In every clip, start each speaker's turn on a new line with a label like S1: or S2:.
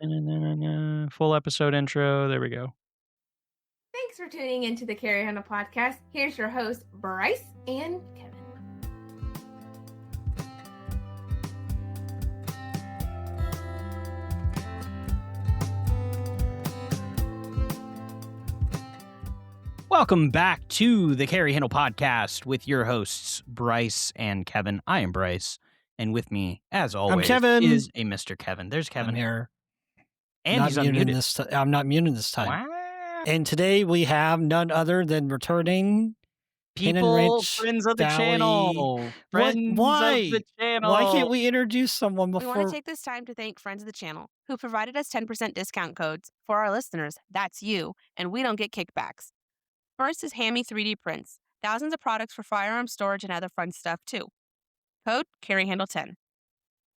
S1: Full episode intro. There we go.
S2: Thanks for tuning into the Carry Handle podcast. Here's your host, Bryce and Kevin.
S1: Welcome back to the Carry Handle podcast with your hosts, Bryce and Kevin. I am Bryce, and with me, as always,
S3: Kevin.
S1: is a Mr. Kevin. There's Kevin.
S3: I'm here.
S1: And he's unmuted.
S3: I'm not muted this time.
S1: Wow.
S3: And today we have none other than returning
S1: People, friends of the channel. Friends
S3: Why?
S1: of the channel.
S3: Why can't we introduce someone before?
S4: We want to take this time to thank friends of the channel who provided us 10% discount codes for our listeners. That's you, and we don't get kickbacks. First is Hammy 3D Prints. Thousands of products for firearm storage and other fun stuff too. Code CarryHandle10.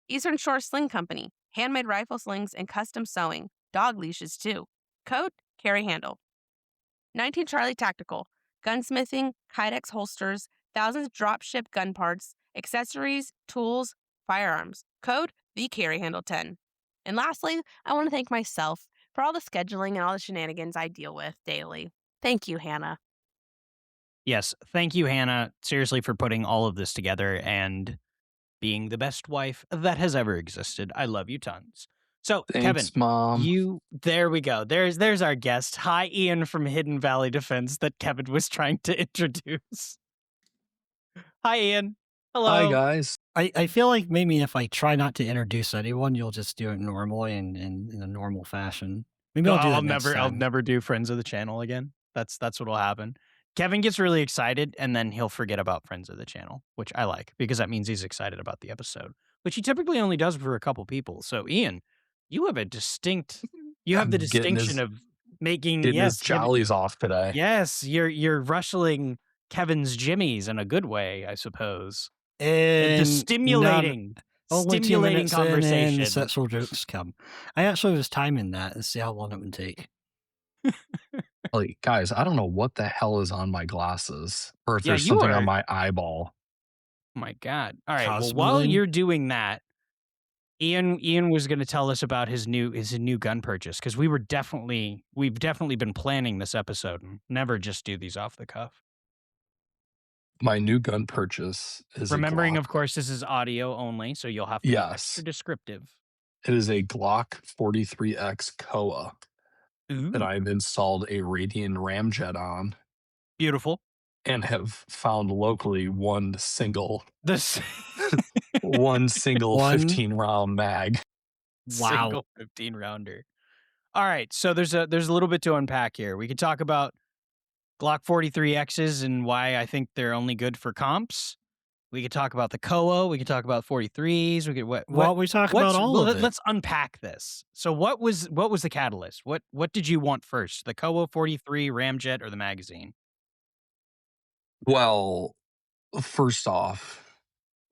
S4: Eastern Shore Sling Company. Handmade rifle slings and custom sewing. Dog leashes too. Code CarryHandle. 19 Charlie Tactical. Gunsmithing, Kydex holsters, thousands of drop-ship gun parts, accessories, tools, firearms. Code TheCarryHandle10. And lastly, I want to thank myself for all the scheduling and all the shenanigans I deal with daily. Thank you, Hannah.
S1: Yes, thank you, Hannah, seriously, for putting all of this together and being the best wife that has ever existed. I love you tons. So,
S5: Thanks,
S1: Kevin,
S5: Mom.
S1: there we go. There's our guest. Hi, Ian from Hidden Valley Defense that Kevin was trying to introduce. Hi, Ian. Hello.
S5: Hi, guys.
S3: I feel like maybe if I try not to introduce anyone, you'll just do it normally and in a normal fashion. Maybe I'll do that next time.
S1: I'll never do friends of the channel again. That's what'll happen. Kevin gets really excited and then he'll forget about friends of the channel, which I like because that means he's excited about the episode, which he typically only does for a couple people. So, Ian, you have the distinction of making
S5: his jollies off today.
S1: Yes, you're rushing Kevin's jimmies in a good way, I suppose.
S3: And
S1: stimulating conversation.
S3: And sexual jokes come. I actually was timing that and see how long it would take.
S5: Like, guys, I don't know what the hell is on my glasses or if there's something on my eyeball.
S1: Oh my God. All right. Well, while you're doing that, Ian was going to tell us about his new gun purchase because we've definitely been planning this episode and never just do these off the cuff.
S5: My new gun purchase is
S1: remembering, of course, this is audio only, so you'll have to be extra descriptive.
S5: It is a Glock 43X Koa that I've installed a Radian ramjet on.
S1: Beautiful.
S5: And have found locally one single 15-round mag.
S3: Wow.
S1: Single 15-rounder. All right, so there's a little bit to unpack here. We could talk about Glock 43Xs and why I think they're only good for comps. We could talk about the Koa. We could talk about 43s. We could
S3: we talk about all of it.
S1: Let's unpack this. So what was the catalyst? What did you want first? The Koa 43 ramjet or the magazine?
S5: Well, first off,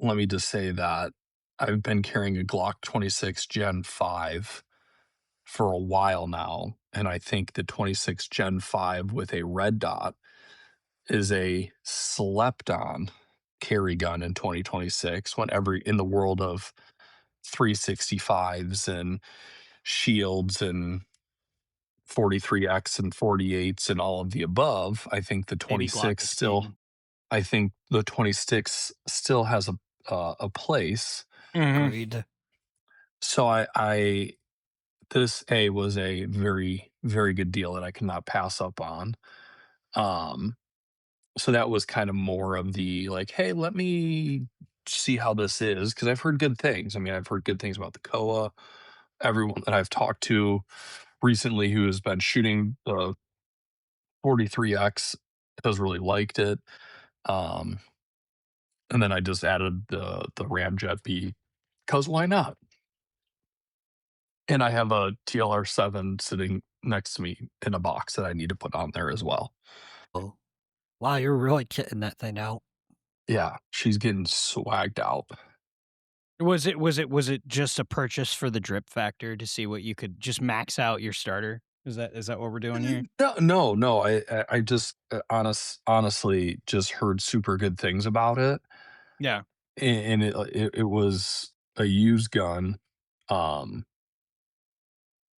S5: let me just say that I've been carrying a Glock 26 Gen 5 for a while now, and I think the 26 Gen 5 with a red dot is a slept-on carry gun in 2026 when in the world of 365s and shields and 43X and 48s and all of the above. I think the 26 still has a place.
S3: Agreed.
S5: So this was a very, very good deal that I cannot pass up on. So that was kind of more of the like, hey, let me see how this is, because I've heard good things. I mean, I've heard good things about the Koa. Everyone that I've talked to recently who has been shooting the 43X has really liked it. And then I just added the ramjet because why not? And I have a TLR7 sitting next to me in a box that I need to put on there as well.
S3: Oh, wow, you're really kitting that thing out.
S5: Yeah, she's getting swagged out.
S1: Was it just a purchase for the drip factor to see what you could just max out your starter? Is that what we're doing here?
S5: No. I just honestly just heard super good things about it.
S1: Yeah,
S5: and it was a used gun.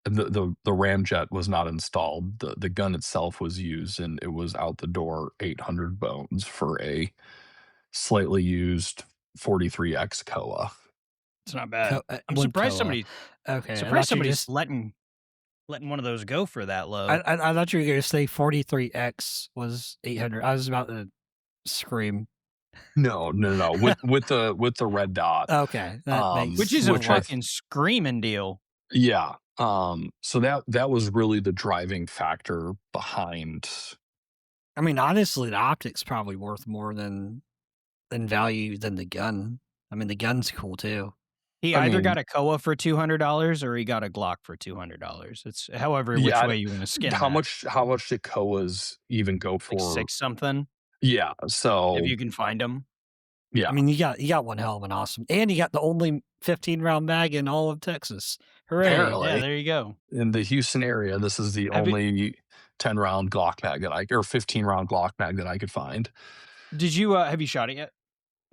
S5: and the ramjet was not installed. The gun itself was used, and it was out the door 800 bones for a slightly used 43X Koa.
S1: It's not bad. I'm
S3: One
S1: surprised
S3: Koa.
S1: somebody
S3: Okay, I
S1: surprised
S3: thought you
S1: somebody's
S3: just.
S1: letting one of those go for that
S3: I,
S1: low.
S3: I, I thought you were going to say 43X was 800. I was about to scream.
S5: No, no, no, with the red dot,
S3: Okay, that
S1: Which
S3: makes
S1: is a
S3: more
S5: which I
S1: fucking screaming deal.
S5: yeah, so that was really the driving factor behind.
S3: I mean, honestly, the optics probably worth more than value than the gun. I mean, the gun's cool too.
S1: He
S5: I
S1: either
S5: mean,
S1: got a Koa for $200 or he got a Glock for $200. It's however which
S5: yeah,
S1: way you want to skin
S5: how
S1: that.
S5: much did Koas even go
S1: Like
S5: for?
S1: 6 something
S5: Yeah,
S1: if
S5: so
S1: you can find them.
S3: I
S5: yeah,
S3: mean, you got one hell of an awesome, and you got the only 15-round mag in all of Texas. Hooray!
S1: Yeah,
S5: apparently
S1: there you go.
S5: in the Houston area, this is the
S1: Have it
S5: only 10-round Glock mag that I or 15-round Glock mag that I could find.
S1: Did you have you shot it yet?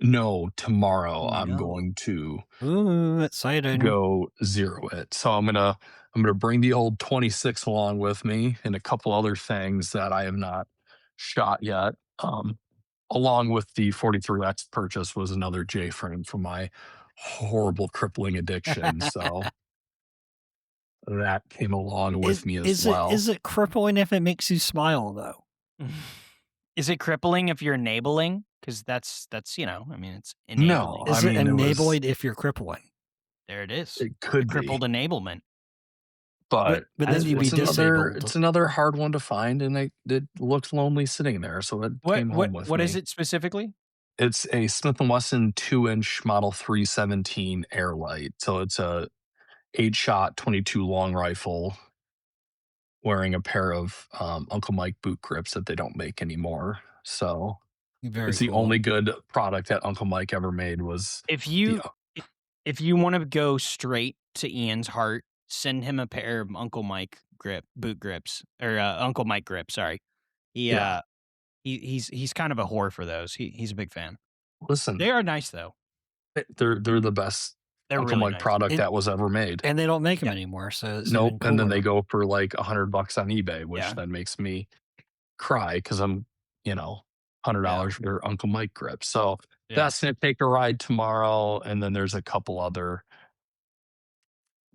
S5: No, tomorrow I'm
S1: No.
S5: going to
S3: Ooh, exciting!
S5: go zero it. So I'm gonna bring the old 26 along with me and a couple other things that I have not shot yet. Along with the 43X purchase was another J frame for my horrible crippling addiction. So that came along with
S3: is
S5: me as
S3: is it
S5: well.
S3: is it crippling if it makes you smile though?
S1: Is it crippling if you're enabling? Because that's I mean, it's
S5: No,
S1: enabling.
S5: I
S3: Is it
S5: mean
S3: enabling if you're crippling?
S1: There it is.
S5: it
S1: The
S5: could be,
S1: crippled enablement.
S3: But
S5: but
S3: but then
S1: That's
S3: you'd be
S5: it's
S1: wicked.
S5: another
S3: disabled.
S5: it's another hard one to find, and it looked lonely sitting there, so it
S1: What
S5: came
S1: what
S5: home with
S1: what is
S5: me.
S1: it specifically?
S5: It's a Smith& Wesson 2-inch Model 317 Airlight. So it's a 8-shot 22 long rifle wearing a pair of Uncle Mike boot grips that they don't make anymore. So
S3: Very
S5: it's the
S3: cool.
S5: only good product that Uncle Mike ever made was
S1: If
S5: the
S1: you i- if you want to go straight to Ian's heart, send him a pair of Uncle Mike boot grips or Uncle Mike grips. Sorry, he
S5: yeah.
S1: uh he's kind of a whore for those. He's a big fan.
S5: Listen,
S1: They are nice though.
S5: they're the best
S1: They're
S5: Uncle
S1: really
S5: Mike
S1: nice.
S5: product
S3: And
S5: that was ever made.
S3: and they don't make them
S1: Yeah,
S3: anymore, so it's
S5: Nope.
S3: even
S5: And then they
S3: cooler.
S5: go for like $100 on eBay, which
S1: yeah,
S5: then makes me cry because I'm, you know, hundred
S1: yeah,
S5: dollars for Uncle Mike grip. So
S1: yeah.
S5: that's gonna take a ride tomorrow. And then there's a couple other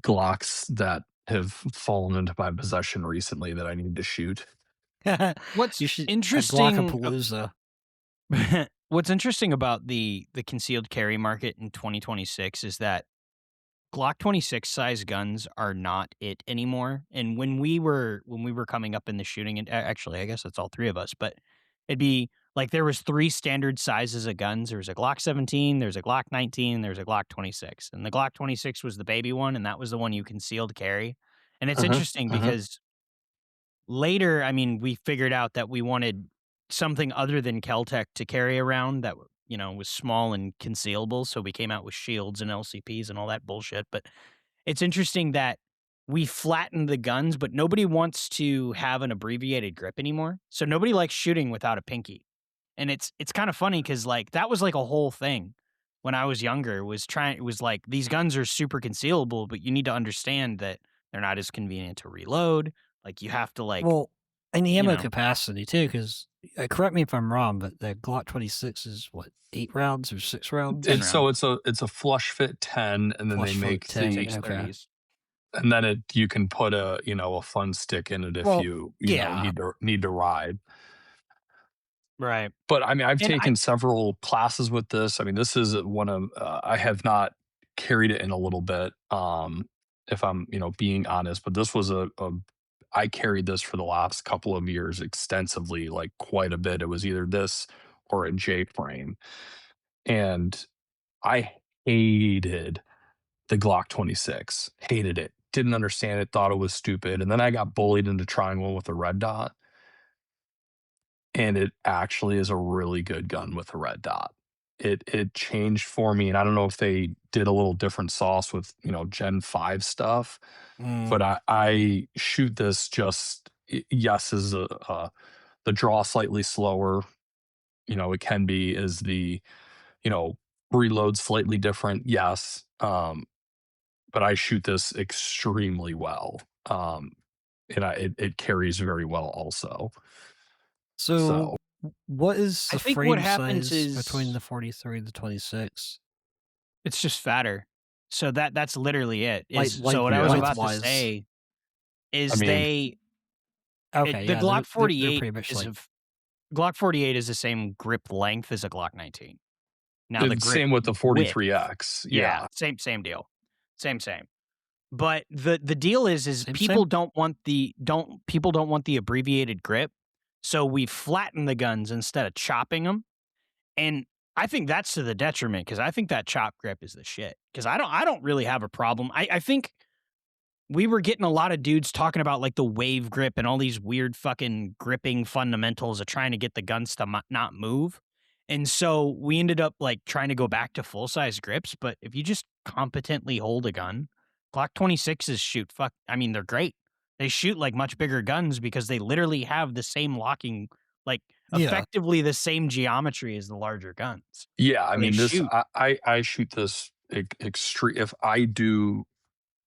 S5: Glocks that have fallen into my possession recently that I need to shoot.
S1: What's
S3: You should a
S1: interesting
S3: Glockapalooza.
S1: What's interesting about the concealed carry market in 2026 is that Glock 26 size guns are not it anymore. And when we were coming up in the shooting, and actually, I guess that's all three of us, but it'd be like there was three standard sizes of guns. There was a Glock 17, there's a Glock 19, there's a Glock 26, and the Glock 26 was the baby one, and that was the one you concealed carry. And it's
S5: Uh-huh.
S1: interesting
S5: Uh-huh.
S1: because later, I mean, we figured out that we wanted something other than Keltec to carry around that was small and concealable. So we came out with shields and LCPs and all that bullshit. But it's interesting that we flattened the guns, but nobody wants to have an abbreviated grip anymore. So nobody likes shooting without a pinky. And it's kind of funny because like that was like a whole thing when I was younger. It was like these guns are super concealable, but you need to understand that they're not as convenient to reload. Like you have to
S3: Well, and the
S1: you
S3: ammo
S1: know,
S3: capacity too, because correct me if I'm wrong, but the Glock 26 is what 8 rounds or 6 rounds?
S1: 10
S5: It's so
S1: rounds.
S5: it's a flush fit 10, and then they
S3: Flush foot
S5: make
S3: 10.
S1: Takes
S5: the,
S3: Okay.
S1: 30s.
S5: and then you can put a fun stick in it if
S3: Well,
S5: you
S3: yeah.
S5: need to ride.
S1: Right.
S5: But I mean, I've
S1: And I
S5: taken several classes with this. I mean, this is one of I have not carried it in a little bit, if I'm being honest. But this was a I carried this for the last couple of years extensively, like quite a bit. It was either this or a J frame, and I hated the Glock 26. Hated it. Didn't understand it. Thought it was stupid. And then I got bullied into trying one with a red dot, and it actually is a really good gun with a red dot. It changed for me, and I don't know if they did a little different sauce with Gen 5 stuff,
S3: Mm,
S5: but I shoot this just yes is the draw slightly slower. It can be is the you know reload slightly different. Yes, but I shoot this extremely well. And it carries very well also.
S3: So,
S5: So
S3: what is
S1: I
S3: the
S1: think what
S3: frame
S1: happens
S3: size between
S1: is
S3: the 43 and the 26?
S1: it's just fatter. So that's literally it.
S3: Like,
S1: Is so
S3: like
S1: what I was
S5: yeah,
S1: about to
S3: lengthwise.
S1: say
S5: I
S1: is
S5: mean,
S3: Okay,
S1: the
S3: yeah,
S1: Glock
S3: they're
S1: 48
S3: pretty much
S1: is
S3: like,
S1: a Glock 48 is the same grip length as a Glock 19. Now the
S5: it's
S1: grip
S5: same with the
S1: width,
S5: 43X.
S1: yeah,
S5: Yeah,
S1: same deal. Same. But the deal is
S3: same,
S1: people
S3: same.
S1: don't want the abbreviated grip. So we flatten the guns instead of chopping them. And I think that's to the detriment because I think that chop grip is the shit. Because I don't really have a problem. I think we were getting a lot of dudes talking about like the wave grip and all these weird fucking gripping fundamentals of trying to get the guns to not move. And so we ended up like trying to go back to full size grips. But if you just competently hold a gun, Glock 26s shoot I mean, they're great. They shoot like much bigger guns because they literally have the same locking, like
S3: Yeah.
S1: effectively the same geometry as the larger guns.
S5: yeah. I
S1: So they
S5: mean, this
S1: shoot.
S5: I shoot this extreme. If I do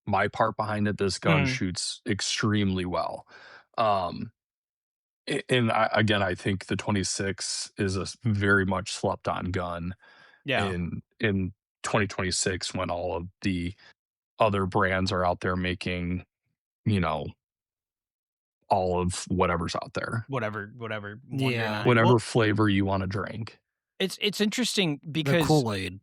S5: my part behind it, this gun
S1: Mhm.
S5: shoots extremely well. Um, and again, I think the 26 is a very much slept on gun
S1: Yeah.
S5: in 2026 when all of the other brands are out there making, you know, all of whatever's out there,
S1: Whatever. Wonder
S3: Yeah.
S1: nine.
S5: whatever
S1: Well,
S5: flavor you want to drink.
S1: it's interesting
S3: The
S1: because
S3: Kool-Aid.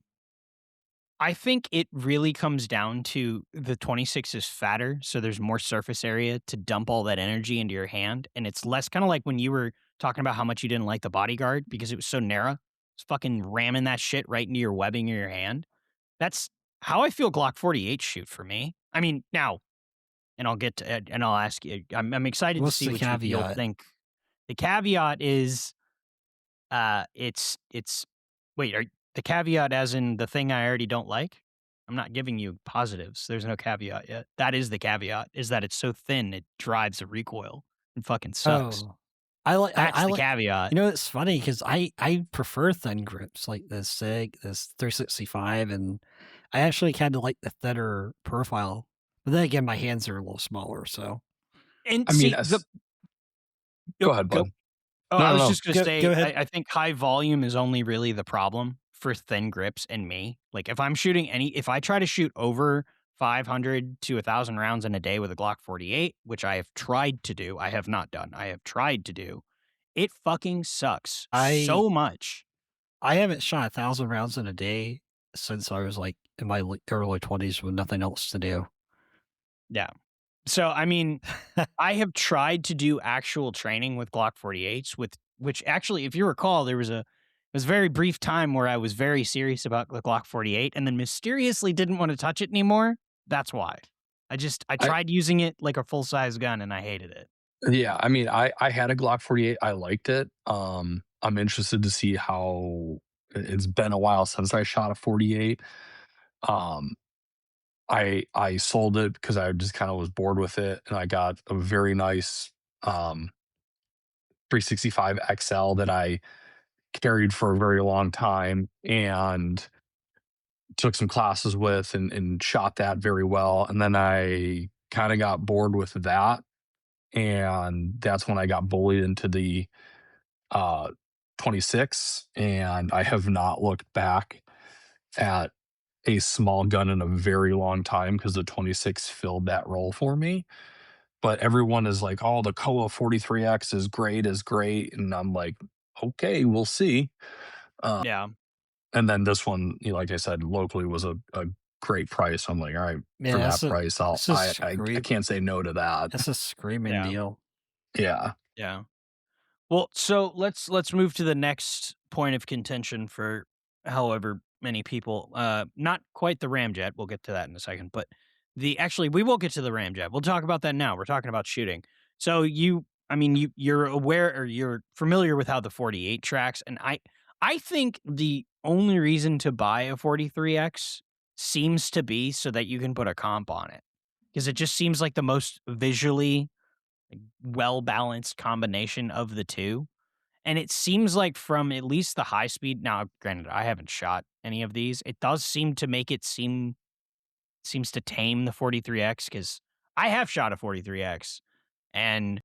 S1: I think it really comes down to the 26 is fatter, so there's more surface area to dump all that energy into your hand, and it's less kind of like when you were talking about how much you didn't like the bodyguard because it was so narrow. It's fucking ramming that shit right into your webbing of your hand. That's how I feel Glock 48 shoot for me. I mean, now, and I'll get to, and I'll ask you. I'm excited to
S3: What's
S1: see
S3: the
S1: what you'll
S3: caveat?
S1: think. The caveat is it's wait, are the caveat as in the thing I already don't like? I'm not giving you positives. There's no caveat yet. That is the caveat, is that it's so thin it drives a recoil and fucking sucks.
S3: Oh, I
S1: That's the
S3: like.
S1: caveat.
S3: You know, it's funny because I prefer thin grips like the SIG, this 365, and I actually kind of like the thinner profile. But then again, my hands are a little smaller, so
S1: And
S5: I mean,
S1: see the
S5: as go
S1: go
S5: ahead,
S1: go
S5: bud.
S1: oh,
S5: No,
S1: I
S5: no,
S1: was
S5: no.
S1: just gonna
S3: go
S1: say
S3: ahead.
S1: I think high volume is only really the problem for thin grips and me. Like if I try to shoot over 500 to 1,000 rounds in a day with a Glock 48, which I have tried to do, I have not done. I have tried to do. It fucking sucks
S3: I
S1: so much.
S3: I haven't shot 1,000 rounds in a day since I was like in my early 20s with nothing else to do.
S1: Yeah. So I mean, I have tried to do actual training with Glock 48s with which actually, if you recall, there was a very brief time where I was very serious about the Glock 48 and then mysteriously didn't want to touch it anymore. That's why. I
S5: I
S1: tried using it like a full-size gun and I hated it.
S5: Yeah, I mean, I had a Glock 48. I liked it. I'm interested to see how it's been a while since I shot a 48. Um, I sold it because I just kind of was bored with it, and I got a very nice 365 XL that I carried for a very long time and took some classes with and shot that very well. And then I kind of got bored with that, and that's when I got bullied into the uh 26, and I have not looked back at a small gun in a very long time because the 26 filled that role for me. But everyone is like, "Oh, the Koa 43X is great," and I'm like, "Okay, we'll see." Uh,
S1: Yeah.
S5: and then this one, like I said, locally was a great price. I'm like, "All right, for
S3: Man,
S5: that price, I'll I can't say no to that."
S3: that's a screaming
S1: Yeah.
S3: deal.
S5: Yeah.
S1: Yeah. Well, so let's move to the next point of contention for however many people. Not quite the ramjet. We'll get to that in a second, but we will get to the ramjet. We'll talk about that now. We're talking about shooting. So I mean, you're aware or you're familiar with how the 48 tracks, and I think the only reason to buy a 43X seems to be so that you can put a comp on it because it just seems like the most visually well balanced combination of the two. And it seems like from at least the high speed, now, granted, I haven't shot any of these. It does seem to make it seem seems to tame the 43X because I have shot a 43X, and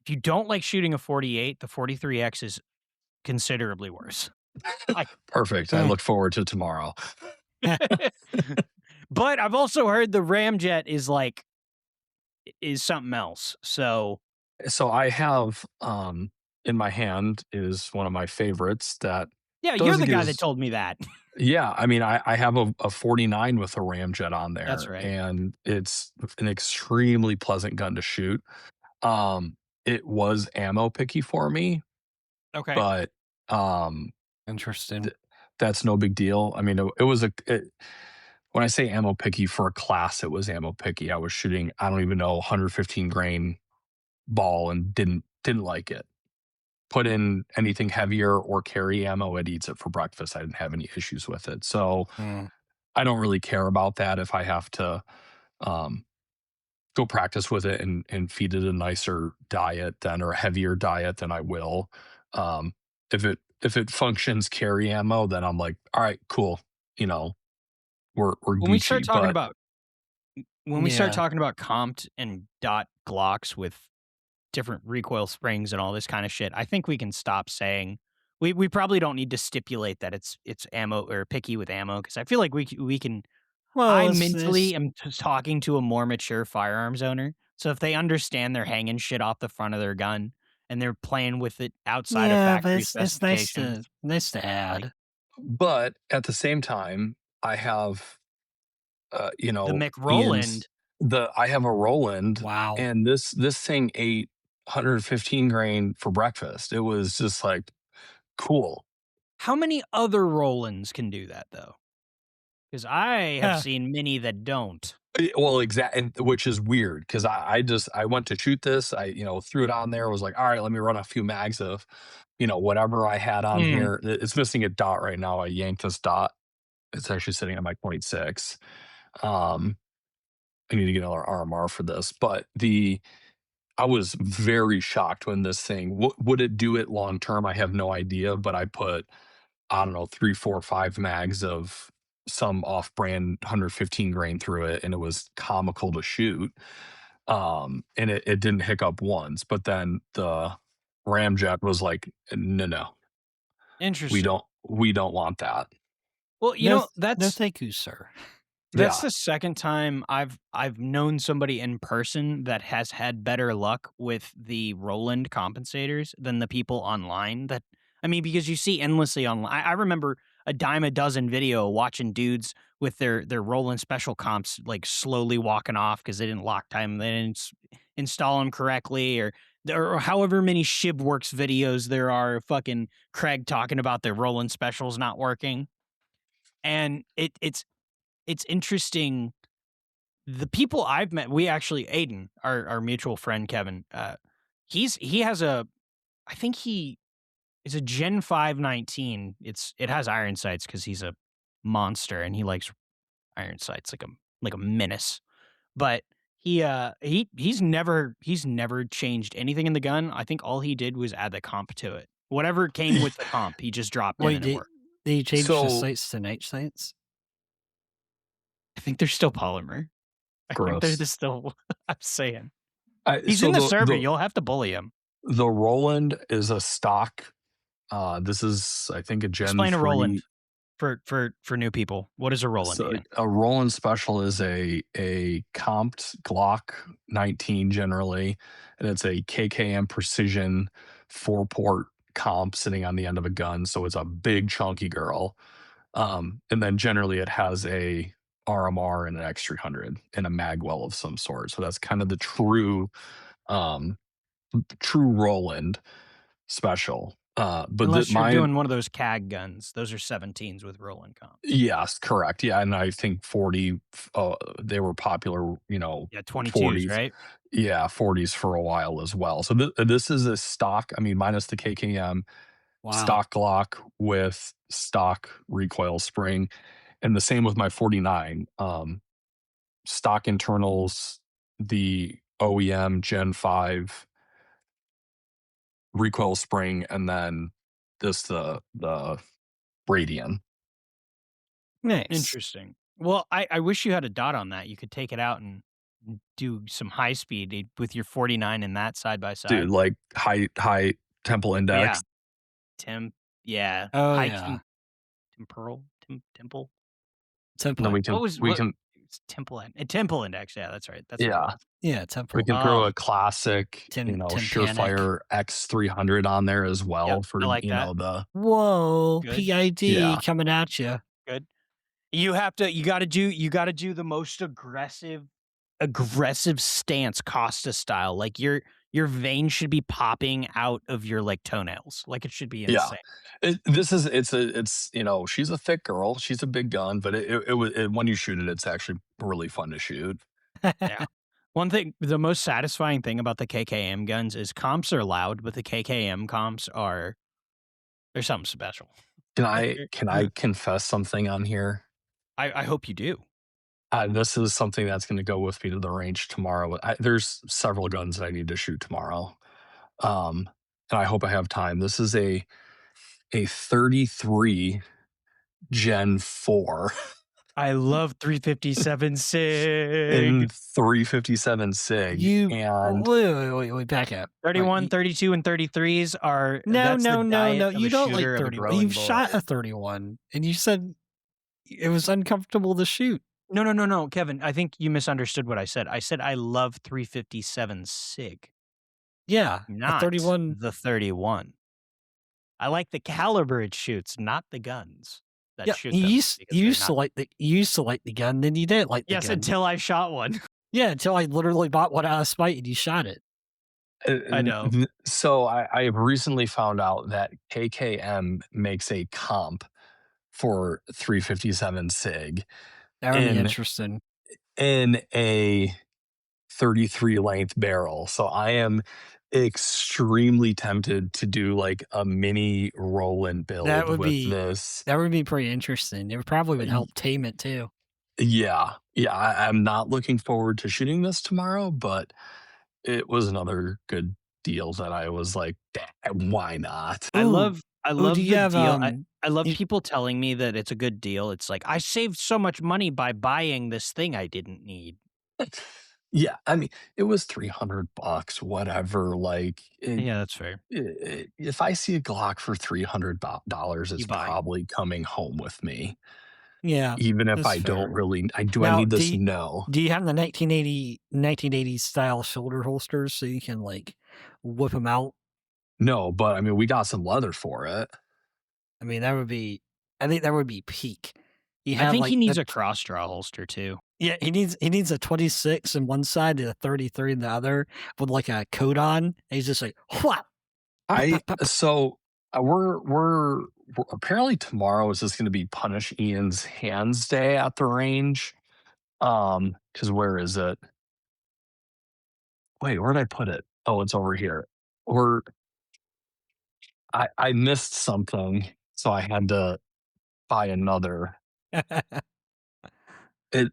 S1: if you don't like shooting a 48, the 43X is considerably worse. Like,
S5: Perfect. I
S3: Hmm.
S5: look forward to tomorrow.
S1: but I've also heard the Ramjet is something else. So
S5: So I have in my hand is one of my favorites that
S1: yeah, you're
S5: doesn't
S1: the
S5: get
S1: guy that
S5: as
S1: told me that.
S5: yeah, I mean I have a 49 with a ramjet on
S1: That's
S5: there,
S1: right.
S5: and it's an extremely pleasant gun to shoot. Um, it was ammo picky for me,
S1: Okay.
S5: but um
S3: Interesting.
S5: th- that's no big deal. I mean, when I say ammo picky for a class, it was ammo picky. I was shooting, I don't even know, 115 grain ball and didn't like it. Put in anything heavier or carry ammo, it eats it for breakfast. I didn't have any issues with it. So
S3: Hmm.
S5: I don't really care about that if I have to um, go practice with it and feed it a nicer diet then or a heavier diet than I will. Um, if it functions carry ammo, then I'm like, all right, cool. You know, we're
S1: When we start
S5: Gucci.
S1: talking
S5: But
S1: about when we start
S3: Yeah.
S1: talking about comped and dot Glocks with different recoil springs and all this kind of shit, I think we can stop saying we probably don't need to stipulate that it's ammo or picky with ammo because I feel like we can. I
S3: Well,
S1: mentally
S3: it's
S1: am talking to a more mature firearms owner, so if they understand they're hanging shit off the front of their gun and they're playing with it outside of
S3: yeah, but
S1: factory
S3: it's nice
S1: specifications,
S3: to
S1: like
S3: add.
S5: at the same time, I have
S1: the
S5: Ian's
S1: McRoland.
S5: I have a Roland,
S3: Wow.
S5: and this thing ate 115 grain for breakfast. It was just like cool.
S1: How many other Rolands can do that though? Because I have
S3: Huh.
S1: seen many that don't.
S5: Well, exactly, which is weird because I went to shoot this. I threw it on there. Was like, all right, let me run a few mags of whatever I had on
S1: Mm.
S5: here. It's missing a dot right now. I yanked this dot. It's actually sitting at my point six. Um, I need to get another RMR for this, but I was very shocked when this thing would it do it long term? I have no idea, but I put, I don't know, 3, 4, 5 mags of some off-brand 115 grain through it, and it was comical to shoot. And it didn't hiccup once, but then the ramjet was like, "No, no,
S1: Interesting.
S5: we don't want that."
S1: Well,
S3: No, no,
S1: that's
S3: thank you, sir.
S1: That's
S5: Yeah.
S1: the second time I've known somebody in person that has had better luck with the Roland compensators than the people online that I mean, because you see endlessly online. I remember a dime a dozen video watching dudes with their Roland special comps like slowly walking off because they didn't lock time, they didn't install them correctly, or however many ShibWorks videos there are. Of fucking Craig talking about their Roland specials not working, and it's interesting the people I've met, we actually Aiden, our mutual friend Kevin, he has a I think he is a Gen 519. It has iron sights because he's a monster and he likes iron sights like a menace. But he's never changed anything in the gun. I think all he did was add the comp to it. Whatever came with the comp, he just dropped in
S3: Wait,
S1: and it
S3: did
S1: worked.
S3: did you change the
S5: So
S3: sights to night sights?
S1: I think they're still polymer. I think they're
S5: gross.
S1: the still I'm saying.
S5: I
S1: He's
S5: so
S1: in the server, you'll have to bully him.
S5: the Roland is a stock. This is, I think, a Gen
S1: Explain a Roland
S5: 3.
S1: for new people. What is a Roland,
S5: So
S1: Ian?
S5: a Roland Special is a comped Glock 19 generally, and it's a KKM Precision 4-port comp sitting on the end of a gun. So it's a big chunky girl. And then generally it has a RMR and an X300 and a magwell of some sort. So that's kind of the um, true Roland Special. But
S1: Unless you're
S5: mine,
S1: doing one of those CAG guns. Those are 17s with Roland comps.
S5: yes, correct. Yeah, and I think 40, they were popular,
S1: Yeah, 22s,
S5: 40s.
S1: right?
S5: Yeah, 40s for a while as well. So this is a stock, I mean, minus the KKM,
S3: Wow.
S5: stock Glock with stock recoil spring, and the same with my 49. Stock internals, the OEM Gen 5 recoil spring, and then the Radian.
S3: Nice.
S1: Interesting. Well, I wish you had a dot on that. You could take it out and do some high speed with your 49 and that side by
S5: Dude,
S1: side.
S5: like high temple
S1: Yeah.
S5: index.
S1: Yeah.
S3: Oh
S1: High
S3: yeah,
S1: temple.
S5: And then
S3: tempo.
S5: we
S1: What
S5: can
S1: it's temple index. Yeah, that's right. That's what it
S5: yeah,
S1: was.
S3: Yeah,
S5: we
S3: tempo.
S5: can throw
S1: Oh,
S5: a classic,
S3: Tympanic.
S5: Surefire X300 on there as
S1: yep.
S5: well for,
S1: I like that.
S5: the
S3: Whoa,
S1: Good.
S3: PID
S5: yeah.
S3: coming at you.
S1: Good. You gotta do the most aggressive stance Costa style. Like your vein should be popping out of your like toenails. Like it should be
S5: Yeah.
S1: insane.
S5: She's a thick girl. She's a big gun, but when you shoot it, it's actually really fun to shoot.
S1: Yeah. One thing, the most satisfying thing about the KKM guns is comps are loud, but the KKM comps are there's something special.
S5: Can I confess something on here?
S1: I hope you do.
S5: This is something that's going to go with me to the range tomorrow. There's several guns that I need to shoot tomorrow, um, and I hope I have time. This is a 33 Gen 4
S1: I love 357
S5: in
S1: SIG.
S5: 357 SIG,
S3: You
S5: and
S3: wait, back up. Right,
S1: 31, 32, and 33s are
S3: no,
S1: that's the
S3: no, no, no.
S1: diet of
S3: You
S1: a
S3: don't like
S1: shooter of a
S3: 31.
S1: growing
S3: You've
S1: bullet.
S3: shot a 31, and you said it was uncomfortable to shoot.
S1: No, Kevin. I think you misunderstood what I said. I said I love 357 SIG,
S3: Yeah, a
S1: not
S3: 31.
S1: the 31. I like the caliber it shoots, not the guns that
S3: Yeah,
S1: shoot them because
S3: you
S1: they're
S3: used to
S1: not.
S3: like you used to like the gun, then you didn't like the
S1: Yes,
S3: gun.
S1: until I shot one.
S3: Yeah, until I literally bought one out of spite and you shot it.
S1: I know.
S5: so I have recently found out that KKM makes a comp for 357 SIG
S3: That would be
S5: in
S3: interesting.
S5: a 33 length barrel. So I am extremely tempted to do like a mini Roland
S3: That
S5: build
S3: would
S5: with
S3: be
S5: this.
S3: pretty interesting. It would probably would help tame it too.
S5: Yeah. Yeah. I'm not looking forward to shooting this tomorrow, but it was another good deal that I was like, why not?
S1: I
S3: Ooh, do
S1: love
S3: you
S1: the
S3: have
S1: deal. I love
S3: you-
S1: people telling me that it's a good deal. It's like I saved so much money by buying this thing I didn't need.
S5: Yeah. I mean, it was $300, whatever. Like,
S1: Yeah, that's fair.
S5: if I see a Glock for $300,
S1: You
S5: it's
S1: buy.
S5: probably coming home with me.
S3: Yeah,
S5: Even if
S3: that's
S5: I don't
S3: fair.
S5: really, do I
S3: Now,
S5: need this? No.
S3: do you have the 1980s style shoulder holsters so you can like whip them out?
S5: No, but I mean, we got some leather for it.
S3: I mean, I think that would be peak. You
S1: I
S3: have
S1: think he
S3: like
S1: needs a cross draw holster too.
S3: yeah, he needs a 26 in one side and a 33 in the other with like a coat on. And he's just like, whap,
S5: I,
S3: pop, pop, pop.
S5: so we're apparently tomorrow is just going to be Punish Ian's Hands Day at the range. Because where is it? Wait, where did I put it? Oh, it's over here. Or I missed something, so I had to buy another. It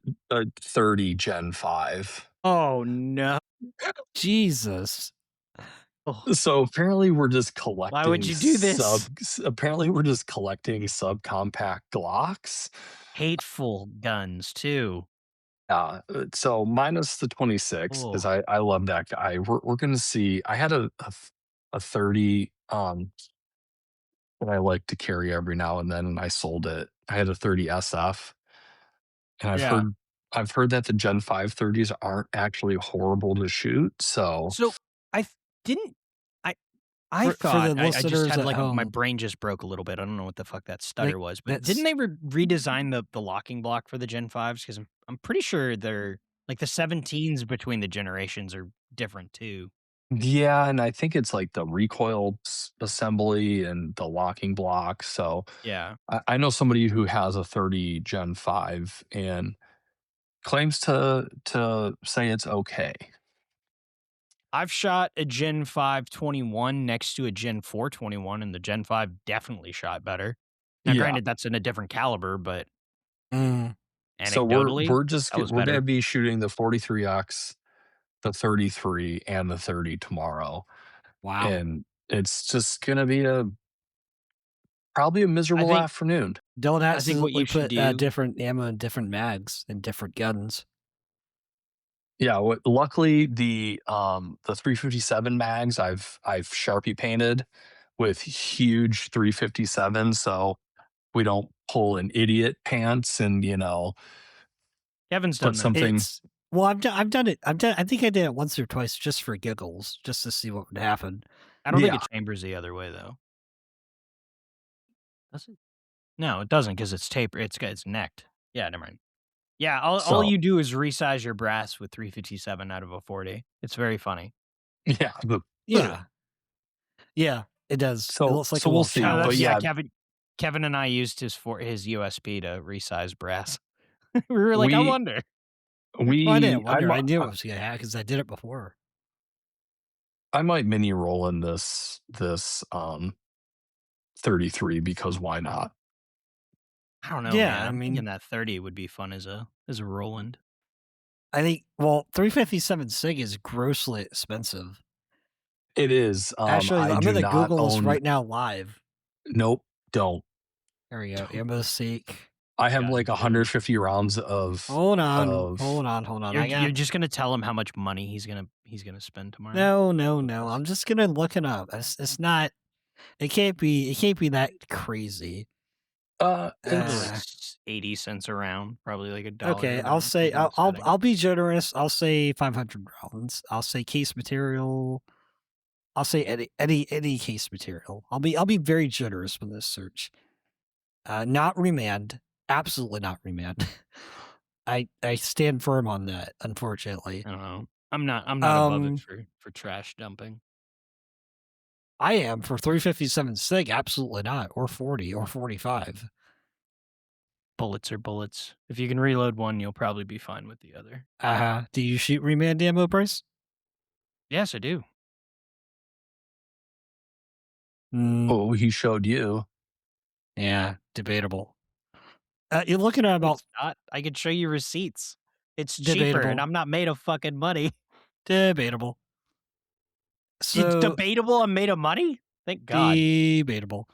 S5: 30 Gen 5.
S1: Oh no.
S3: Jesus.
S1: Oh,
S5: So apparently we're just
S1: why would
S5: collecting
S1: you do this?
S5: subcompact Glocks.
S1: Hateful guns too.
S5: So minus the 26 because
S1: Oh,
S5: I love that guy. We're gonna see. I had a 30 that I like to carry every now and then, and I sold it. I had a 30 SF, and
S1: yeah.
S5: I've heard that the Gen 5 30s aren't actually horrible to shoot. So
S1: So I didn't. I
S3: For the
S1: thought I just
S3: listeners
S1: had
S3: at
S1: like my
S3: home,
S1: brain just broke a little bit. I don't know what the fuck that
S3: like
S1: stutter was, but
S3: that's
S1: didn't they redesign the locking block for the Gen 5s? Because I'm pretty sure they're like the 17s between the generations are different too.
S5: yeah, and I think it's like the recoil assembly and the locking block. So
S1: Yeah.
S5: I know somebody who has a 30 Gen 5 and claims to say it's okay.
S1: I've shot a Gen 5 21 next to a Gen 4 21, and the Gen 5 definitely shot better. Now,
S5: Yeah.
S1: granted, that's in a different caliber, but
S3: mm,
S5: So we're
S1: anecdotally,
S5: we're just
S1: that was
S5: we're gonna
S1: better.
S5: be shooting the 43X, the 33, and the 30 tomorrow,
S3: wow.
S5: and it's just gonna be a Probably a
S1: I
S5: miserable
S1: think
S5: afternoon.
S3: Don't
S1: I think what
S3: accidentally
S1: you should
S3: put
S1: do.
S3: different ammo in different mags and different guns.
S5: Yeah, luckily the 357 mags I've Sharpie painted with huge 357, so we don't pull an idiot pants and
S1: Kevin's
S5: put
S1: done that.
S5: something.
S3: It's well, I've done it. I think I did it once or twice just for giggles, just to see what would happen.
S1: I don't think
S5: Yeah,
S1: it chambers the other way though. Does it? No, it doesn't because it's taper. It's necked. Yeah, never mind. Yeah, all
S5: so
S1: you do is resize your brass with 357 out of a 40. It's very funny.
S5: yeah,
S3: Yeah, yeah, it does. It
S5: so
S3: looks like a
S5: so we'll
S3: little
S5: see,
S1: No,
S5: but
S1: that's
S3: chalice.
S1: yeah.
S5: yeah,
S1: Kevin and I used his USB to resize brass. We were like, I
S5: we
S1: wonder.
S3: Well, I didn't
S5: I
S3: wonder. I knew it was gonna happen because I did it before.
S5: I might mini roll in this 33 because why not?
S1: I don't know,
S3: Yeah,
S1: man.
S3: I
S1: I'm thinking
S3: mean,
S1: that 30 would be fun as a Roland.
S3: I think 357 Sig is grossly expensive.
S5: It is.
S3: Actually,
S5: I
S3: I'm
S5: do
S3: gonna
S5: not
S3: Google this
S5: own.
S3: right now live.
S5: Nope, don't.
S3: There we go. Ammo Seek.
S5: I have
S1: God,
S5: like
S1: dude.
S5: 150 rounds
S3: Hold on,
S5: of
S3: hold on, hold on.
S1: You're just gonna tell him how much money he's gonna spend tomorrow.
S3: No. I'm just gonna look it up. It's not. It can't be. It can't be that crazy.
S1: Probably like
S3: Uh,
S1: 80 cents a round, probably like $1
S3: okay,
S1: a
S3: I'll
S1: round.
S3: say
S1: Depending on the setting.
S3: I'll be generous. I'll say 500 rounds. I'll say case material. I'll say any case material. I'll be very generous with this search. Not remand. Absolutely not remand. I stand firm on that. Unfortunately,
S1: I don't know. I'm not above it
S3: um,
S1: for trash dumping.
S3: I am for 357 Sig. Absolutely not, or 40 or 45.
S1: Bullets are bullets. If you can reload one, you'll probably be fine with the other.
S3: Do you shoot remand ammo, Bryce?
S1: Yes, I do.
S3: Mm,
S5: oh, he showed you.
S3: yeah, debatable. You're looking at about
S1: It's not. I could show you receipts. It's cheaper, and
S3: debatable,
S1: I'm not made of fucking money.
S3: debatable.
S1: It's
S3: So
S1: debatable. I'm made of money. Thank God.
S3: debatable.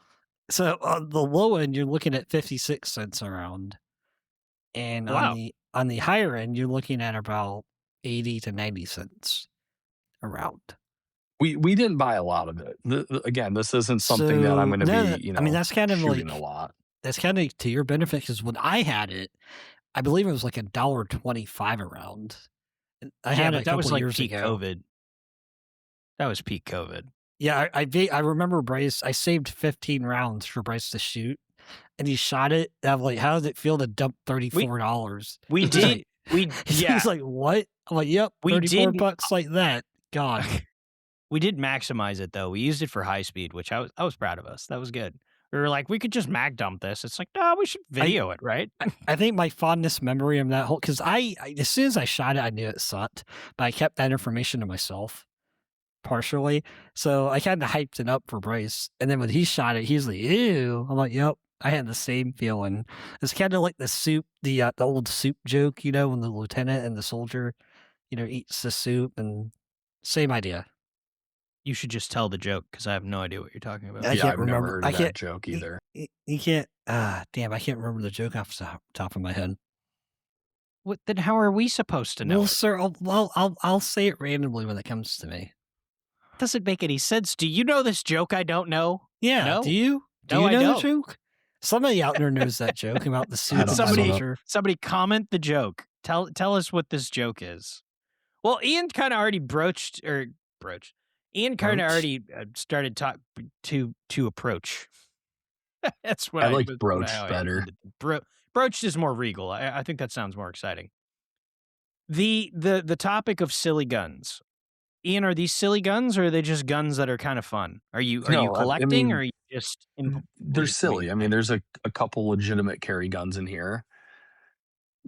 S3: So on the low end, you're looking at 56 cents a round, and
S1: Wow.
S3: on the higher end, you're looking at about 80 to 90 cents a round.
S5: We didn't buy a lot of it. Again, this isn't something that I'm
S3: So
S5: going to
S3: no,
S5: be,
S3: I mean that's kind of
S5: shooting a
S3: like
S5: lot.
S3: that's kind of to your benefit because when I had it, I believe it was like $1.25 a round. I
S1: Yeah,
S3: had it
S1: but
S3: a
S1: that was
S3: couple
S1: like
S3: years
S1: peak
S3: ago.
S1: COVID. That was peak COVID.
S3: Yeah, I remember Bryce. I saved 15 rounds for Bryce to shoot, and he shot it. And I'm like, how does it feel to dump $34?
S1: We
S3: He's
S1: did.
S3: like,
S1: We yeah.
S3: he's like, what? I'm like, yep,
S1: We
S3: 34
S1: did.
S3: bucks like that. Gone.
S1: We did maximize it though. We used it for high speed, which I was proud of us. That was good. We were like, we could just mag dump this. It's like, no, we should video it, right?
S3: I think my fondest memory of that whole because I as soon as I shot it, I knew it sucked, but I kept that information to myself partially. So I kind of hyped it up for Bryce, and then when he shot it, he's like, "Ew!" I'm like, "Yep." I had the same feeling. It's kind of like the old soup joke, when the lieutenant and the soldier, eats the soup, and same idea.
S1: You should just tell the joke because I have no idea what you're talking about.
S3: I
S5: Yeah,
S3: can't
S5: I've never
S3: remember.
S5: heard
S3: I
S5: of
S3: can't.
S5: that joke
S3: You,
S5: either.
S3: you can't. Damn! I can't remember the joke off the top of my head.
S1: What then? How are we supposed to know
S3: Well,
S1: it?
S3: sir, I'll say it randomly when it comes to me.
S1: Doesn't make any sense. Do you know this joke I don't know?
S3: Yeah.
S1: No.
S3: Do you? Do
S1: No,
S3: you
S1: I
S3: know the
S1: don't.
S3: joke? Somebody out there knows that joke about the soup
S5: I
S3: and
S5: don't.
S3: the
S5: I don't know.
S3: soldier.
S1: Somebody comment the joke. Tell us what this joke is. Well, Ian kind of already broached. Ian kind of
S3: Broach?
S1: already started to approach. That's what
S5: I
S1: I
S5: like
S1: was
S5: broach
S1: how I
S5: better.
S1: intended broached is more regal. I think that sounds more exciting. The topic of silly guns. Ian, are these silly guns or are they just guns that are kind of fun? Are you
S5: No, I
S1: collecting or
S5: mean
S1: are you just
S5: they're
S1: wait,
S5: silly. I mean, there's a couple legitimate carry guns in here,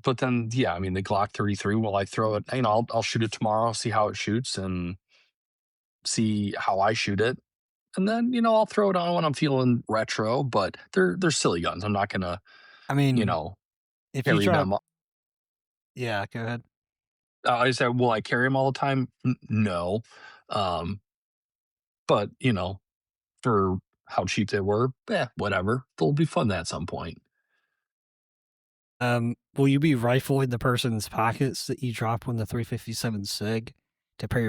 S5: but then yeah, I mean the Glock 33. Well, I throw it. I'll shoot it tomorrow, see how it shoots, and see how I shoot it, and then I'll throw it on when I'm feeling retro. But they're silly guns. I'm not gonna
S3: I
S5: you
S3: mean,
S5: know
S3: if you
S5: carry
S3: drop,
S5: them.
S3: yeah, go ahead.
S5: I said, will I carry them all the time? No. Um, but for, how cheap they were. Whatever. They'll be fun at some point.
S3: Will you be rifling the person's pockets that you drop on the 357 SIG to pay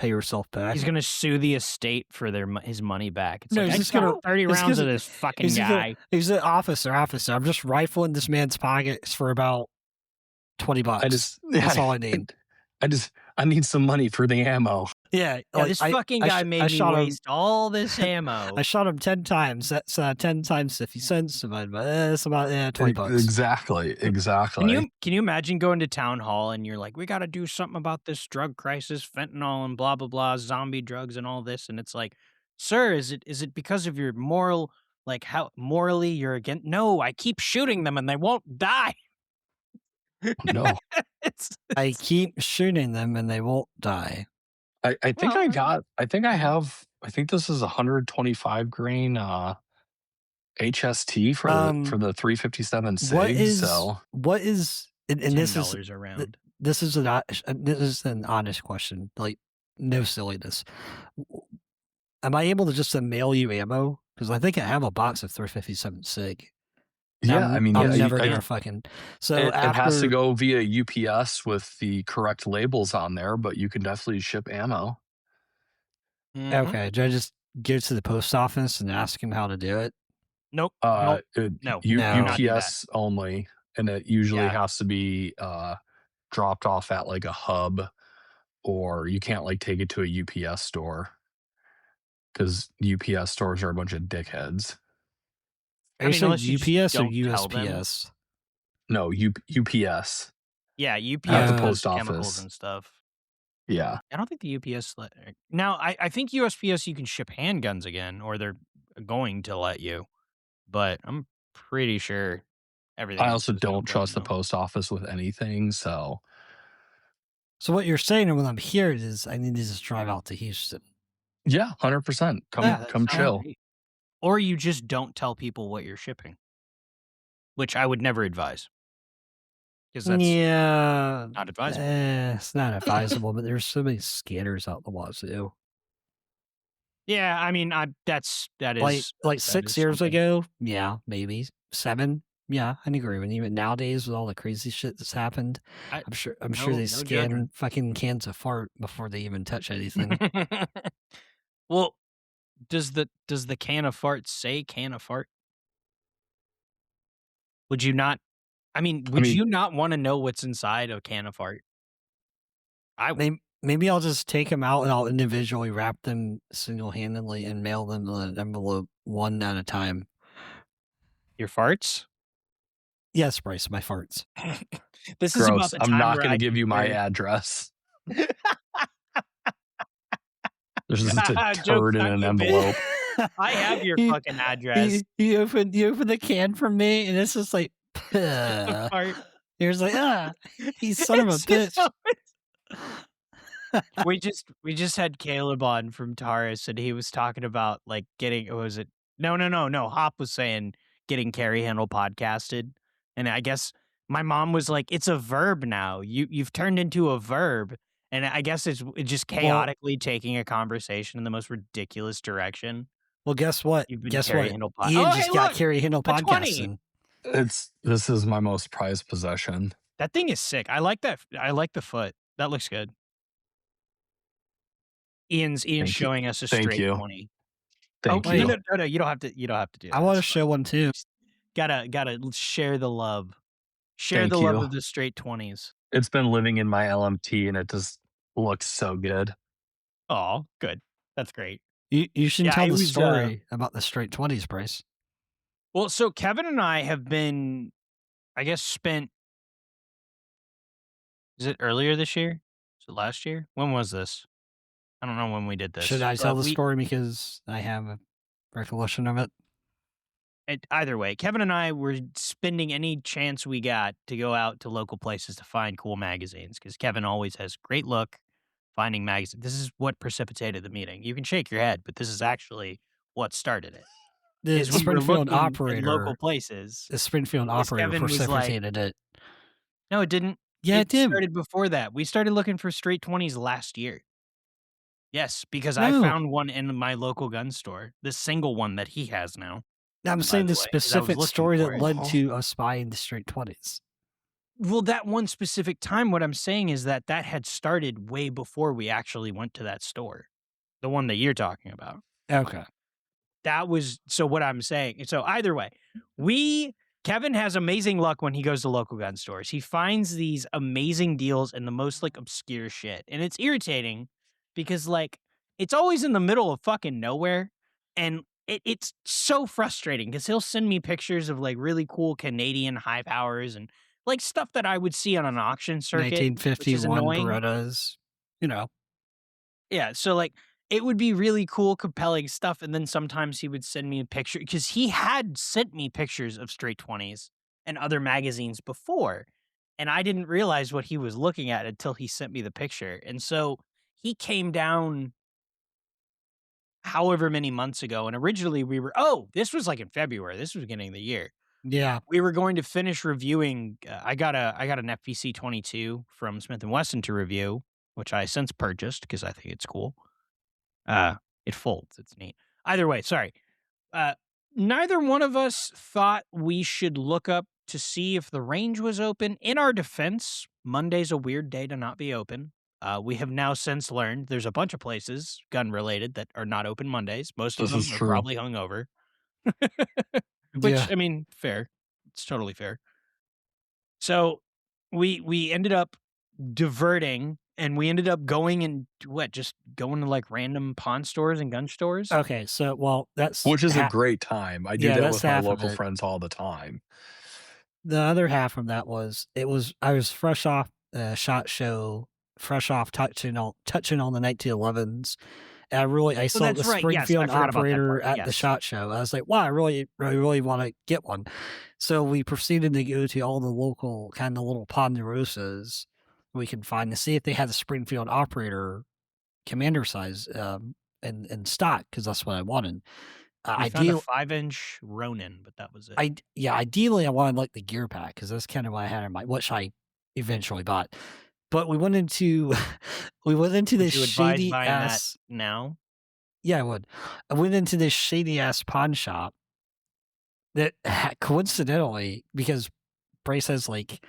S3: yourself back?
S1: He's gonna sue the estate for his money back. It's
S3: No,
S1: like,
S3: he's
S1: I
S3: just
S1: got
S3: gonna-
S1: 30
S3: it's
S1: rounds of
S3: 'cause-
S1: this fucking guy.
S3: He's an officer. I'm just rifling this man's pockets for about $20. That's all I need.
S5: I need some money for the ammo.
S3: Yeah,
S1: Yeah, this fucking guy made me waste all this ammo.
S3: I shot him 10 times. That's 10 times 50 cents. It's about $20.
S5: Exactly.
S1: Can you imagine going to town hall and you're like, we got to do something about this drug crisis, fentanyl and blah blah blah, zombie drugs and all this, and it's like, sir, is it because of your moral, like how morally you're against? No, I keep shooting them and they won't die.
S5: No.
S3: I keep shooting them and they won't die.
S5: I think I think this is 125 grain HST for the 357 SIG.
S3: What is and this is
S1: $10 a round.
S3: This is an honest question, like no silliness. Am I able to just mail you ammo? Because I think I have a box of 357 SIG.
S5: Yeah,
S3: I'm never gonna fucking. So
S5: it has to go via UPS with the correct labels on there, but you can definitely ship ammo.
S1: Mhm.
S3: Okay, do I just go to the post office and ask him how to do it?
S1: Nope.
S5: No,
S1: No, do not do that.
S5: UPS only, and it usually
S1: Yeah.
S5: has to be dropped off at like a hub, or you can't like take it to a UPS store because UPS stores are a bunch of dickheads.
S3: Are you saying
S1: unless you just
S3: UPS or
S1: don't tell them.
S3: USPS?
S5: No, UPS.
S1: Yeah, UPS
S5: At the
S1: does
S5: post
S1: chemicals
S5: office.
S1: and stuff.
S5: Yeah.
S1: I don't think the UPS now. I think USPS you can ship handguns again, or they're going to let you. But I'm pretty sure everything.
S5: I
S1: else
S5: also
S1: is no
S5: don't
S1: go
S5: trust the
S1: now.
S5: post office with anything, so
S3: So what you're saying when I'm here is I need to just drive out to Houston.
S5: yeah, 100%.
S1: Yeah, that
S5: Come
S1: sounds
S5: chill.
S1: great. Or you just don't tell people what you're shipping, which I would never advise. Because that's not advisable.
S3: It's not advisable, but there's so many scanners out the wazoo.
S1: Yeah, I mean, that is
S3: Like 6 years
S1: something.
S3: ago, yeah, maybe 7. Yeah, I agree with you. But nowadays, with all the crazy shit that's happened, I'm sure they
S1: no
S3: scan
S1: judgment.
S3: fucking cans of fart before they even touch anything.
S1: Well, does the can of fart say can of fart? Would you not? I mean, would you not want to know what's inside a can of fart? I would.
S3: Maybe I'll just take them out and I'll individually wrap them single-handedly and mail them in an envelope one at a time.
S1: Your farts?
S3: Yes, Bryce, my farts.
S1: This is about
S5: Gross.
S1: the
S5: I'm
S1: time
S5: not
S1: where
S5: going
S1: I
S5: to give you my
S1: compare-
S5: address. There's just a
S1: Joke's
S5: turd in
S1: on
S5: an
S1: you, bitch.
S5: envelope.
S1: I have your fucking address.
S3: You open the can for me, and it's just like,
S1: The fart.
S3: you're just like, you son of a
S1: It's just
S3: bitch.
S1: we just had Caleb on from Taurus, and he was talking about like getting. What was it? No. Hop was saying getting carry handle podcasted, and I guess my mom was like, "It's a verb now. You've turned into a verb." And I guess it's just chaotically taking a conversation in the most ridiculous direction.
S3: Well, guess what?
S1: You've been
S3: Guess
S1: carry
S3: what?
S1: handle
S3: Ian
S1: Oh,
S3: just
S1: hey,
S3: got
S1: look!
S3: carry handle
S1: A 20.
S3: podcasting.
S5: This is my most prized possession.
S1: That thing is sick. I like that. I like the foot. That looks good. Ian's showing us a
S5: Thank
S1: straight
S5: you.
S1: 20.
S5: Thank
S1: Oh,
S5: you.
S1: no, you don't have to. You don't have to do that.
S3: I want to
S1: It's fine.
S3: show one too.
S1: Gotta share the love. Share
S5: Thank
S1: the love
S5: you.
S1: of the straight 20s.
S5: It's been living in my LMT, and it just looks so good.
S1: Oh, good. That's great.
S3: You should
S1: Yeah,
S3: tell
S1: it
S3: the
S1: was,
S3: story about the straight 20s, Bryce.
S1: Well, so Kevin and I have been, I guess, spent. Is it earlier this year? Is it last year? When was this? I don't know when we did this.
S3: Should I
S1: but
S3: tell the story because I have a recollection of it?
S1: Either way, Kevin and I were spending any chance we got to go out to local places to find cool magazines because Kevin always has great luck finding magazines. This is what precipitated the meeting. You can shake your head, but this is actually what started it.
S3: The
S1: Is we were
S3: Springfield
S1: looking at
S3: operator.
S1: local places.
S3: The Springfield
S1: Because
S3: operator
S1: Kevin was like-
S3: precipitated it.
S1: No, it didn't.
S3: Yeah, it did.
S1: Started before that. We started looking for straight 20s last year. Yes, because I
S3: No,
S1: found one in my local gun store. The single one that he has now,
S3: I'm
S1: by
S3: saying
S1: the
S3: the
S1: way, because I was
S3: specific
S1: looking
S3: story
S1: for
S3: that
S1: it.
S3: led
S5: Oh,
S3: to us buying the straight 20s.
S1: Well, that one specific time, what I'm saying is that that had started way before we actually went to that store, the one that you're talking about.
S3: Okay.
S1: That was so what I'm saying. So either way, Kevin has amazing luck when he goes to local gun stores. He finds these amazing deals and the most like obscure shit. And it's irritating because like it's always in the middle of fucking nowhere. And it's so frustrating because he'll send me pictures of like really cool Canadian high powers and like stuff that I would see on an auction circuit, which is
S3: 1951
S1: annoying.
S3: Berettas, you know.
S1: Yeah, so, like, it would be really cool, compelling stuff, and then sometimes he would send me a picture because he had sent me pictures of straight 20s and other magazines before, and I didn't realize what he was looking at until he sent me the picture, and so he came down however many months ago, and originally this was, like, in February, this was beginning of the year.
S3: Yeah.
S1: We were going to finish reviewing, I got an FPC 22 from Smith& and Wesson to review, which I since purchased because I think it's cool. It folds. It's neat. Either way, sorry. Uh, Neither one of us thought we should look up to see if the range was open. In our defense, Monday's a weird day to not be open. We have now since learned there's a bunch of places gun related that are not open Mondays. Most of
S5: this is
S1: them are
S5: true.
S1: probably hungover,
S3: Yeah.
S1: which I mean, fair. It's totally fair. So we ended up diverting and we ended up going and just going to like random pawn stores and gun stores.
S3: Okay. So, well, that's
S5: Which is a great time. I do
S3: yeah,
S5: that
S3: that's
S5: with my
S3: half of
S5: local
S3: it.
S5: friends all the time.
S3: The other half of that was I was fresh off SHOT Show, fresh off touching on the 1911s. And I
S1: Oh,
S3: saw
S1: that's
S3: the
S1: right. Yes, I
S3: Springfield
S1: forgot about that
S3: operator
S1: part.
S3: at the
S1: Yes.
S3: SHOT Show. I was like, wow, I really want to get one. So we proceeded to go to all the local kind of little ponderosas we can find to see if they had a Springfield operator commander size in stock, because that's what I wanted.
S1: We found a
S3: Ideal,
S1: 5-inch Ronin, but that was it.
S3: ideally, I wanted like the gear pack because that's kind of what I had in mind, which I eventually bought. But we went into
S1: Would
S3: this
S1: you advise
S3: shady
S1: buying that
S3: ass.
S1: now?
S3: Yeah, I would. I went into this shady ass pawn shop that coincidentally, because Brace has like,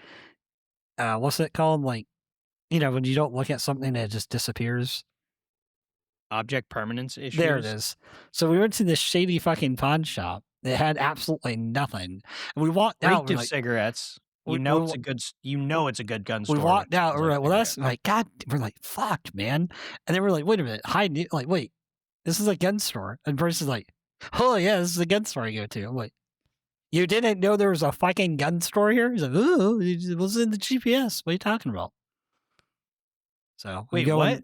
S3: what's it called? Like, when you don't look at something that just disappears.
S1: Object permanence issues.
S3: There it is. So we went to this shady fucking pawn shop that had absolutely nothing. And we walked out.
S1: Reeked
S3: We're
S1: of
S3: like,
S1: cigarettes.
S3: we,
S1: You know
S3: we,
S1: it's a good. You know it's a good gun
S3: we
S1: store. when
S3: walked
S1: it
S3: out.
S1: smells
S3: We're
S1: like
S3: like, well, that's
S1: cigarettes.
S3: like, God, we're like, fuck, man. And then we're like, wait a minute. Like, wait, this is a gun store. And Bruce is like, oh, yeah, this is a gun store I go to. I'm like, you didn't know there was a fucking gun store here? He's like, oh, it was in the GPS. What are you talking about? So we
S1: Wait,
S3: go
S1: what?
S3: in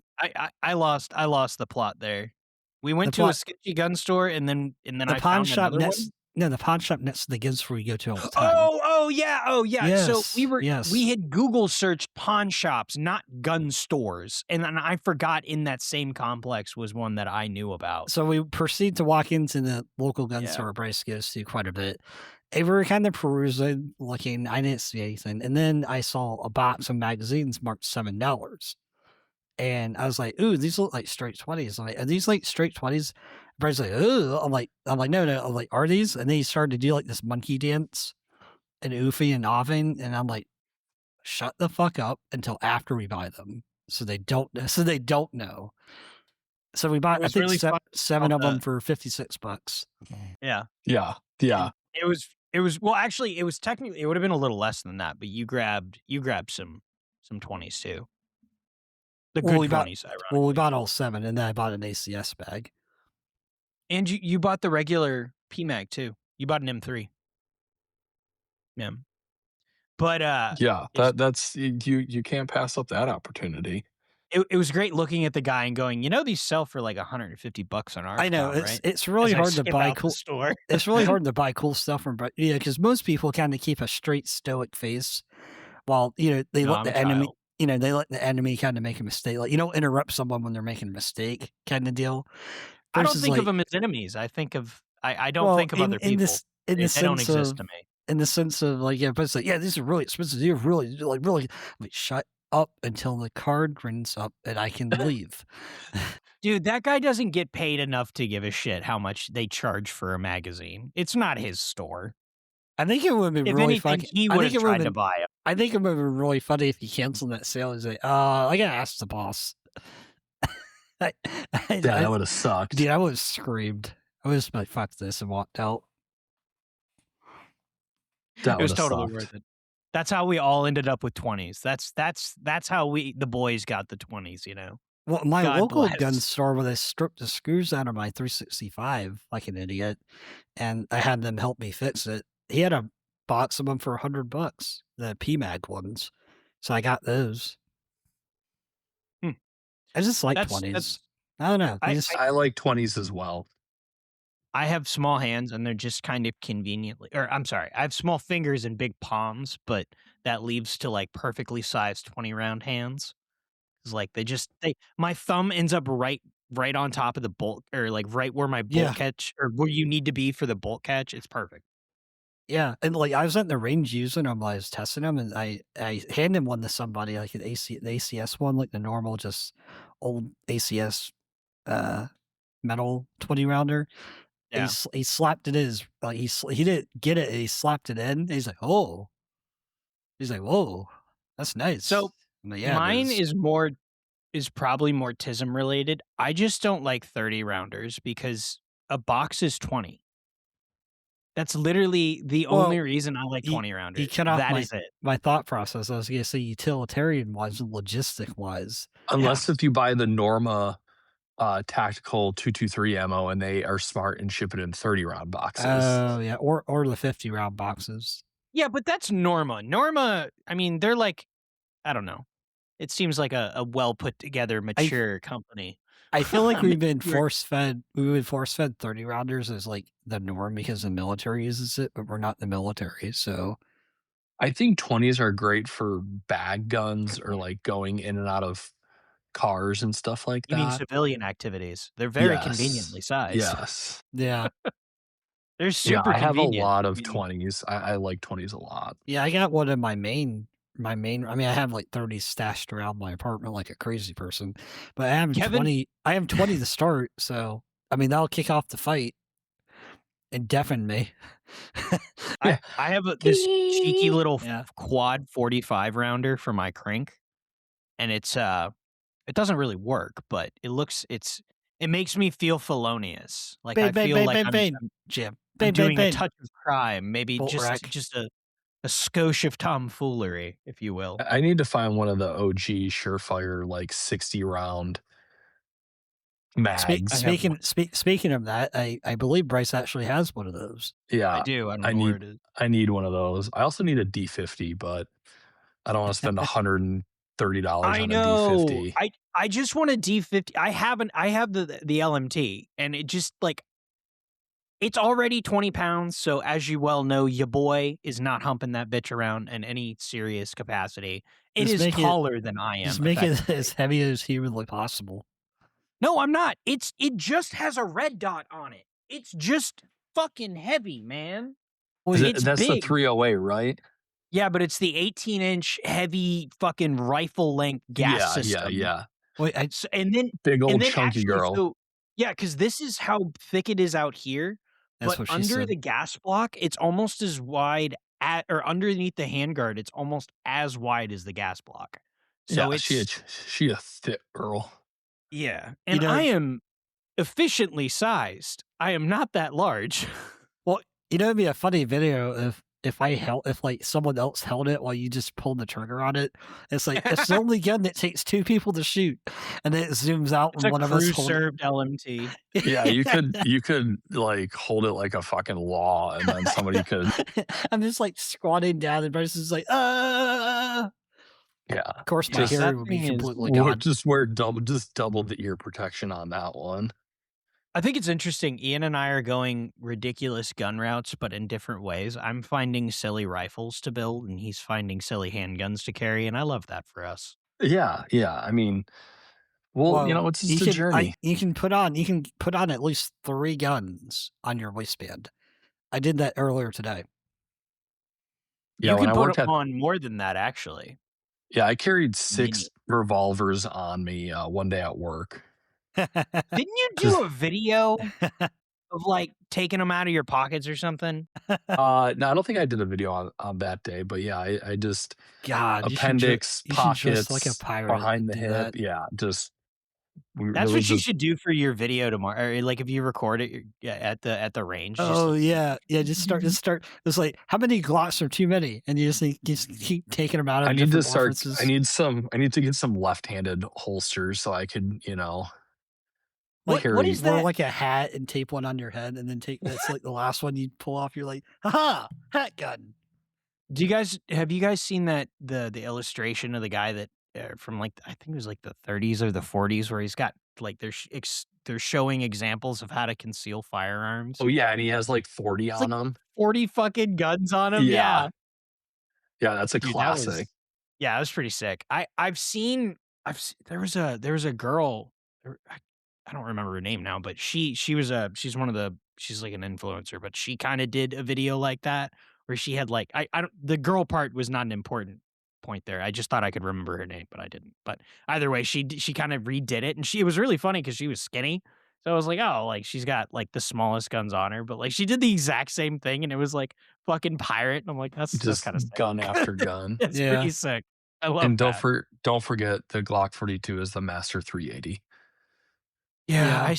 S1: I lost the plot there. We went to a sketchy gun store and then
S3: the
S1: I
S3: pawn
S1: found
S3: shop
S1: another
S3: next.
S1: one.
S3: No, the pawn shop next to the gun store we go to all the time.
S1: Oh yeah. So
S3: Yes.
S1: we had Google searched pawn shops, not gun stores, and then I forgot in that same complex was one that I knew about.
S3: So we proceed to walk into the local gun
S1: Yeah.
S3: store Bryce goes to quite a bit. And we were kind of perusing, looking. I didn't see anything, and then I saw a box of magazines marked $7. And I was like, "Ooh, these look like straight 20s." I'm like, "Are these like straight 20s?" Bryce's like, "Ooh." I'm like, no. I'm like, "Are these?" And then he started to do like this monkey dance and oofing and offing, and I'm like, "Shut the fuck up until after we buy them, so they don't know." So we bought, I
S1: was
S3: think,
S1: really fun
S3: seven
S1: about
S3: of them
S1: the-
S3: for $56.
S1: Yeah.
S5: Yeah.
S1: It was well actually it was technically it would have been a little less than that, but you grabbed some 20s too. The good 20s, ironically.
S3: Well, we bought all 7, and then I bought an ACS bag.
S1: And you bought the regular PMag too. You bought an M3. Yeah. But
S5: Yeah. That's you can't pass up that opportunity.
S1: it was great looking at the guy and going, these sell for like $150 on our
S3: I know
S1: right?
S3: it's really hard to buy cool.
S1: Store.
S3: It's really hard to buy cool stuff from, because most people kind of keep a straight stoic face while they let the enemy. They let the enemy kind of make a mistake. Like, you don't interrupt someone when they're making a mistake, kind of deal.
S1: I don't
S3: Versus,
S1: think
S3: like,
S1: of them as enemies. I think of I don't think of other people. They don't exist to me.
S3: In the sense of like, but it's like, yeah, these are really expensive. They're really. Like, shut up until the card rings up and I can leave.
S1: Dude, that guy doesn't get paid enough to give a shit how much they charge for a magazine. It's not his store.
S3: I think it would have been
S1: If
S3: really
S1: anything,
S3: funny.
S1: he
S3: I
S1: would
S3: think
S1: have
S3: it would have
S1: tried to
S3: been.
S1: buy him.
S3: I think it would have been really funny if he canceled that sale. He's like, I gotta ask the boss. I,
S5: Yeah, that would have sucked.
S3: dude, I would have screamed. I would have like, fuck this, and walked out.
S5: That
S1: It was
S5: would have
S1: totally
S5: sucked.
S1: worth it. That's how we all ended up with 20s. That's how the boys got the 20s, you know.
S3: Well, my
S1: God
S3: local
S1: bless.
S3: gun store, where they stripped the screws out of my 365 like an idiot, and I had them help me fix it. He had a box of them for $100, the PMAG ones. So I got those.
S1: Hmm.
S3: I just like
S1: That's
S3: 20s. I don't know.
S5: I like 20s as well.
S1: I have small hands and they're just kind of conveniently, or I'm sorry, I have small fingers and big palms, but that leaves to like perfectly sized 20 round hands. It's like my thumb ends up right on top of the bolt, or like right where my bolt
S3: Yeah.
S1: catch, or where you need to be for the bolt catch. It's perfect.
S3: Yeah, and like I was at the range using them while I was testing them, and I handed one to somebody, like the ACS one, like the normal, just old ACS metal 20 rounder.
S1: Yeah.
S3: He slapped it in his like he didn't get it. He slapped it in. He's like, oh, he's like, whoa, that's nice.
S1: So
S3: I'm like, yeah, it
S1: mine
S3: is.
S1: is probably more TISM related. I just don't like 30 rounders because a box is 20. That's literally the only reason I like 20 rounders.
S3: You cut off
S1: That is it.
S3: my thought process. I was gonna say utilitarian wise and logistic wise.
S5: Unless if you buy the Norma tactical 223 ammo and they are smart and ship it in 30 round boxes.
S3: Oh yeah, or the 50 round boxes.
S1: Yeah, but that's Norma. Norma, I mean, they're like, I don't know. It seems like a well put together, mature company.
S3: I feel like
S1: Maybe
S3: we've been
S1: you're-
S3: force fed 30 rounders as like the norm because the military uses it, but we're not the military. So
S5: I think 20s are great for bag guns or like going in and out of cars and stuff like
S1: You mean
S5: that.
S1: civilian activities? They're very
S5: Yes.
S1: conveniently sized.
S5: Yes.
S3: yeah.
S1: They're
S5: Yeah,
S1: super
S5: I have a
S1: convenient.
S5: lot of
S1: I mean,
S5: 20s. I like 20s a lot.
S3: Yeah, I got one in my main I mean, I have like 30 stashed around my apartment like a crazy person. But I have
S1: Kevin-
S3: 20 to start, so I mean that'll kick off the fight and deafen me.
S1: I have this cheeky little
S3: Yeah.
S1: quad 45 rounder for my crank, and it doesn't really work, but it makes me feel felonious. Like I feel like I'm
S3: Jim.
S1: doing a touch of crime, maybe
S3: Bolt rack.
S1: just a skosh of tomfoolery, if you will.
S5: I need to find one of the OG Surefire like 60 round mags.
S3: Speaking of that, I believe Bryce actually has one of those.
S5: Yeah,
S1: I do. I don't know where it is.
S5: I need one of those. I also need a D50, but I don't want to spend $130
S1: I
S5: on
S1: know.
S5: a D50.
S1: I just want a D50. I have the LMT, and it just like it's already 20 pounds. So as you well know, your boy is not humping that bitch around in any serious capacity. It
S3: Just
S1: is
S3: make it-
S1: taller than I am.
S3: Just make it
S1: effectively.
S3: as heavy as humanly possible.
S1: No, I'm not. It just has a red dot on it. It's just fucking heavy, man. It's
S5: That's the
S1: big.
S5: 308, right?
S1: Yeah, but it's the 18-inch heavy fucking rifle length gas system.
S5: Yeah.
S3: Wait,
S1: And then
S5: Big old
S1: and then
S5: chunky
S1: actually,
S5: girl.
S1: So, yeah, because this is how thick it is out here.
S3: That's
S1: But
S3: what she
S1: under
S3: said.
S1: the gas block, it's almost as wide or underneath the handguard, it's almost as wide as the gas block. So
S5: Yeah,
S1: it's
S5: she a thick girl.
S1: yeah, and
S3: know-
S1: I am efficiently sized. I am not that large.
S3: Well, it'd be a funny video if like someone else held it while you just pulled the trigger on it. It's like it's the only gun that takes two people to shoot, and then it zooms out
S1: It's
S3: when
S1: a
S3: one of us
S1: crew
S3: holds it.
S1: served LMT.
S5: Yeah, you could like hold it like a fucking law, and then somebody could.
S3: I'm just like squatting down, and Bryce is like,
S5: Yeah,
S3: Of course, my
S1: Just-
S3: hair
S1: that
S3: would be
S1: thing is-
S3: completely
S5: Wear-
S3: gone.
S5: just double the ear protection on that one.
S1: I think it's interesting. Ian and I are going ridiculous gun routes, but in different ways. I'm finding silly rifles to build, and he's finding silly handguns to carry, and I love that for us.
S5: Yeah. I mean, well, it's just a journey.
S3: You can put on at least 3 guns on your waistband. I did that earlier today.
S5: Yeah,
S1: you
S5: when
S1: can
S5: I
S1: put
S5: worked at
S1: on more than that, actually.
S5: I carried 6
S1: Mini.
S5: revolvers on me one day at work.
S1: Didn't you
S5: Just
S1: do a video of, like, taking them out of your pockets or something?
S5: no, I don't think I did a video on that day, but yeah, I just
S3: God,
S5: appendix,
S3: you should dress like a
S5: pockets,
S3: pirate
S5: behind
S3: and
S5: the
S3: do
S5: hip,
S3: that.
S5: yeah, just we
S1: That's
S5: really
S1: what you
S5: just
S1: should do for your video tomorrow, or, like, if you record it, yeah, at the range, just
S3: Oh yeah, yeah. Just start. It's like how many Glocks are too many, and you just keep taking them out
S5: I
S3: of
S5: need to
S3: different
S5: start
S3: orifices.
S5: I need to get some left-handed holsters so I could,
S3: Like
S1: what
S5: carry
S1: is
S3: wear
S1: that?
S3: like a hat and tape one on your head, and then take that's like the last one you pull off. You're like, haha, hat gun.
S1: Have you guys seen that the illustration of the guy that, from, like, I think it was, like, the 30s or the 40s where he's got, like, they're showing examples of how to conceal firearms.
S5: Oh, yeah, and he has, like, 40
S1: It's
S5: on
S1: like
S5: him.
S1: 40 fucking guns on him,
S5: Yeah.
S1: yeah.
S5: Yeah, that's a
S1: Dude, that
S5: classic.
S1: was yeah, that was pretty sick. There was a girl, I don't remember her name now, but she's one of the she's like an influencer, but she kinda did a video like that where she had, like, I don't the girl part was not an important point there. I just thought I could remember her name, but I didn't. But either way, she kind of redid it, and it was really funny because she was skinny. So I was like, "Oh, like, she's got, like, the smallest guns on her," but, like, she did the exact same thing, and it was, like, fucking pirate, and I'm like, "That's
S5: Just
S1: kinda sick."
S5: gun after gun.
S1: It's
S3: Yeah,
S1: pretty sick. I love
S5: And
S1: that.
S5: don't forget the Glock 42 is the Master 380.
S1: Yeah,
S3: yeah.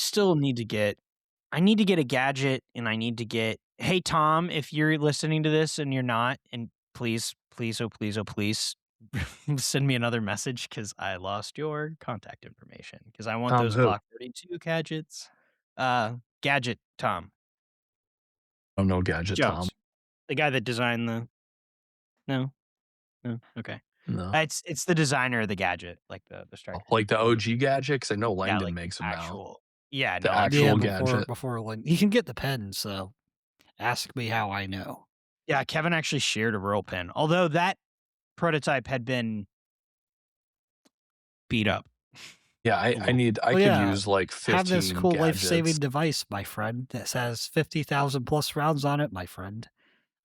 S1: I need to get a gadget, and I need to get hey, Tom, if you're listening to this and you're not, and please, please, oh, please, oh, please, send me another message because I lost your contact information because I want
S5: Tom
S1: those
S5: who?
S1: Glock 42 gadgets. Gadget Tom
S5: Oh, no Gadget Tom.
S1: Jones, the guy that designed the no? No? Okay.
S5: No.
S1: It's the designer of the gadget, like the
S5: Oh,
S1: striker.
S5: like the OG Gadget, 'cause I know
S1: Yeah,
S5: Langdon
S1: like
S5: makes them now.
S1: actual yeah,
S5: The
S1: no, like
S3: Yeah,
S5: actual
S3: before
S5: Gadget.
S3: before like you can get the pen, so ask me how I know.
S1: yeah, Kevin actually shared a roll pin, although that prototype had been beat up
S5: Yeah,
S1: a little bit.
S5: I
S3: Well,
S5: could
S3: yeah,
S5: use, like,
S3: have this
S5: 15
S3: cool life-saving
S5: gadgets.
S3: device, my friend, that has 50,000 plus rounds on it, my friend.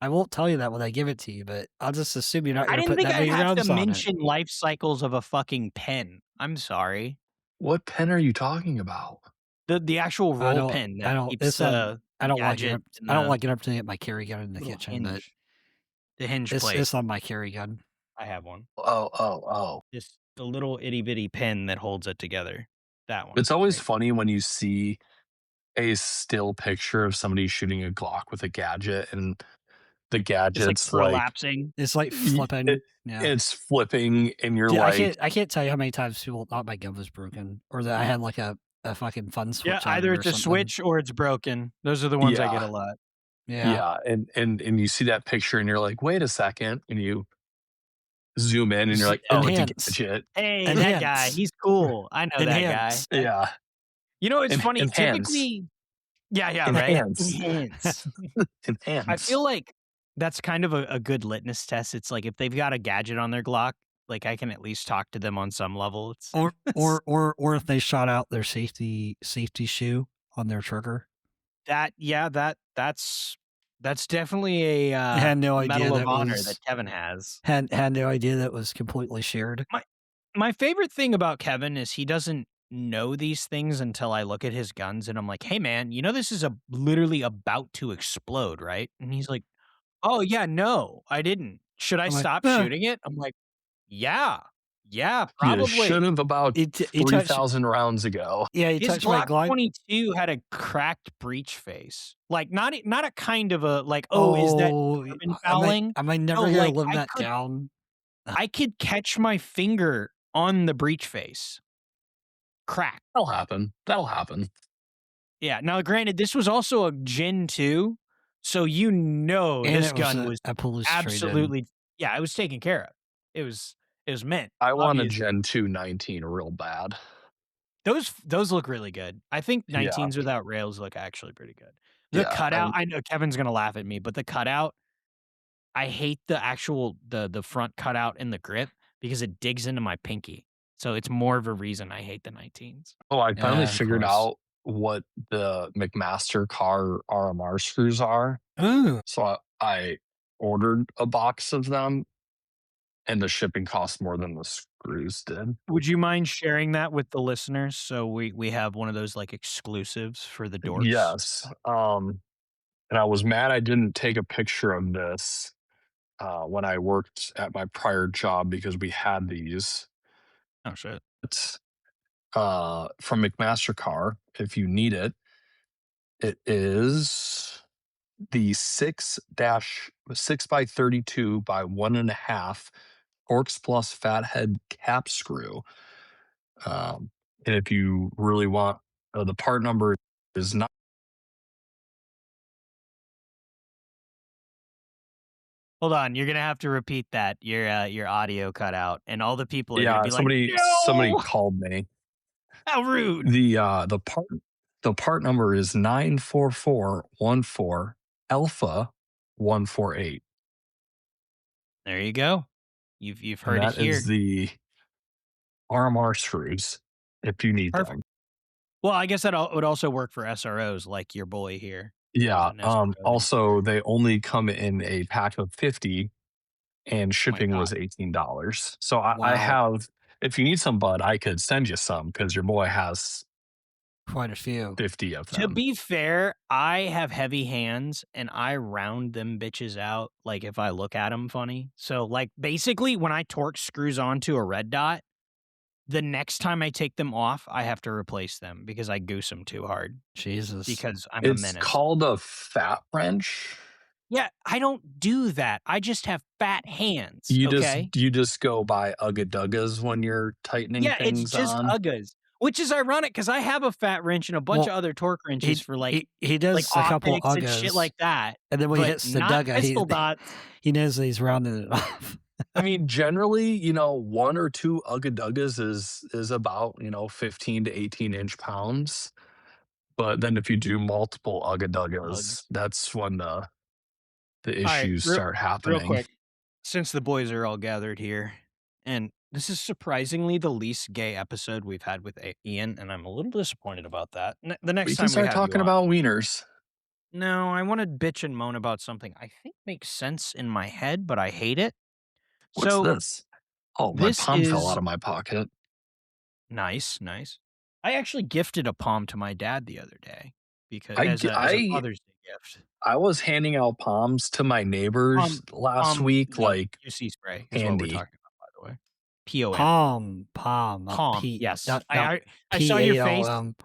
S3: I won't tell you that when I give it to you, but I'll just assume you're not
S1: I
S3: going to
S1: didn't
S3: put
S1: think
S3: that
S1: I'd
S3: many
S1: have to
S3: rounds on it.
S1: mention life cycles of a fucking pen. I'm sorry.
S5: What pen are you talking about?
S1: The actual
S3: I
S1: roll
S3: don't,
S1: pin
S3: I
S1: that
S3: don't.
S1: keeps
S3: It's on. I
S1: the
S3: don't like it.
S1: gadget in
S3: I don't
S1: the
S3: like it up to get my carry gun in the
S1: little
S3: kitchen, but
S1: the hinge plate.
S3: it's on my carry gun.
S1: I have one.
S5: Oh, oh, oh.
S1: Just the little itty bitty pin that holds it together. That one
S5: It's always
S1: right
S5: funny when you see a still picture of somebody shooting a Glock with a gadget, and the
S1: it's like
S5: gadget's like
S1: prolapsing.
S3: It's like
S5: y
S3: flipping. Yeah.
S5: it's flipping, and you're
S3: Dude,
S5: like,
S3: I can't tell you how many times people thought my gun was broken or that I had like a fucking fun
S1: Yeah,
S3: switch on it
S1: either
S3: or
S1: it's a
S3: something.
S1: switch or it's broken. Those are the ones I get
S5: yeah,
S1: a lot.
S3: Yeah.
S5: yeah, and you see that picture, and you're like, "Wait a second," and you zoom in, and you're like, "Oh, it's a
S3: Enhance.
S5: gadget."
S1: Hey, that guy,
S3: Enhance.
S1: he's cool. I know that guy.
S3: Enhance.
S5: Yeah.
S1: You know, it's funny,
S5: Enhance.
S1: typically yeah, yeah, right?
S5: Enhance.
S1: Enhance. I
S5: Enhance.
S1: feel like that's kind of a good litmus test. It's like if they've got a gadget on their Glock, like, I can at least talk to them on some level. It's
S3: Or if they shot out their safety shoe on their trigger.
S1: that yeah, that's definitely a,
S3: I had no idea
S1: medal of
S3: that
S1: honor
S3: was
S1: that Kevin has.
S3: had no idea that was completely shared.
S1: My favorite thing about Kevin is he doesn't know these things until I look at his guns and I'm like, "Hey, man, you know this is literally about to explode, right?" And he's like, "Oh, yeah, no, I didn't. Should I
S3: I'm like,
S1: stop shooting it?" I'm like, "Yeah. Yeah,
S5: You
S1: probably."
S5: should have about
S3: He touched
S5: 3,000 rounds ago.
S3: yeah, he
S1: His
S3: touched my
S1: Glock
S3: Glock.
S1: 22 had a cracked breech face. Like, not a kind of a, like, "Oh, is that
S3: Oh,
S1: carbon fouling?"
S3: am I
S1: No,
S3: never gonna
S1: like,
S3: live that down?
S1: I could catch my finger on the breech face. Crack.
S5: That'll happen. That'll happen.
S1: Yeah, now granted, this was also a Gen 2, so you know
S3: And
S1: this
S3: it was
S1: gun was
S3: a police trade-in.
S1: absolutely yeah, it was taken care of. It was meant,
S5: I want a
S1: obvious
S5: Gen 2 19 real bad.
S1: those look really good. I think
S5: Yeah.
S1: 19s without rails look actually pretty good. The
S5: Yeah.
S1: cutout, I know Kevin's gonna laugh at me, but the cutout, I hate the actual the front cutout in the grip because it digs into my pinky. So it's more of a reason I hate the 19s.
S5: Oh, I finally
S3: Yeah, of
S5: figured
S3: course.
S5: out what the McMaster car RMR screws are.
S3: Ooh.
S5: So I ordered a box of them, and the shipping costs more than the screws did.
S1: Would you mind sharing that with the listeners so we have one of those like exclusives for the dorks?
S5: Yes. And I was mad I didn't take a picture of this when I worked at my prior job because we had these.
S1: Oh shit.
S5: It's from McMaster Car. If you need it, it is the 6x32 by 1.5 Torx Plus Fathead cap screw. And if you really want, the part number is not.
S1: Hold on, you're gonna have to repeat that. Your audio cut out, and all the people are gonna
S5: Yeah,
S1: be like,
S5: somebody
S1: "No,
S5: called me.
S1: how rude!"
S5: The part number is 94414 Alpha 148,
S1: There you go. You've
S5: and
S1: heard it
S5: that is
S1: here.
S5: the RMR screws if you need
S1: Perfect.
S5: them.
S1: Well, I guess that would also work for SROs like your boy here, who's
S5: Yeah.
S1: an SRO
S5: Also,
S1: engineer.
S5: they only come in a pack of 50, and
S1: Oh my
S5: shipping
S1: god.
S5: was $18. So I
S3: Wow,
S5: have. If you need some, bud, I could send you some because your boy has
S3: quite a few.
S5: 50 of
S1: To
S5: them.
S1: be fair, I have heavy hands and I round them bitches out like if I look at them funny. So like basically when I torque screws onto a red dot, the next time I take them off, I have to replace them because I goose them too hard
S3: Jesus.
S1: because I'm a
S5: It's
S1: menace.
S5: called a fat wrench.
S1: Yeah, I don't do that. I just have fat hands,
S5: You just
S1: okay?
S5: you just go by Ugga Duggas when you're tightening
S1: Yeah, it's
S5: things
S1: just
S5: on.
S1: Uggas, which is ironic because I have a fat wrench and a bunch
S3: Well,
S1: of other torque wrenches
S3: he
S1: for
S3: he
S1: like
S3: does a couple
S1: optics and shit
S3: Uggos,
S1: like that,
S3: and then when he
S1: but
S3: hits the
S1: not
S3: Dugga,
S1: pistol dots.
S3: he knows that he's rounding it off.
S5: I mean, generally, one or two Ugga Duggas is about 15 to 18 inch pounds. But then if you do multiple Ugga
S1: Ugh.
S5: Duggas, that's when the
S1: All right,
S5: issues start
S1: real
S5: happening.
S1: quick, since the boys are all gathered here, and this is surprisingly the least gay episode we've had with Ian, and I'm a little disappointed about that. The next
S5: We can
S1: time we
S5: start
S1: have you
S5: talking
S1: on,
S5: about wieners.
S1: no, I want to bitch and moan about something I think makes sense in my head, but I hate it.
S5: What's
S1: So
S5: this? Oh, my
S1: this
S5: palm fell
S1: is
S5: out of my pocket.
S1: nice, nice. I actually gifted a palm to my dad the other day because
S5: I
S1: as a Father's Day gift.
S5: I was handing out palms to my neighbors last week,
S1: No,
S5: like
S1: UC spray is what we're
S5: candy.
S1: talking about, by the way. POM.
S3: Palm, not
S1: Palm,
S3: P,
S1: yes.
S3: not not
S1: I saw your
S3: P A L
S1: face.
S3: M.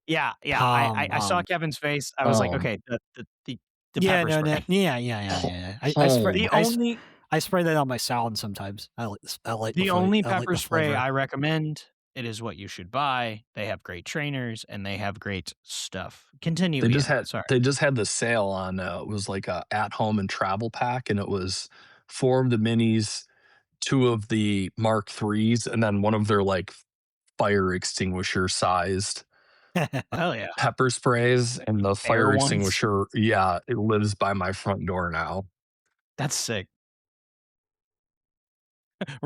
S1: Yeah, yeah.
S3: Palm,
S1: I saw
S3: palm.
S1: Kevin's face. I was like,
S5: Um,
S1: okay, the
S3: Yeah,
S1: pepper
S3: no, no,
S1: spray.
S3: yeah.
S5: home.
S3: I spray that on my salad sometimes.
S1: The only
S3: I like
S1: pepper
S3: the
S1: spray
S3: flavor.
S1: I recommend. It is what you should buy. They have great trainers and they have great stuff. Continue,
S5: They just
S1: Ian.
S5: had
S1: Sorry.
S5: they just had the sale on it was like a at home and travel pack, and it was 4 of the minis, 2 of the Mark IIIs, and then one of their like fire extinguisher sized
S1: Oh, hell yeah.
S5: pepper sprays, and the
S1: Air
S5: fire
S1: ones.
S5: extinguisher, yeah, it lives by my front door now.
S1: That's sick.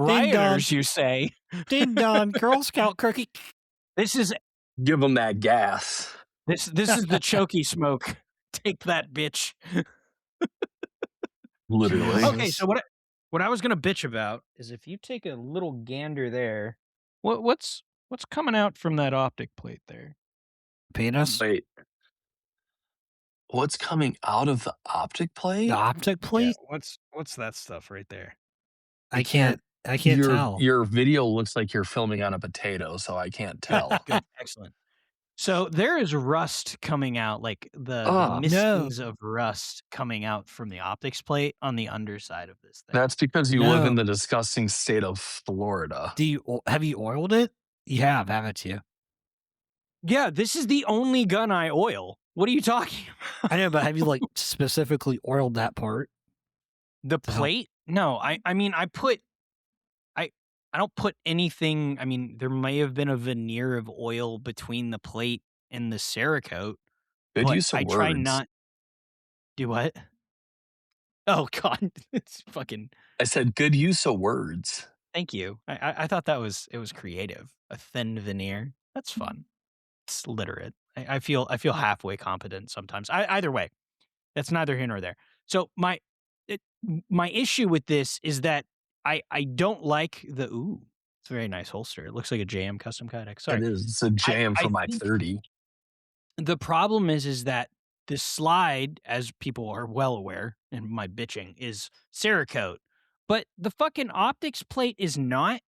S3: Ding dong,
S1: Rioters, you say?
S3: ding dong, Girl Scout cookie.
S1: This is
S5: Give them that gas.
S1: this is the chokey smoke. Take that, bitch.
S5: Literally.
S3: Jesus.
S1: Okay, so what I was gonna bitch about is if you take a little gander there, what's coming out from that optic plate there?
S3: Penis.
S5: Wait, what's coming out of the optic
S3: The
S5: plate?
S3: optic
S1: Yeah,
S3: plate.
S1: what's that stuff right there?
S3: I can't
S5: Your
S3: tell.
S5: your video looks like you're filming on a potato, so I can't tell.
S1: Good, excellent. So there is rust coming out, like the
S5: Ah,
S1: mistings of rust coming out from the optics plate on the underside of this thing.
S5: that's because you live
S3: No.
S5: in the disgusting state of Florida.
S3: Have you oiled it? You have, haven't you?
S1: Yeah, this is the only gun I oil. What are you talking about?
S3: I know, but have you like specifically oiled that part?
S1: The
S3: to help?
S1: plate? No, I mean I don't put anything. I mean, there may have been a veneer of oil between the plate and the Cerakote,
S5: Good
S1: but
S5: use of
S1: I try
S5: words.
S1: not do what? Oh god, it's fucking.
S5: I said good use of words.
S1: Thank you. I thought it was creative. A thin veneer. That's fun. It's literate. I feel halfway competent sometimes. Either way, that's neither here nor there. So my issue with this is that I don't like the ooh. It's a very nice holster. It looks like a JM custom Kydex.
S5: It
S1: Sorry.
S5: is. It's a jam
S1: I
S5: for my
S1: think
S5: 30.
S1: the problem is that the slide, as people are well aware, and my bitching, is Cerakote. But the fucking optics plate is not.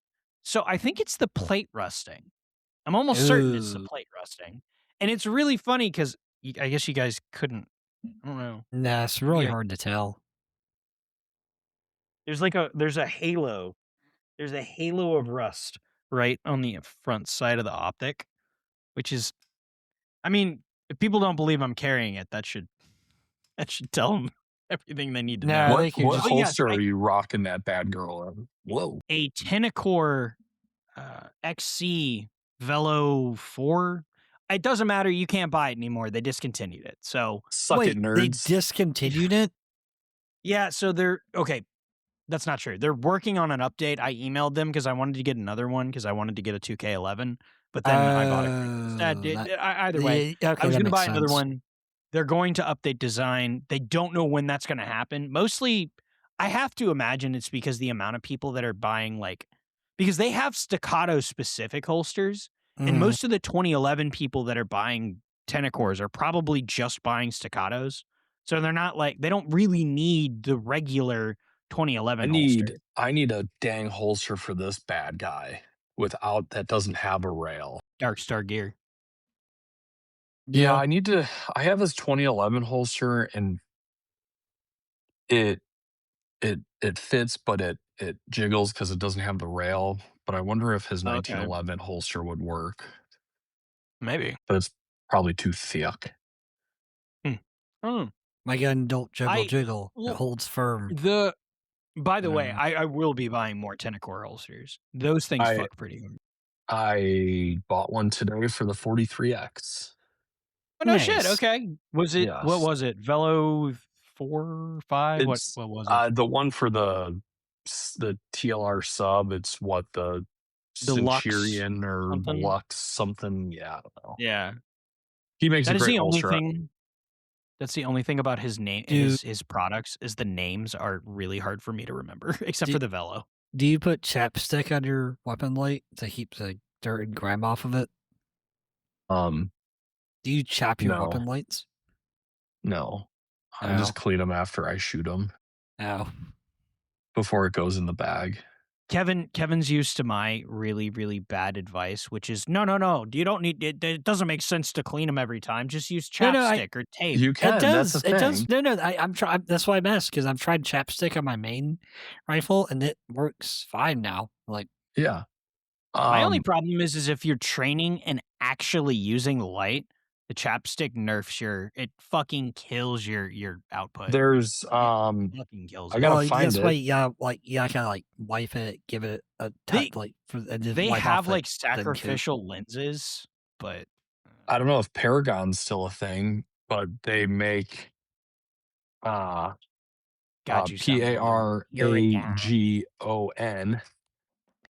S1: So I think it's the plate rusting. I'm almost certain it's the
S3: Ooh.
S1: plate rusting. And it's really funny because I guess you guys couldn't. I don't know.
S3: Nah, it's really
S1: Yeah.
S3: hard to tell.
S1: There's a halo. There's a halo of rust right on the front side of the optic, which is, I mean, if people don't believe I'm carrying it, that should tell them everything they need to
S3: Nah,
S1: know.
S3: they could
S5: What
S3: just
S1: But yes,
S5: holster are you rocking that bad girl in? Whoa.
S1: a Tenacore XC Velo 4. It doesn't matter. You can't buy it anymore. They discontinued it. So
S5: Suck it,
S3: wait. They
S5: nerds.
S3: discontinued it.
S1: yeah, so they're okay. That's not true. They're working on an update. I emailed them because I wanted to get another one because I wanted to get a 2K11, but then I bought a Crank instead. Either way,
S3: Okay,
S1: I was
S3: that
S1: going to
S3: makes
S1: buy another
S3: sense.
S1: one. They're going to update design. They don't know when that's going to happen. Mostly, I have to imagine it's because the amount of people that are buying, because they have staccato specific holsters, and
S3: Mhm.
S1: most of the 2011 people that are buying Tenacores are probably just buying staccatos. So they're not they don't really need the regular 2011 holster.
S5: I need a dang holster for this bad guy that doesn't have a rail.
S1: Dark Star gear.
S5: Yeah, I have this 2011 holster and it fits, but it jiggles because it doesn't have the rail. But I wonder if his
S1: Oh, okay.
S5: 1911 holster would work.
S1: Maybe.
S5: But it's probably too thick.
S1: Oh.
S3: My gun don't jiggle
S1: I-
S3: jiggle.
S1: well,
S3: It holds firm.
S1: By the way, I will be buying more Tenacore holsters. Those things
S5: I-
S1: fuck pretty hard.
S5: I bought one today for the 43X.
S1: Oh, no shit.
S3: Nice.
S1: Okay. Was it what
S5: Yes.
S1: was it? Velo 4, 5? What
S5: It's
S1: was it?
S5: the one for the TLR sub. It's what the
S1: Deluxe
S5: Centurion or
S1: something?
S5: Lux something. Yeah, I don't know.
S1: Yeah.
S5: He makes
S1: That
S5: a
S1: is
S5: great
S1: the only
S5: holster.
S1: thing. That's the only thing about his name, his products, is the names are really hard for me to remember, except for the Velo.
S3: Do you put chapstick on your weapon light to keep the dirt and grime off of it? Do you chap your
S5: No.
S3: weapon lights?
S5: No, I just clean them after I shoot them
S3: Oh.
S5: before it goes in the bag.
S1: Kevin's used to my really, really bad advice, which is no. You don't need it. It doesn't make sense to clean them every time. Just use chapstick or tape.
S5: You can.
S3: It does.
S5: That's the thing.
S3: It does. No. I'm trying. That's why I'm asked because I've tried chapstick on my main rifle and it works fine now. Like,
S5: Yeah.
S1: My only problem is if you're training and actually using the light, the chapstick nerfs it fucking kills your output.
S5: There's
S1: Fucking kills
S5: I
S1: it.
S5: gotta find
S3: that's
S5: it.
S3: why, kind of wipe it, give it a touch, and then
S1: They
S3: wipe
S1: have
S3: off it,
S1: sacrificial lenses, but
S5: I don't know if Paragon's still a thing, but they make
S1: God, you sound
S5: Paragon,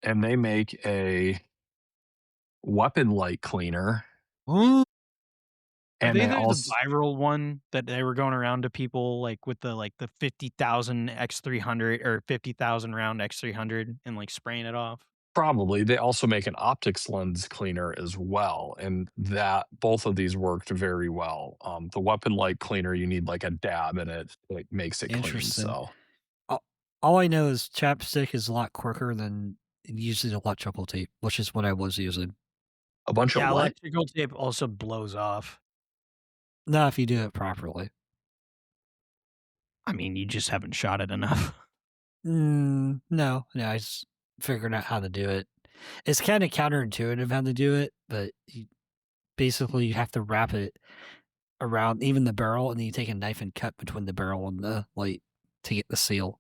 S5: and they make a weapon light cleaner.
S1: Are
S5: And
S1: they
S5: they also
S1: the viral one that they were going around to people with the 50,000 X300 or 50,000 round X300 and spraying it off?
S5: probably they also make an optics lens cleaner as well, and that both of these worked very well. The weapon light cleaner, you need a dab in it, makes it clean.
S3: Interesting.
S5: So
S3: all I know is chapstick is a lot quicker than using electrical tape, which is what I was using.
S5: a bunch of what?
S1: Electrical tape also blows off.
S3: Not if you do it properly.
S1: I mean, you just haven't shot it enough.
S3: No, I just figured out how to do it. It's kind of counterintuitive how to do it, but basically you have to wrap it around even the barrel, and then you take a knife and cut between the barrel and the light to get the seal.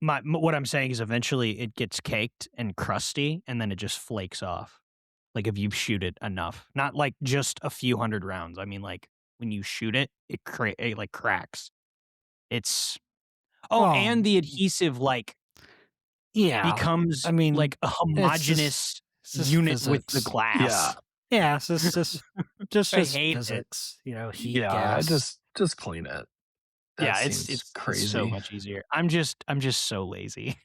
S1: What I'm saying is eventually it gets caked and crusty, and then it just flakes off. If you shoot it enough, not just a few hundred rounds. I mean, when you shoot it, it cracks. It's and the adhesive becomes a homogeneous unit with the glass.
S3: Yeah, so it's just
S1: I hate
S3: physics. Heat,
S5: Yeah,
S3: gas.
S5: just clean it. That
S1: Yeah,
S5: seems
S1: it's
S5: crazy.
S1: so much easier. I'm just so lazy.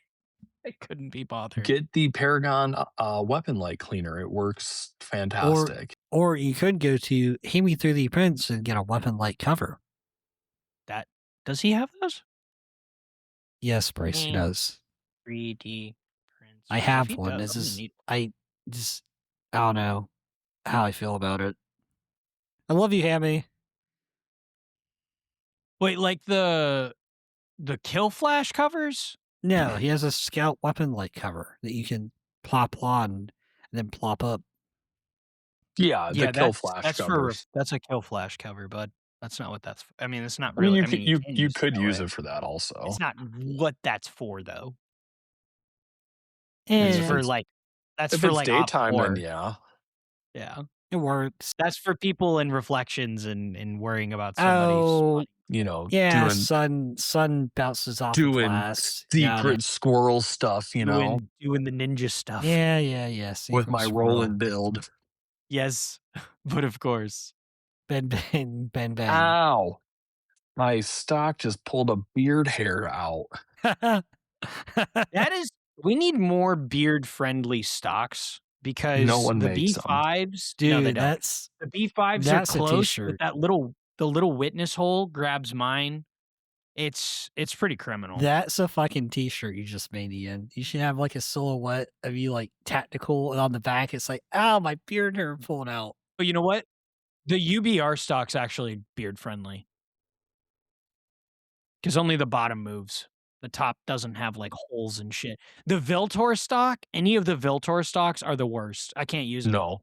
S1: I couldn't be bothered.
S5: Get the Paragon weapon light cleaner. It works
S3: Or
S5: fantastic.
S3: or you could go to Hemi 3D Prints and get a weapon light cover.
S1: That does he have those?
S3: Yes, Bryce, he does.
S1: 3D prints.
S3: I
S1: If
S3: have
S1: he
S3: one.
S1: does,
S3: This
S1: I'm gonna
S3: is
S1: need.
S3: I just I don't know how I feel about it. I love you, Hammy.
S1: Wait, like the kill flash covers?
S3: No, he has a scout weapon light cover that you can plop on and then plop up.
S5: Yeah, the
S1: Yeah,
S5: kill flash covers.
S1: that's a kill flash cover, bud. That's not what that's. I mean, it's not
S5: I mean,
S1: really.
S5: you
S1: I
S5: could
S1: mean, you
S5: you
S1: can
S5: you
S1: use it
S5: could
S1: that
S5: use
S1: way.
S5: it for that also.
S1: It's not what that's for, though.
S5: I mean,
S1: It's
S5: if
S3: Eh,
S1: for
S5: it's
S1: like that's
S5: if
S1: for
S5: it's
S1: like op
S5: daytime, then
S1: 4.
S5: yeah.
S1: Yeah,
S3: it works.
S1: that's for people in reflections and worrying about somebody
S3: Oh,
S1: spotting.
S5: You know,
S3: yeah,
S5: doing
S3: sun bounces off of
S5: doing
S3: glass. Got it.
S5: secret squirrel stuff, you know,
S1: Doing the ninja stuff.
S3: Yeah.
S5: with
S3: Secret
S5: my
S3: squirrel.
S5: rolling build.
S1: Yes, but of course.
S3: Bang, bang, bang, bang.
S5: Ow. My stock just pulled a beard hair out.
S1: That is we need more beard-friendly stocks
S5: No
S1: because
S5: one
S1: the
S5: makes them.
S1: B5s no, they
S3: Dude,
S1: don't.
S3: that's
S1: The B5s are
S3: a
S1: close, but
S3: t-shirt.
S1: the little witness hole grabs mine. It's pretty criminal.
S3: That's a fucking t-shirt you just made, Ian. You should have like a silhouette of you like tactical, and on the back it's like, ow, my beard hair pulling out.
S1: But you know what? The UBR stock's actually beard-friendly. Because only the bottom moves. The top doesn't have, like, holes and shit. The Viltor stock, any of the Viltor stocks are the worst. I can't use them.
S5: No.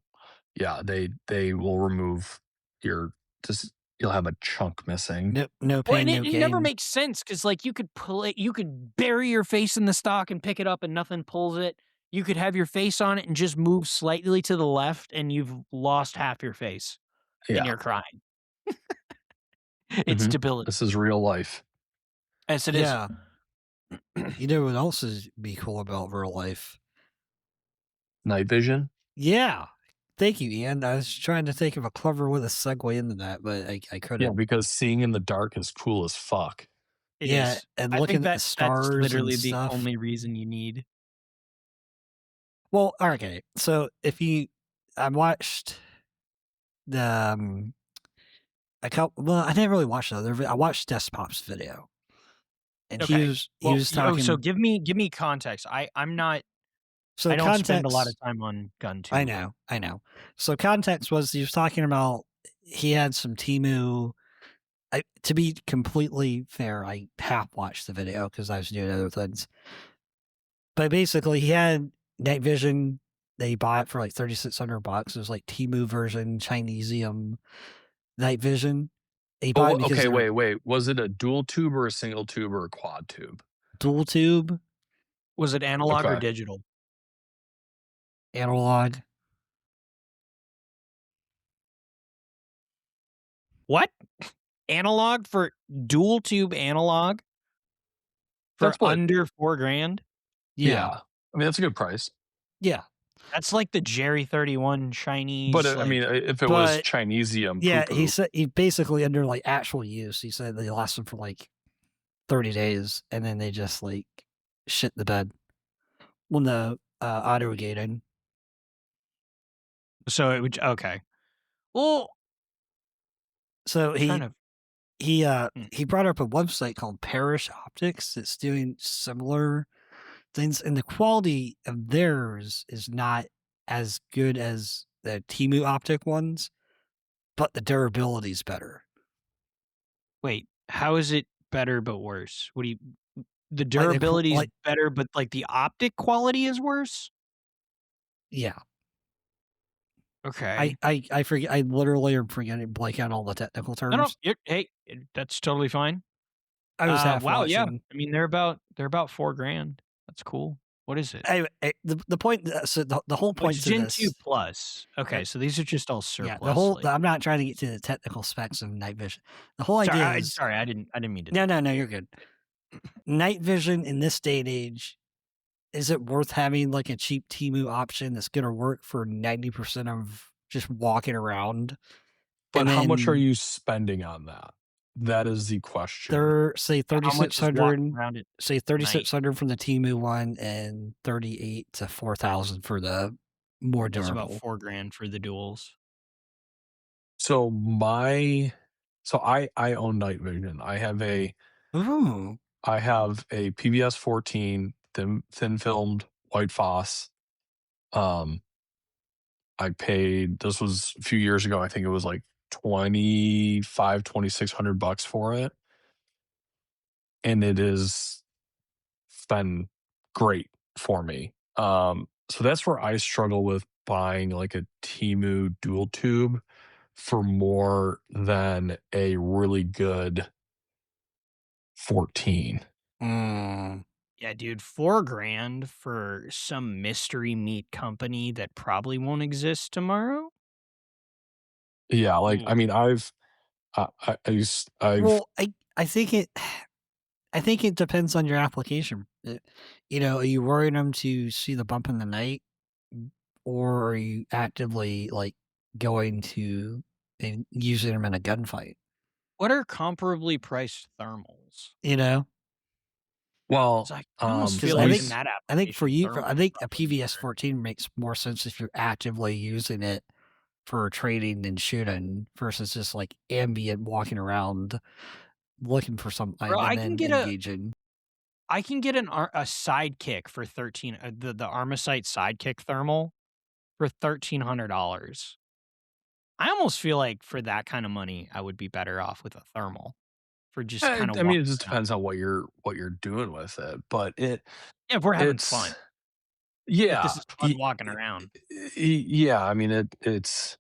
S5: Yeah, they will remove your just you'll have a chunk missing.
S3: No
S1: Well,
S3: pain,
S1: and
S3: no
S1: it never
S3: gain.
S1: makes sense because, like, you could bury your face in the stock and pick it up and nothing pulls it. You could have your face on it and just move slightly to the left, and you've lost half your face, and
S5: Yeah.
S1: you're crying. It's
S5: Mhm.
S1: debilitating.
S5: This is real life.
S1: Yes, it is.
S3: Yeah. You know what else is be cool about real life?
S5: Night vision?
S3: Yeah. Thank you, Ian. I was trying to think of a clever way to segue into that, but I
S5: Yeah,
S3: couldn't.
S5: because seeing in the dark is cool as fuck.
S1: It
S3: Yeah,
S1: is.
S3: and
S1: I
S3: looking
S1: think
S3: at the
S1: that's
S3: stars and
S1: literally the
S3: stuff.
S1: only reason you need.
S3: Well, okay. So if you, I watched the a couple. Well, I didn't really watch the other. I watched Despop's video, and he
S1: Okay.
S3: was
S1: Well,
S3: talking.
S1: so give me context. I'm not.
S3: So
S1: I don't
S3: context,
S1: spend a lot of time on GunTube.
S3: I know. So context was he was talking about he had some Timu. To be completely fair, I half watched the video because I was doing other things. But basically, he had night vision. They bought it for like $3,600. It was like Timu version, Chinesium night vision. He bought it
S5: Oh,
S3: because
S5: okay,
S3: they were
S5: wait. Was it a dual tube or a single tube or a quad tube?
S3: dual tube,
S1: Was it analog or
S5: Okay.
S1: digital?
S3: analog.
S1: What? Analog for dual tube analog for
S5: That's what
S1: under $4,000?
S3: Yeah.
S5: I mean, that's a good price.
S3: Yeah.
S1: That's like the Jerry 31 Chinese.
S5: But I
S1: like,
S5: mean, if it was
S3: But-
S5: Chinesium
S3: Yeah.
S5: poo-poo,
S3: He said he basically under like actual use, he said they lasted for like 30 days and then they just like shit the bed when the auto gated.
S1: so it would okay. Well,
S3: So he
S1: kind of.
S3: he brought up a website called Parish Optics that's doing similar things, and the quality of theirs is not as good as the Timu optic ones, but the durability is better.
S1: Wait, how is it better but worse? What do you? The
S3: the
S1: durability is
S3: like-
S1: better, but like the optic quality is worse.
S3: Yeah,
S1: Okay.
S3: I forget. I literally am forgetting blank out all the technical terms.
S1: No, hey, that's totally fine.
S3: I was half
S1: wow, yeah.
S3: watching.
S1: I mean, they're about $4,000. That's cool. What is it?
S3: Anyway, the point. So the whole
S1: Oh,
S3: point
S1: it's
S3: to
S1: Gen
S3: this.
S1: 2 Plus. Okay, so these are just all surplus.
S3: Yeah, the whole.
S1: like-
S3: I'm not trying to get to the technical specs of night vision. The whole
S1: sorry,
S3: idea is.
S1: sorry, I didn't mean to.
S3: No, you're good. Night vision in this day and age, is it worth having like a cheap Timu option that's going to work for 90% of just walking around?
S5: but
S3: And
S5: how much are
S3: then-
S5: you spending on that? That is the question.
S3: They're say
S1: How much is walking
S3: 3,600,
S1: around at
S3: say
S1: night?
S3: 3,600 for the Temu one, and 38 to 4,000 for the more
S1: That's about
S3: durable.
S1: 4 grand for the duels.
S5: So I own night vision.
S3: Ooh.
S5: I have a PBS 14 thin filmed white phos. Um, I paid, this was a few years ago. I think it was like 2,600 bucks for it, and it has been great for me. So that's where I struggle with buying like a Timu dual tube for more than a really good 14.
S3: Mm.
S1: Yeah, dude, 4 grand for some mystery meat company that probably won't exist tomorrow?
S5: Yeah, like, I
S1: Mm.
S5: mean, I used I've
S3: Well, I think it I think it depends on your application. Are you wearing them to see the bump in the night, or are you actively like going to and using them in a gunfight?
S1: What are comparably priced thermals?
S3: You know,
S5: well,
S1: 'Cause I almost
S3: because
S1: feel
S5: at
S1: like in
S5: least
S1: that
S3: I think for
S1: application,
S3: you, I
S1: thermals
S3: think a
S1: probably
S3: PVS
S1: better.
S3: 14 makes more sense if you're actively using it for trading and shooting versus just like ambient walking around looking for
S1: Bro,
S3: something and then engaging.
S1: I can get a sidekick for 13 the Armasight sidekick thermal for $1,300. I almost feel like for that kind of money, I would be better off with a thermal for just kinda
S5: I mean, it
S1: walking
S5: just
S1: around.
S5: depends on what you're doing with it, but
S1: Yeah, if we're having
S5: it's
S1: fun. If
S5: yeah,
S1: this is fun walking around,
S5: yeah, I mean, it's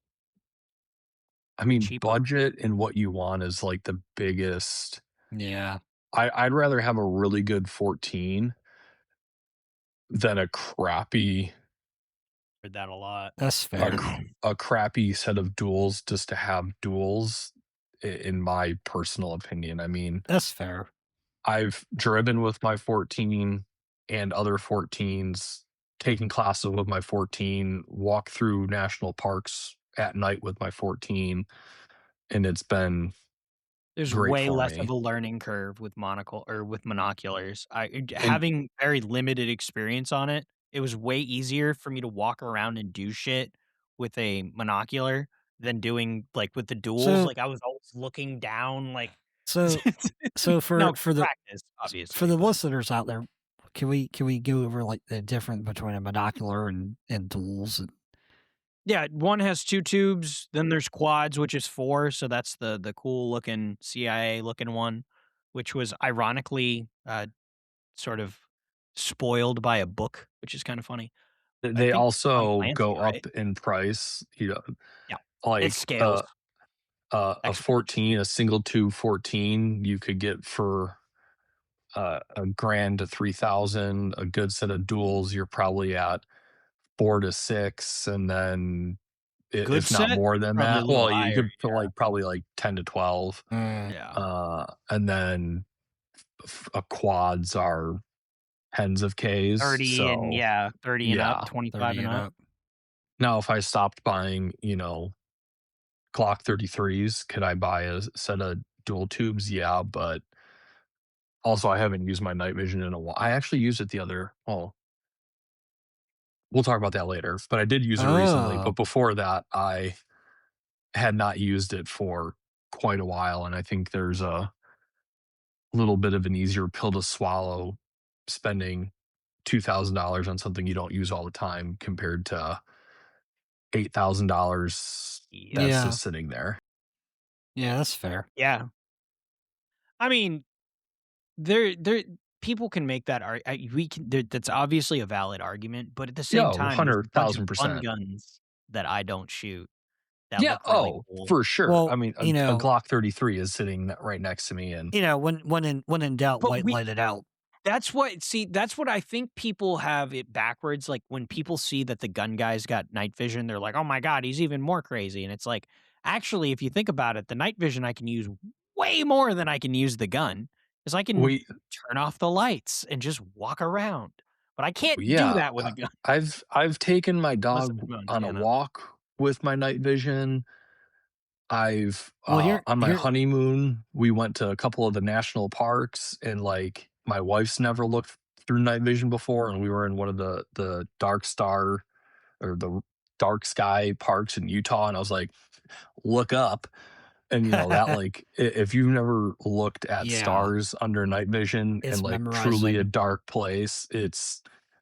S5: I mean,
S1: cheaper.
S5: budget and what you want is like the biggest.
S3: Yeah,
S5: I'd rather have a really good 14 than
S1: Heard that a lot.
S3: that's fair.
S5: a crappy set of duels just to have duels, in my personal opinion. I mean,
S3: That's fair.
S5: I've driven with my 14 and other 14s, taken classes with my 14, walked through national parks at night with my 14, and it's been
S1: There's
S5: great
S1: way
S5: for
S1: less of
S5: me.
S1: a learning curve with monocle or with monoculars.
S5: And
S1: Having very limited experience on it, it was way easier for me to walk around and do shit with a monocular than doing, like, with the duals.
S3: So
S1: Like, I was always looking down, like
S3: so so
S1: now
S3: for the
S1: practice,
S3: for
S1: obviously,
S3: the
S1: but
S3: listeners out there, can we go over like the difference between a binocular and tools?
S1: yeah, one has 2 tubes, then there's quads, which is 4, so that's the cool looking CIA looking one, which was ironically, sort of spoiled by a book, which is kinda funny. I
S5: they
S1: think Tom
S5: also
S1: Clancy,
S5: go up
S1: right?
S5: in price,
S1: Yeah. It
S5: like,
S1: scales
S5: a
S1: exponentially.
S5: 14, a single tube 14 you could get for, a grand to 3,000. A good set of duals, you're probably at 4 to 6, and then
S1: Good
S5: if not
S1: set?
S5: more than
S1: Probably a
S5: that,
S1: little
S5: well, you
S1: higher,
S5: could put, like, probably, like, 10 to 12,
S3: Mm,
S1: yeah.
S5: and then quads are tens of Ks,
S1: 30 and
S5: so,
S1: yeah, 30 and up,
S5: yeah.
S1: 25
S3: 30
S1: and
S3: and
S1: up.
S3: up.
S5: Now if I stopped buying, Glock 33s, could I buy a set of dual tubes? Yeah, but also I haven't used my night vision in a while. I actually used it the other well, we'll talk about that later, but I did use it recently, but
S3: Oh,
S5: before that, I had not used it for quite a while, and I think there's a little bit of an easier pill to swallow spending $2,000 on something you don't use all the time compared to $8,000 that's
S1: Yep.
S3: yeah,
S5: just sitting there.
S3: yeah, that's fair.
S1: Yeah. I mean, there people can make that we can that's obviously a valid argument, but at the same
S5: Yo,
S1: time, there's a bunch of fun
S5: 100,000%.
S1: guns that I don't shoot that
S5: Yeah,
S1: look really
S5: oh,
S1: cool.
S5: for sure. I
S3: Well,
S5: mean, a Glock 33 is sitting right next to me, and
S3: when in doubt,
S1: But
S3: white light it out.
S1: that's what I think people have it backwards, like, when people see that the gun guy's got night vision, they're like, "Oh my god, he's even more crazy," and it's like, actually, if you think about it, the night vision I can use way more than I can use the gun, because I can
S5: we
S1: turn off the lights and just walk around, but I can't do
S5: yeah,
S1: that with a gun
S5: I've taken my
S1: unless
S5: dog
S1: I'm in
S5: on a
S1: Montana.
S5: walk with my night vision. I've
S3: Well, here,
S5: on my
S3: here,
S5: honeymoon, we went to a couple of the national parks, and like my wife's never looked through night vision before, and we were in one of the dark star or the dark sky parks in Utah, and I was like, look up. And that like if you've never looked at
S3: yeah,
S5: stars under night vision in
S3: it's
S5: like truly a
S3: memorizing.
S5: dark place,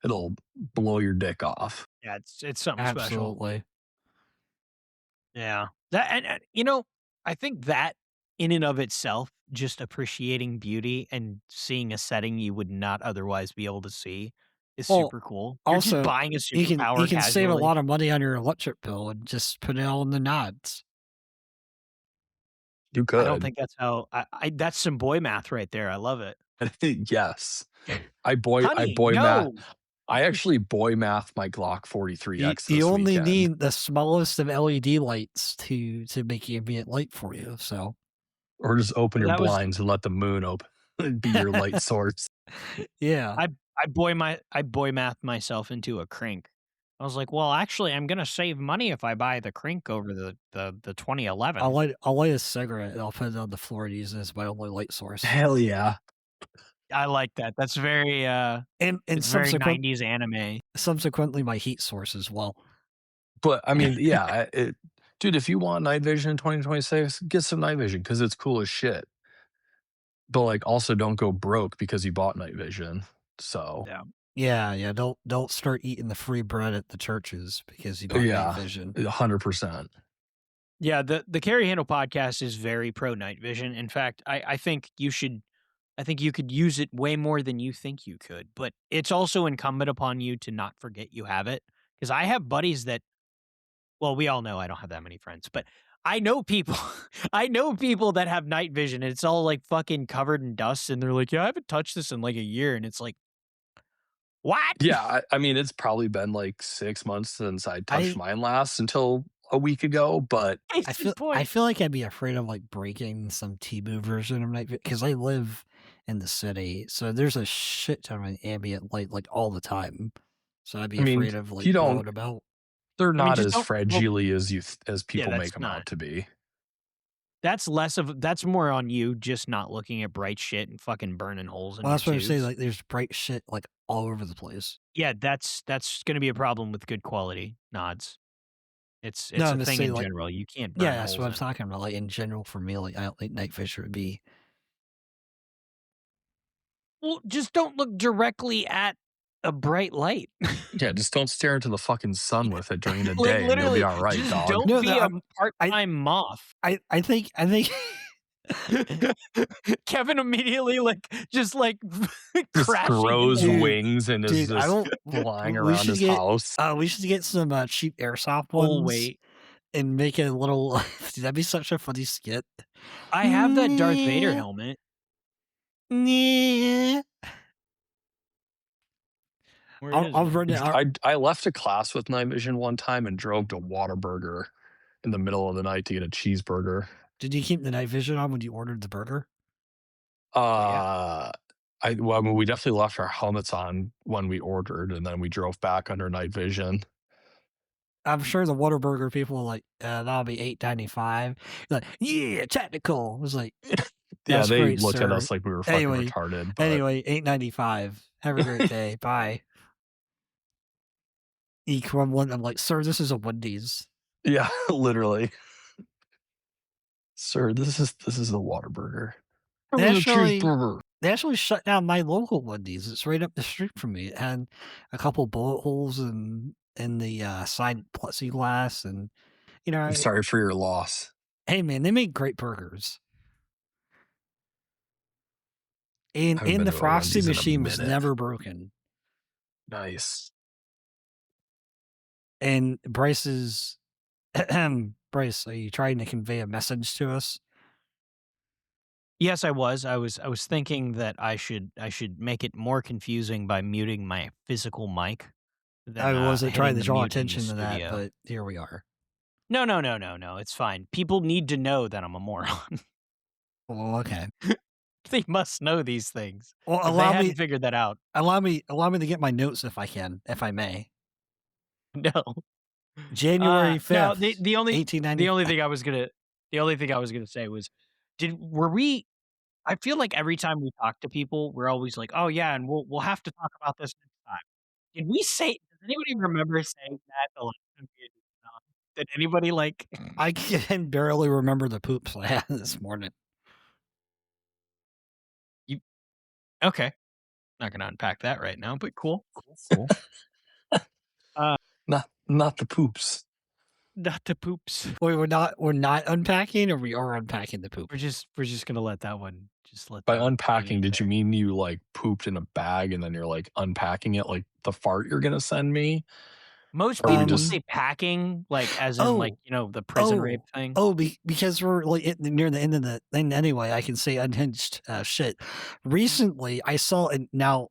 S5: it'll blow your dick off.
S1: Yeah, it's something special.
S3: Absolutely.
S1: Yeah. That and I think that in and of itself, just appreciating beauty and seeing a setting you would not otherwise be able to see is
S3: Well,
S1: super cool. You're just
S3: also,
S1: buying a
S3: you
S1: superpower
S3: can save a
S1: casually.
S3: lot of money on your electric bill and just put it all in the nods.
S5: You
S1: I don't
S5: could.
S1: think that's how I that's some boy math right there. I love it.
S5: Yes. I
S1: Honey,
S5: boy math.
S1: no.
S5: I actually boy math my Glock 43X
S3: You
S5: this
S3: only
S5: weekend.
S3: need the smallest of LED lights to make ambient light for you. So
S5: Or just open your
S1: That was
S5: blinds and let the moon open be your light source.
S3: yeah,
S1: I boy math myself into a crink. I was like, well, actually, I'm gonna save money if I buy the crink over the 2011.
S3: I'll light a cigarette and I'll put it on the floor and use it as my only light source.
S5: Hell yeah.
S1: I like that. That's very
S3: And
S1: it's very 90s anime.
S3: subsequently my heat source as well.
S5: But I mean, yeah, dude, if you want night vision in 2026, get some night vision because it's cool as shit. But like, also don't go broke because you bought night vision. So
S1: Yeah.
S3: Yeah. Don't start eating the free bread at the churches because you bought night
S5: yeah,
S3: vision.
S5: 100%.
S1: Yeah, the Carry Handle podcast is very pro night vision. In fact, I think you could use it way more than you think you could, but it's also incumbent upon you to not forget you have it. Because I have buddies that well, we all know I don't have that many friends, but I know people I know people that have night vision and it's all like fucking covered in dust and they're like, yeah, I haven't touched this in like a year. And it's like, what?
S5: Yeah, I mean, it's probably been like 6 months since I touched
S3: I
S5: mine last until a week ago, but
S1: Case
S3: I
S1: in
S3: feel
S1: point.
S3: like I'd be afraid of like breaking some Temu version of night because I live in the city, so there's a shit ton of ambient light like all the time. So I'd be
S5: I mean,
S3: afraid of like
S5: you don't
S3: blowing them out.
S5: they're
S1: I mean,
S5: not
S1: just
S5: as
S1: don't well,
S5: fragile as
S1: yeah,
S5: people make
S1: that's
S5: them
S1: not.
S5: out to be.
S1: That's more on you just not looking at bright shit and fucking burning holes in
S3: Well,
S1: your
S3: that's what I'm saying.
S1: tubes.
S3: Like, there's bright shit like all over the place.
S1: Yeah, that's gonna be a problem with good quality nods. It's
S3: No,
S1: a
S3: I'm just
S1: thing
S3: saying
S1: in
S3: like
S1: general. You can't
S3: yeah,
S1: burn
S3: that's what
S1: holes
S3: I'm
S1: in.
S3: talking about. Like in general, for me, like I don't think night vision would be.
S1: Well, just don't look directly at a bright light.
S5: Yeah, just don't stare into the fucking sun with it during the
S1: Like
S5: day and you'll be
S1: literally,
S5: all right,
S1: just
S5: dog.
S1: don't
S3: No,
S1: be a
S3: I
S1: part-time moth.
S3: I think
S1: Kevin immediately just
S5: Just
S1: crashing
S5: grows
S1: into
S5: wings and is
S3: dude, I
S5: just
S3: don't.
S5: flying
S3: We
S5: around
S3: should
S5: his
S3: get
S5: house.
S3: we should get some cheap airsoft
S1: full
S3: ones
S1: weight.
S3: and make it a little. Dude, that'd be such a funny skit.
S1: I have that Darth Vader helmet.
S3: Yeah.
S1: Where is
S3: I'll
S1: it?
S3: run it.
S5: I left a class with night vision one time and drove to Whataburger in the middle of the night to get a cheeseburger.
S3: Did you keep the night vision on when you ordered the burger?
S5: I mean, we definitely left our helmets on when we ordered, and then we drove back under night vision.
S3: I'm sure the Whataburger people were like, that'll be $8.95. Like, yeah, technical. I was like,
S5: Yeah,
S3: that's
S5: they
S3: great,
S5: looked at
S3: sir.
S5: us like we were fucking
S3: Anyway,
S5: retarded. But
S3: Anyway, $8.95. Have a great day. Bye. Equivalent. I'm like, sir, this is a Wendy's.
S5: yeah, literally, sir, this is a Whataburger.
S3: They
S5: It was a cheeseburger.
S3: They actually shut down my local Wendy's. It's right up the street from me. It had a couple bullet holes in the side plexiglass, and
S5: I'm sorry for your loss.
S3: hey man, they make great burgers. And
S5: Haven't been
S3: the
S5: to a
S3: frosty
S5: Wendy's in a
S3: machine was
S5: minute.
S3: never broken.
S5: Nice.
S3: And Bryce's Bryce, are you trying to convey a message to us?
S1: Yes, I was. I was thinking that I should make it more confusing by muting my physical mic. Than,
S3: I wasn't trying
S1: hitting
S3: to
S1: the
S3: draw
S1: mute in the
S3: attention to that,
S1: studio.
S3: but here we are.
S1: No. It's fine. People need to know that I'm a moron.
S3: Well, okay.
S1: They must know these things.
S3: Well,
S1: If they hadn't figured that out.
S3: allow me to get my notes if I may.
S1: No.
S3: January 5th.
S1: No, the only
S3: 1895.
S1: the only thing I was gonna The only thing I was gonna say was, were we I feel like every time we talk to people, we're always like, "Oh, yeah, and we'll have to talk about this next time." Did we say does anybody remember saying that the last time we had on? Did anybody, like
S3: I can barely remember the poops I had this morning.
S1: you okay, not gonna unpack that right now, but cool, cool, cool. Uh,
S5: Not the poops.
S1: not the poops.
S3: Wait, we're not unpacking, or we are unpacking the poop?
S1: We're just gonna let that one
S5: By
S1: hang
S5: unpacking,
S1: in
S5: did you
S1: there.
S5: mean you, like, pooped in a bag and then you're, like, unpacking it like the fart you're gonna send me?
S1: Most
S5: Or are we
S1: people
S5: just
S1: say packing, like, as in, like,
S3: Oh,
S1: the prison rape
S3: oh,
S1: thing.
S3: oh, because we're like near the end of the thing anyway. I can say unhinged shit. Recently, I saw, and now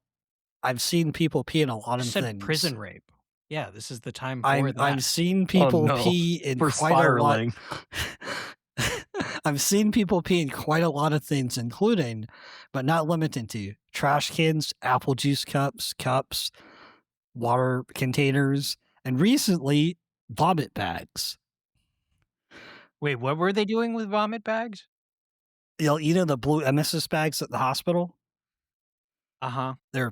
S3: I've seen people pee in a lot
S1: Just
S3: of
S1: said
S3: things.
S1: prison rape. Yeah, this is the time for
S3: I'm
S1: that.
S3: seeing
S5: oh,
S3: people
S5: no.
S3: pee in
S5: We're
S3: quite a lot.
S5: spiraling.
S3: I've seen people pee in quite a lot of things, including, but not limited to, trash cans, apple juice cups, water containers, and recently, vomit bags.
S1: Wait, what were they doing with vomit bags?
S3: The blue emesis bags at the hospital?
S1: Uh-huh.
S3: They're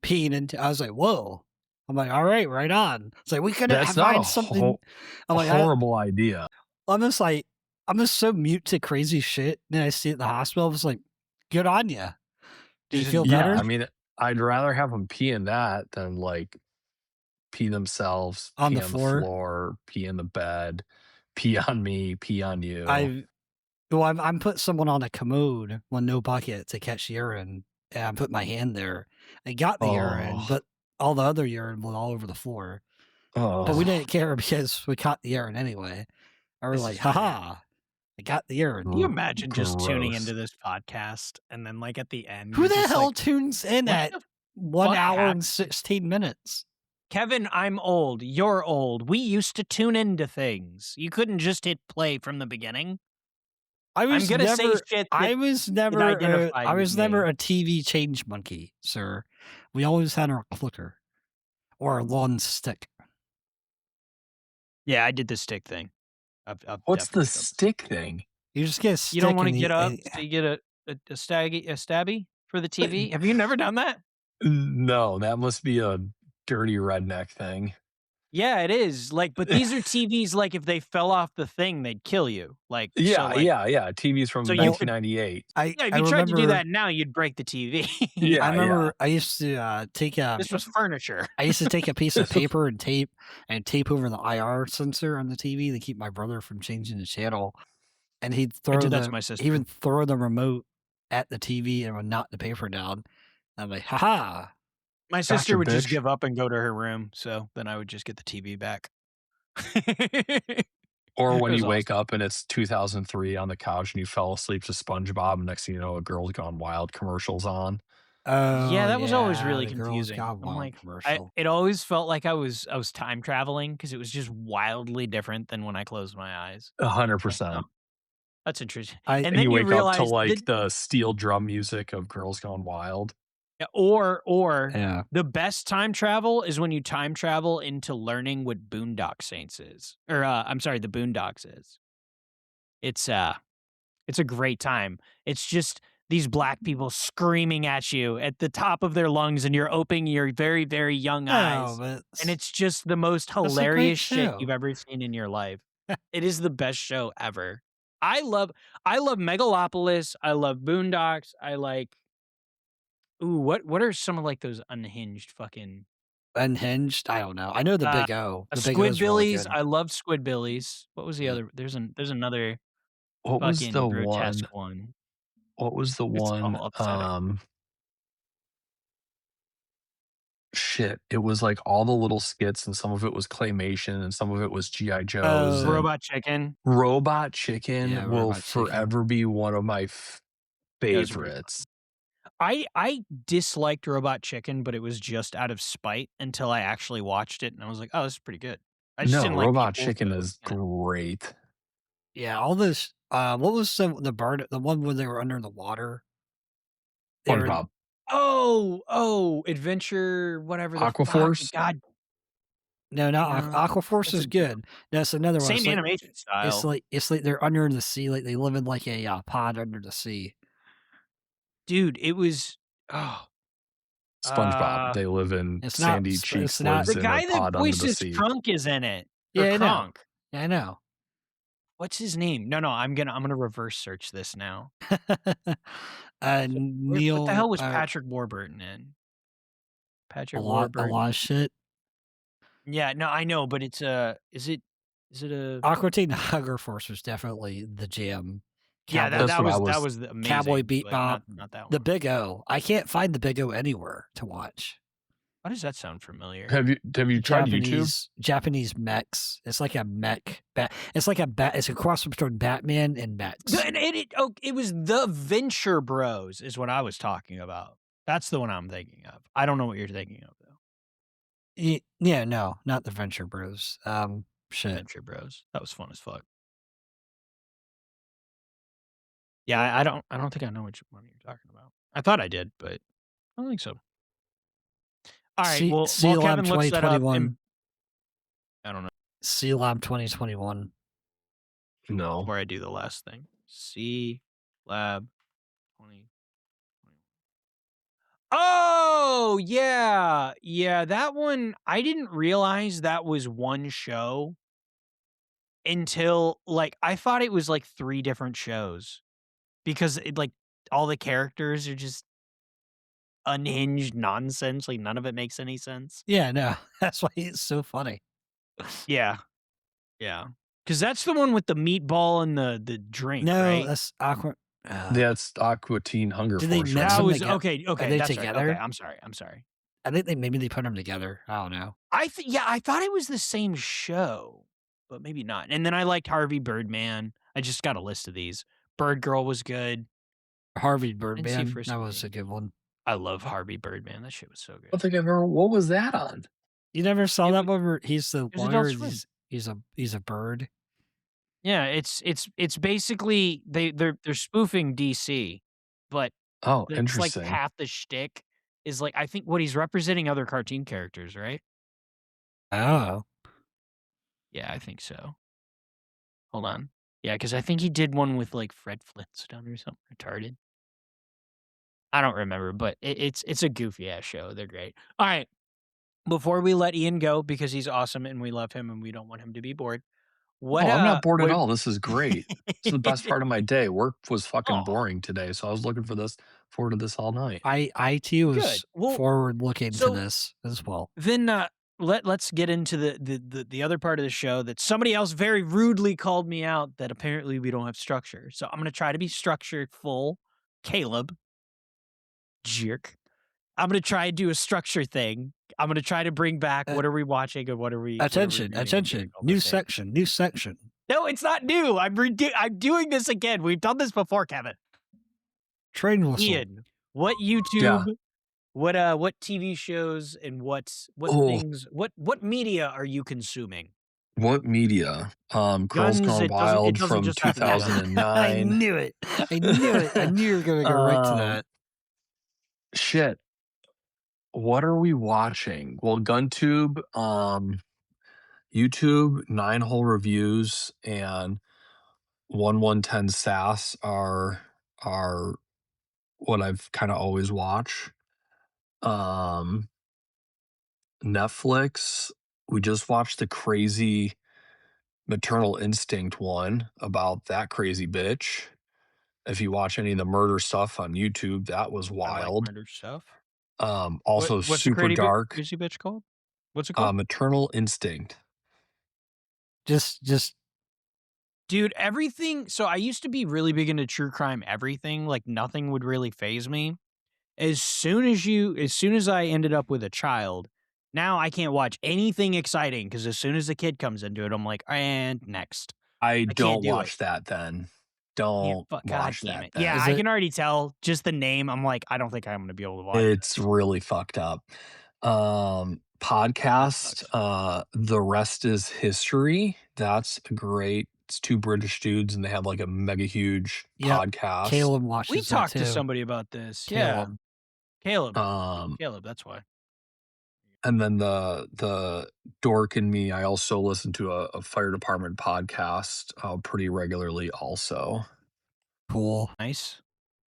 S3: peeing into. I was like, whoa. I'm like, all right, right on. It's like, we couldn't
S5: That's not
S3: find something. I'm
S5: a
S3: like,
S5: horrible idea.
S3: I'm just so mute to crazy shit. Then I see it at the hospital. I was like, good on you. Do you
S1: Just
S3: feel
S5: Yeah,
S3: better
S5: I mean, I'd rather have them pee in that than, like, pee themselves,
S3: on
S5: pee
S3: the
S5: on the
S3: floor?
S5: floor, pee in the bed, pee on me, pee on you.
S3: I'm put someone on a commode with no bucket to catch urine, and I put my hand there. I got the urine,
S5: Oh,
S3: but all the other urine was all over the floor. But we
S5: oh,
S3: didn't care because we caught the urine anyway. I was
S1: this
S3: like,
S1: is weird.
S3: haha, I got the urine.
S1: Can you imagine just tuning
S5: gross.
S1: into this podcast and then, like, at the end,
S3: Who
S1: you're
S3: the
S1: just
S3: hell
S1: like,
S3: tunes in
S1: "What
S3: at
S1: the
S3: 1
S1: fuck
S3: hour
S1: happened?"
S3: and 16 minutes?
S1: Kevin, I'm old. You're old. We used to tune into things. You couldn't just hit play from the beginning.
S3: I
S1: I'm
S3: was
S1: gonna say
S3: never
S1: shit
S3: I
S1: that
S3: was
S1: that
S3: never a
S1: identified
S3: I
S1: with
S3: was never
S1: me.
S3: a TV change monkey, sir. We always had our clicker or a lawn stick.
S1: Yeah, I did the stick thing. I've
S5: What's the
S1: definitely done this.
S5: stick thing?
S3: You just get a
S1: You don't
S3: stick
S1: wanna
S3: and
S1: get up, so you get a stabby for the TV? Have you never done that?
S5: No, that must be a dirty redneck thing.
S1: Yeah, it is, like, but these are TVs, like, if they fell off the thing, they'd kill you, like,
S5: Yeah, yeah, yeah, TV's
S1: so
S5: from
S1: you
S3: well,
S1: could
S5: 1998.
S1: yeah, if
S3: I
S1: you tried to do
S3: remember
S1: that now, you'd break the TV.
S3: I
S5: Yeah, yeah.
S3: remember I used to
S1: This was furniture.
S3: take a piece of paper and tape over the IR sensor on the TV to keep my brother from changing the channel, and
S1: I did that to my
S3: he
S1: sister.
S3: would throw the remote at the TV and would knock the paper down. I'm like, "Ha
S1: My
S5: Gotcha,
S1: sister would just
S5: bitch.
S1: give up and go to her room, so then I would just get the TV back.
S5: Or
S1: It
S5: when
S1: was
S5: you wake
S1: awesome.
S5: up and it's 2003 on the couch and you fell asleep to SpongeBob, and next thing you know, a Girls Gone Wild commercial's on.
S3: Oh,
S1: Yeah, that was always
S3: yeah,
S1: really
S3: the Girls
S1: confusing.
S3: Gone
S1: I'm
S3: Wild
S1: like, I
S3: commercial."
S1: it always felt like I was time traveling because it was just wildly different than when I closed my eyes. Like, oh,
S5: 100%.
S1: that's interesting.
S3: I
S1: And
S5: And
S1: then
S5: you
S1: you
S5: wake up to,
S1: realize that
S5: like, the steel drum music of Girls Gone Wild.
S1: yeah, or
S3: Yeah.
S1: the best time travel is when you time travel into learning what Boondock Saints is. Or I'm sorry, the Boondocks is. It's it's a great time. It's just these black people screaming at you at the top of their lungs, and you're opening your very, very young
S3: Oh,
S1: eyes,
S3: but
S1: and it's just the most
S3: that's a great
S1: hilarious shit you've
S3: show.
S1: ever seen in your life. It is the best show ever. I love I love Megalopolis, I love Boondocks, I like ooh, what are some of, like, those unhinged fucking
S3: Unhinged? I don't know. I know the
S1: uh,
S3: Big O. The Big O is really
S1: Squidbillies,
S3: good.
S1: I love Squidbillies. What was the
S3: Yeah.
S1: other there's another
S5: What was
S1: fucking
S5: the one
S1: grotesque one.
S5: what was the
S1: It's
S5: one,
S1: all upsetting.
S5: shit, it was, like, all the little skits, and some of it was claymation, and some of it was G.I. Joes,
S3: Oh,
S5: and
S1: Robot Chicken.
S5: Robot
S3: yeah,
S5: Chicken will
S3: Robot Chicken.
S5: forever be one of my
S1: Yeah, those are pretty
S5: favorites.
S1: I disliked Robot Chicken, but it was just out of spite until I actually watched it, and I was like, "Oh, this is pretty good." I just
S5: No,
S1: didn't like
S5: Robot
S1: people,
S5: Chicken
S1: so,
S5: is great.
S3: Yeah, all this what was the one where they were under the water? They were in
S5: SpongeBob.
S1: Oh, Adventure whatever the fuck,
S5: Aquaforce?
S1: god
S3: No, not
S1: No,
S3: Aquaforce
S1: that's a
S3: is
S1: different
S3: good. That's another one.
S1: same animation style.
S3: It's like they're under the sea, like they live in like a pod under the sea.
S1: Dude, it was oh,
S5: SpongeBob. They live in
S3: It's not.
S5: Sandy Cheeks
S3: It's not.
S5: lives
S1: the
S5: in a
S1: guy that
S5: pod under the
S1: voices
S5: sea.
S1: Krunk is in it. Or
S3: Yeah, I know.
S1: Kronk.
S3: Yeah, I know.
S1: What's his name? No, I'm gonna reverse search this now. So, what the hell
S3: Neil,
S1: was Patrick Warburton in?
S3: a
S1: Patrick
S3: lot
S1: Warburton.
S3: of shit.
S1: Yeah, no, I know, but it's is it a
S3: Aqua Teen Hunger Force was definitely the jam.
S1: yeah,
S3: Cowboy,
S5: That's what I
S1: that
S5: was.
S1: was amazing,
S3: Cowboy Beat
S1: but
S3: Bop,
S1: not that
S3: the
S1: one.
S3: Big O. I can't find the Big O anywhere to watch.
S1: Why does that sound familiar?
S5: Have you tried YouTube?
S3: Japanese mechs. It's like a mech. It's like it's a cross between Batman and mechs.
S1: It was the Venture Bros is what I was talking about. That's the one I'm thinking of. I don't know what you're thinking of though.
S3: Yeah, no, not the Venture Bros. Shit.
S1: Venture Bros. That was fun as fuck. Yeah, I don't think I know which one you're talking about. I thought I did, but I don't think so. All right, well, while Kevin looks that up, I don't know.
S3: C-Lab 2021.
S5: No.
S1: Before I do the last thing. C-Lab 2021. Oh, yeah. Yeah, that one, I didn't realize that was one show until, like, I thought it was, like, 3 different shows because all the characters are just unhinged nonsense, like, none of it makes any sense.
S3: Yeah, no, that's why it's so funny.
S1: Yeah. Yeah. Because that's the one with the meatball and the drink,
S3: No,
S1: right?
S3: that's Aqua.
S5: That's Aqua Teen Hunger
S3: Did they
S5: Force.
S3: mix
S1: That
S3: them
S1: was
S3: together?
S1: okay,
S3: Are they
S1: that's right.
S3: together?
S1: Okay, I'm sorry.
S3: I think maybe they put them together. I don't know.
S1: I thought it was the same show, but maybe not. And then I liked Harvey Birdman. I just got a list of these. Bird Girl was good.
S3: Harvey
S1: Didn't see
S3: Birdman.
S1: Frisky
S3: That was a
S1: Bean.
S3: good one.
S1: I love Harvey Birdman. That shit was so
S5: I don't
S1: good.
S5: think I've ever. What was that on?
S3: You never saw
S1: It
S3: that
S1: wa-
S3: one where he's the
S1: It was
S3: lawyer
S1: Adult
S3: and
S1: Swim.
S3: he's a bird?
S1: Yeah, it's basically they're spoofing DC, but
S5: Oh,
S1: it's like
S5: interesting.
S1: half the shtick is like I think what he's representing other cartoon characters, right?
S3: Oh.
S1: Yeah, I think so. Hold on. Yeah, because I think he did one with like Fred Flintstone or something retarded. I don't remember, but it's a goofy ass show. They're great. All right. Before we let Ian go, because he's awesome and we love him and we don't want him to be bored. What
S5: Oh, I'm not bored at
S1: what
S5: all. This is great. This is the best part of my day. Work was fucking
S1: Aw,
S5: boring today, so I was looking forward to this all night.
S3: I too
S1: good.
S3: was
S1: Well,
S3: forward looking to
S1: so
S3: this as well.
S1: then let's get into the other part of the show that somebody else very rudely called me out that apparently we don't have structure. So I'm gonna try to be structured full. Caleb, jerk. I'm gonna try and do a structure thing. I'm gonna try to bring back what are we watching and what are we
S3: Attention. New section.
S1: No, it's not new. I'm doing this again. We've done this before, Kevin.
S3: Train whistle.
S1: Ian, what YouTube, what TV shows and what things, what media are you consuming?
S5: What media? Girls
S1: Guns,
S5: Gone
S1: it
S5: Wild
S1: doesn't
S5: from
S1: just have to be guns.
S5: 2009.
S3: I knew it. I knew you were gonna go right to that.
S5: Shit. What are we watching? Well, GunTube, YouTube, 9-hole reviews, and 1110 SAS are what I've kind of always watched. Netflix, we just watched the crazy Maternal Instinct one about that crazy bitch. If you watch any of the murder stuff on YouTube, that was
S1: I
S5: wild.
S1: like murder stuff.
S5: Also
S1: What's the
S5: super dark.
S1: crazy bitch called? What's it called?
S5: Maternal Instinct.
S3: Just
S1: Dude, everything. So I used to be really big into true crime. Everything, like nothing would really phase me. As soon as I ended up with a child, now I can't watch anything exciting because as soon as the kid comes into it, I'm like, and next.
S5: I
S1: can't
S5: don't
S1: do it.
S5: watch that then.
S1: Yeah,
S5: Don't
S1: God
S5: watch
S1: damn
S5: that
S1: it.
S5: then.
S1: Yeah,
S3: Is
S1: I
S3: it-
S1: can already tell. Just the name, I'm like, I don't think I'm gonna be able to watch it.
S5: It's really fucked up. Podcast, The Rest is History. That's great. It's 2 British dudes and they have like a mega huge
S3: Yep.
S5: podcast.
S3: Caleb watches
S1: We
S3: that
S1: talked to
S3: too.
S1: somebody about this.
S3: Caleb.
S1: Yeah. Caleb.
S5: Um,
S1: Caleb, that's why.
S5: And then the dork in me, I also listen to a fire department podcast pretty regularly also.
S3: Cool.
S1: Nice.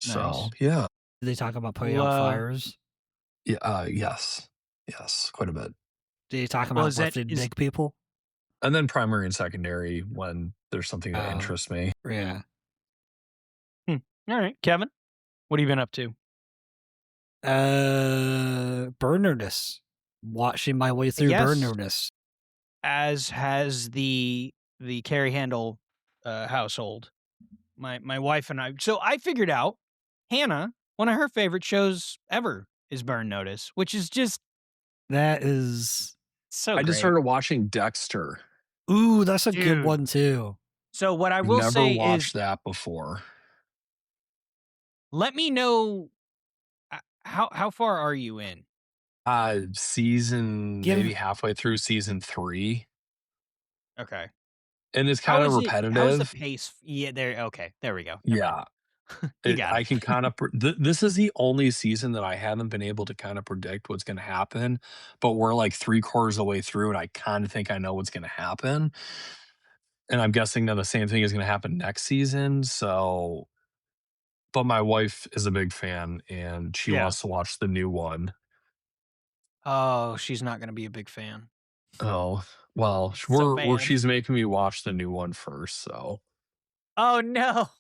S5: So
S1: Nice.
S5: yeah.
S3: Do they talk about putting
S1: Well,
S3: out fires?
S5: Yeah, yes. Yes, quite a bit.
S3: Do they talk
S1: well,
S3: about lifting
S1: is
S3: big people?
S5: And then primary and secondary when there's something that
S3: Oh,
S5: interests me.
S3: yeah.
S1: all right, Kevin? What have you been up to?
S3: Burnerness. Watching my way through
S1: Yes,
S3: burnerness.
S1: as has the Carrie Handel household. My wife and I. So I figured out Hannah, one of her favorite shows ever is Burn Notice, which is just
S3: That is.
S1: so
S5: I just
S1: great,
S5: started watching Dexter.
S3: Ooh, that's a good
S1: dude.
S3: one too.
S1: So what I
S5: I've
S1: will
S5: never
S1: say is,
S5: watched that before.
S1: let me know how far are you in?
S5: Season maybe
S3: Give
S5: halfway through season 3,
S1: Okay.
S5: and it's
S1: How
S5: kind of
S1: is it? How's the
S5: repetitive.
S1: pace? Yeah, there. Okay, there we go. Never mind.
S5: Yeah,
S1: You got it.
S5: I can kind of this is the only season that I haven't been able to kind of predict what's going to happen, but we're like 3/4 of the way through, and I kind of think I know what's going to happen, and I'm guessing that the same thing is going to happen next season. So, but my wife is a big fan, and she
S1: Yeah.
S5: wants to watch the new one.
S1: Oh, she's not going to be a big fan.
S5: Oh well,
S1: So bad.
S5: she's making me watch the new one first. So,
S1: Oh no.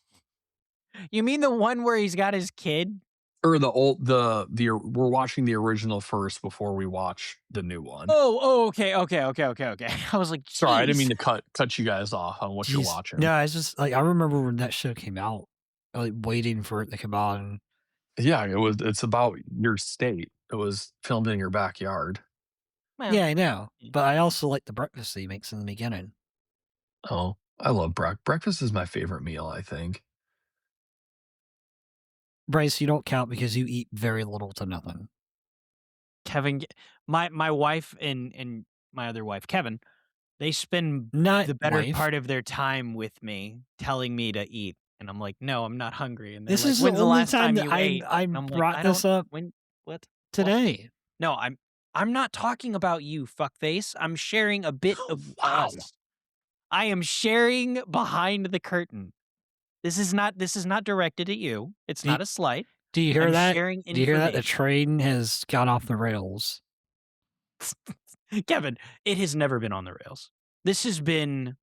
S1: You mean the one where he's got his kid?
S5: or we're watching the original first before we watch the new one.
S1: Okay. I was like,
S5: Sorry, I didn't mean
S1: jeez.
S5: to cut you guys off on what you're
S3: Jeez.
S5: watching.
S3: No, it's just like I remember when that show came out, like waiting for it to come out, and
S5: Yeah, it's about your state. It was filmed in your backyard.
S1: Well,
S3: yeah, I know. But I also like the breakfast that he makes in the beginning.
S5: Oh, I love breakfast is my favorite meal, I think.
S3: Bryce, you don't count because you eat very little to nothing.
S1: Kevin, my wife and my other wife, Kevin, they spend
S3: Not
S1: the better
S3: wife.
S1: part of their time with me telling me to eat. And I'm like, no, I'm not hungry. And they're
S3: This
S1: like,
S3: is the
S1: when's the
S3: only
S1: last
S3: time
S1: time
S3: that
S1: you ate?
S3: I
S1: And I'm like,
S3: brought this up
S1: when, what?
S3: today.
S1: No, I'm not talking about you, fuckface. I'm sharing a bit of
S5: Wow.
S1: us. I am sharing behind the curtain. This is not directed at you. It's
S3: Do
S1: not a slight.
S3: Do you hear
S1: I'm
S3: that?
S1: sharing
S3: Do you hear that? The
S1: information.
S3: train has gone off the rails.
S1: Kevin, it has never been on the rails. This has been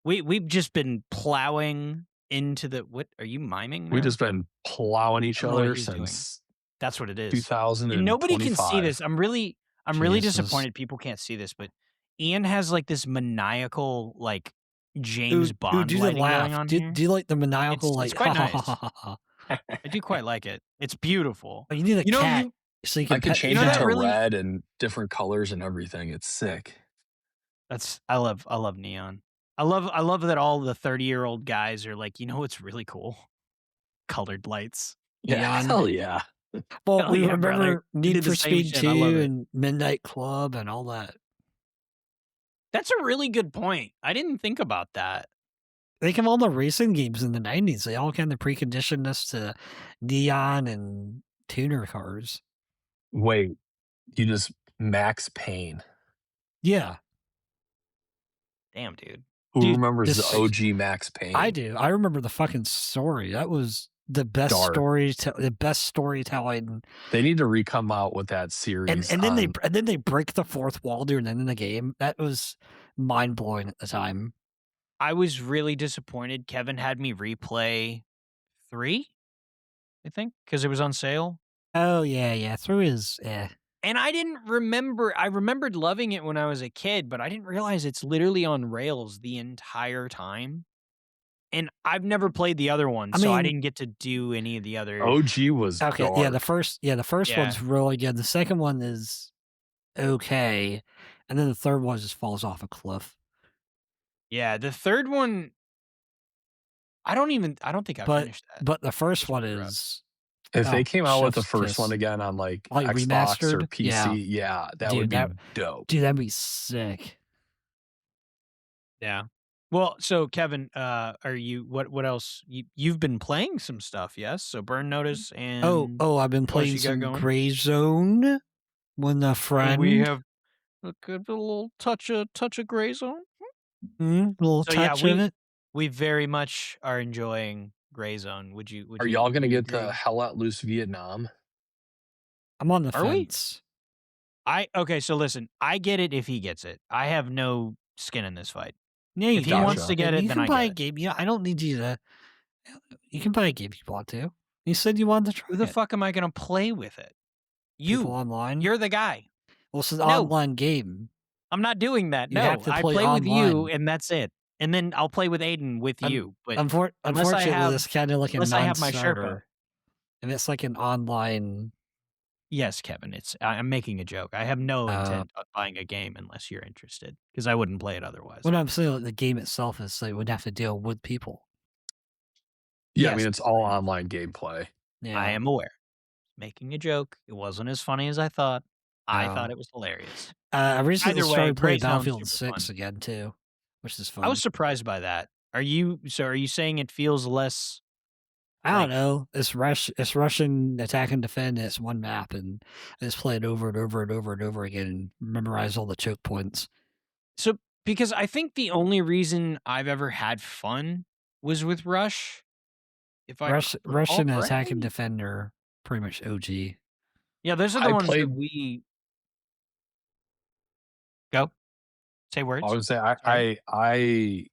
S1: we've just been plowing into the what are you miming
S5: We
S1: now?
S5: just been plowing each
S1: I don't know what
S5: other
S1: he's doing.
S5: since
S1: That's what it is. And nobody can see
S5: 2025.
S1: this. I'm really
S3: Jesus.
S1: disappointed people can't see this, but Ian has like this maniacal like James
S3: Ooh,
S1: Bond
S3: do the
S1: lighting going
S3: laugh.
S1: on
S3: Do
S1: here.
S3: you like the maniacal
S1: It's
S3: like
S1: quite
S3: ha ha
S1: nice.
S3: ha ha ha?
S1: I do quite like it. It's beautiful.
S3: Oh, you need a
S1: You know,
S3: cat
S1: you
S3: so you
S5: I
S3: can
S5: could
S3: pet
S5: change
S3: the
S5: it
S1: that
S3: cat.
S5: to
S1: really-
S5: red and different colors and everything. It's sick.
S1: I love neon. I love that all the 30-year-old guys are like, you know what's really cool? Colored lights.
S5: Yeah,
S3: Neon.
S5: hell yeah.
S3: Well,
S1: Hell
S3: we
S1: yeah, brother.
S3: remember
S1: We
S3: Need
S1: did the
S3: for
S1: same
S3: Speed
S1: shit. I love
S3: 2
S1: it.
S3: and Midnight Club and all that.
S1: That's a really good point. I didn't think about that.
S3: Think of all the racing games in the 90s. They all kind of preconditioned us to neon and tuner cars.
S5: Wait, you just Max Payne.
S3: Yeah.
S1: Damn, dude.
S5: Who
S3: Dude,
S5: remembers
S3: this-
S5: the OG Max Payne?
S3: I do. I remember the fucking story. That was the best
S5: Dark.
S3: the best storytelling.
S5: They need to re-come out with that series.
S3: And then they break the fourth wall during the end of the game. That was mind blowing at the time.
S1: I was really disappointed. Kevin had me replay 3, I think, because it was on sale.
S3: Oh yeah. Through his
S1: And I didn't remember. I remembered loving it when I was a kid, but I didn't realize it's literally on rails the entire time. And I've never played the other one, so I
S3: mean-
S1: didn't get to do any of the other.
S5: OG was
S3: okay.
S5: dark.
S3: Yeah, the first
S1: Yeah.
S3: one's really good. The second one is okay, and then the third one just falls off a cliff.
S1: Yeah, the third one. I don't think I
S3: But
S1: finished that.
S3: but the first
S1: Just
S3: one
S1: rough.
S3: is
S5: If they came out with the
S3: chef's
S5: first one
S3: kiss.
S5: again on like
S3: Like
S5: Xbox or
S3: remastered?
S5: PC, yeah, that
S3: Dude,
S5: would be
S3: that-
S5: dope.
S3: Dude, that'd be sick.
S1: Yeah. Well, so Kevin, are you what else? You've been playing some stuff, yes? So Burn Notice and
S3: Oh, I've been
S1: else
S3: playing
S1: you got
S3: some
S1: going?
S3: Gray Zone when a
S1: We
S3: friend,
S1: have a little touch of gray zone.
S3: a little
S1: So yeah,
S3: touch of it.
S1: we very much are enjoying gray zone.
S5: Are y'all
S1: Would
S5: gonna
S1: you
S5: get the
S1: agree?
S5: Hell Let Loose Vietnam?
S3: I'm on the
S1: Are we?
S3: fence.
S1: Okay, so listen, I get it if he gets it. I have no skin in this fight.
S3: Yeah, you
S1: If he
S3: do.
S1: wants
S5: Gotcha.
S1: to get it,
S3: You
S1: then
S3: can
S1: I
S3: buy
S1: get
S3: a
S1: it.
S3: game. Yeah, I don't need you to. You can buy a game if you want to. You said you wanted to try
S1: Who the
S3: it.
S1: fuck am I gonna play with it?
S3: People
S1: You.
S3: online.
S1: You're the guy.
S3: Well, it's an
S1: No,
S3: online game.
S1: I'm not doing that.
S3: You have
S1: No,
S3: to
S1: I
S3: play
S1: play with you
S3: online.
S1: and that's it. And then I'll play with Aiden with
S3: Un-
S1: you. But unless I
S3: Unfortunately,
S1: have
S3: it's kind of like a
S1: unless I have my Sherpa.
S3: non-starter, and it's like an online.
S1: Yes, Kevin, I'm making a joke. I have no
S3: Uh,
S1: intent of buying a game unless you're interested, because I wouldn't play it otherwise.
S3: what I'm saying, like, the game itself is like would have to deal with people.
S5: Yeah, I
S1: Yes,
S5: mean, it's all online gameplay.
S3: Yeah.
S1: I am aware. Making a joke. It wasn't as funny as I thought. I thought
S3: Um,
S1: it was hilarious.
S3: I recently
S1: Either way,
S3: started playing
S1: Gray Zone's
S3: Battlefield
S1: super
S3: 6
S1: fun.
S3: again too, which is
S1: I
S3: fun.
S1: was surprised by that. Are you saying it feels less
S3: I don't
S1: like
S3: know. It's Russian attack and defend. And it's one map, and I just play it over and over and over and over again, and memorize all the choke points.
S1: so because I think the only reason I've ever had fun was with Rush. If I recall
S3: Russian attack and
S1: correctly.
S3: defend are pretty much OG.
S1: Yeah, those are the
S5: I
S1: ones that
S5: played
S1: we go. Say
S5: I
S1: words.
S5: would say
S1: Sorry.
S5: I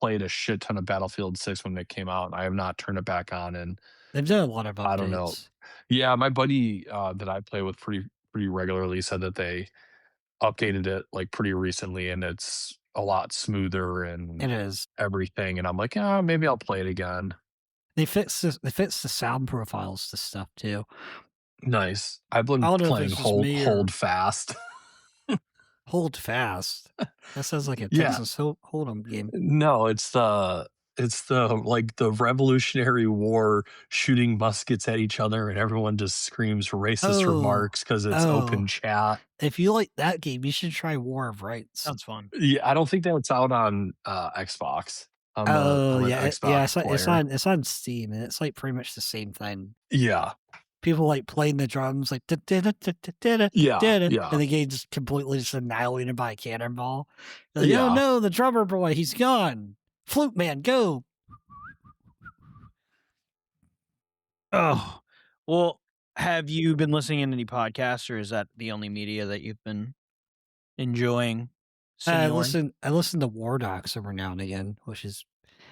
S5: played a shit ton of Battlefield 6 when it came out, and I have not turned it back on in,
S3: They've done a lot of
S5: I don't know.
S3: updates.
S5: Yeah, my buddy, that I play with pretty regularly said that they updated it, like, pretty recently, and it's a lot smoother and
S3: It is.
S5: everything, and I'm like, "Ah, maybe I'll play it again."
S3: They fix the sound profiles to stuff too.
S5: Nice. I've
S3: I
S5: been
S3: don't know if
S5: playing
S3: it's just me or
S5: Hold Fast.
S3: Hold Fast. That sounds like a
S5: Yeah.
S3: Texas Hold'em game.
S5: No, like, the Revolutionary War shooting muskets at each other, and everyone just screams racist
S3: Oh,
S5: remarks because it's open
S3: oh.
S5: chat.
S3: If you like that game, you should try War of Rights.
S1: Sounds fun.
S5: Yeah, I don't think that's out on, Xbox.
S3: Oh
S5: I'm an
S3: yeah, yeah.
S5: Xbox player.
S3: It's on Steam, and it's like pretty much the same thing.
S5: Yeah.
S3: People like playing the drums like da-da-da-da-da-da-da,
S5: Yeah,
S3: and
S5: yeah.
S3: the game just completely just annihilated by a cannonball. They're like, oh
S5: Yeah.
S3: no, the drummer boy, he's gone. Flute man, go.
S1: Oh, well, have you been listening to any podcasts, or is that the only media that you've been enjoying?
S3: I
S1: Senor?
S3: listen to War Docs every now and again, which is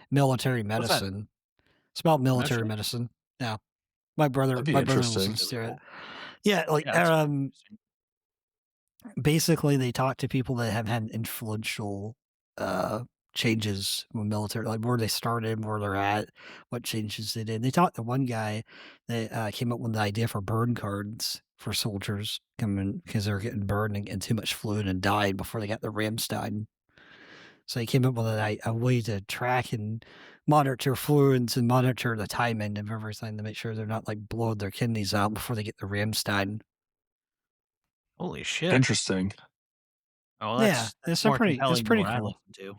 S3: military
S1: What's that?
S3: medicine. It's about military
S1: Actually?
S3: medicine. Yeah.
S5: That'd be
S3: My brother
S5: interesting.
S3: listens
S1: Really
S3: to it.
S1: cool.
S3: Yeah, like
S1: Yeah, that's interesting.
S3: basically they talk to people that have had influential changes with military, like where they started, where they're at, what changes they did. They talked to one guy that came up with the idea for burn cards for soldiers coming because they were getting burned and getting too much fluid and died before they got the Ramstein. So he came up with a way to track and monitor fluids and monitor the timing of everything to make sure they're not like blowing their kidneys out before they get the Ramstein.
S1: Holy shit.
S5: Interesting.
S1: Oh,
S3: Yeah,
S1: that's more
S3: it's
S1: compelling than
S3: pretty
S1: what I
S3: cool.
S1: listen to.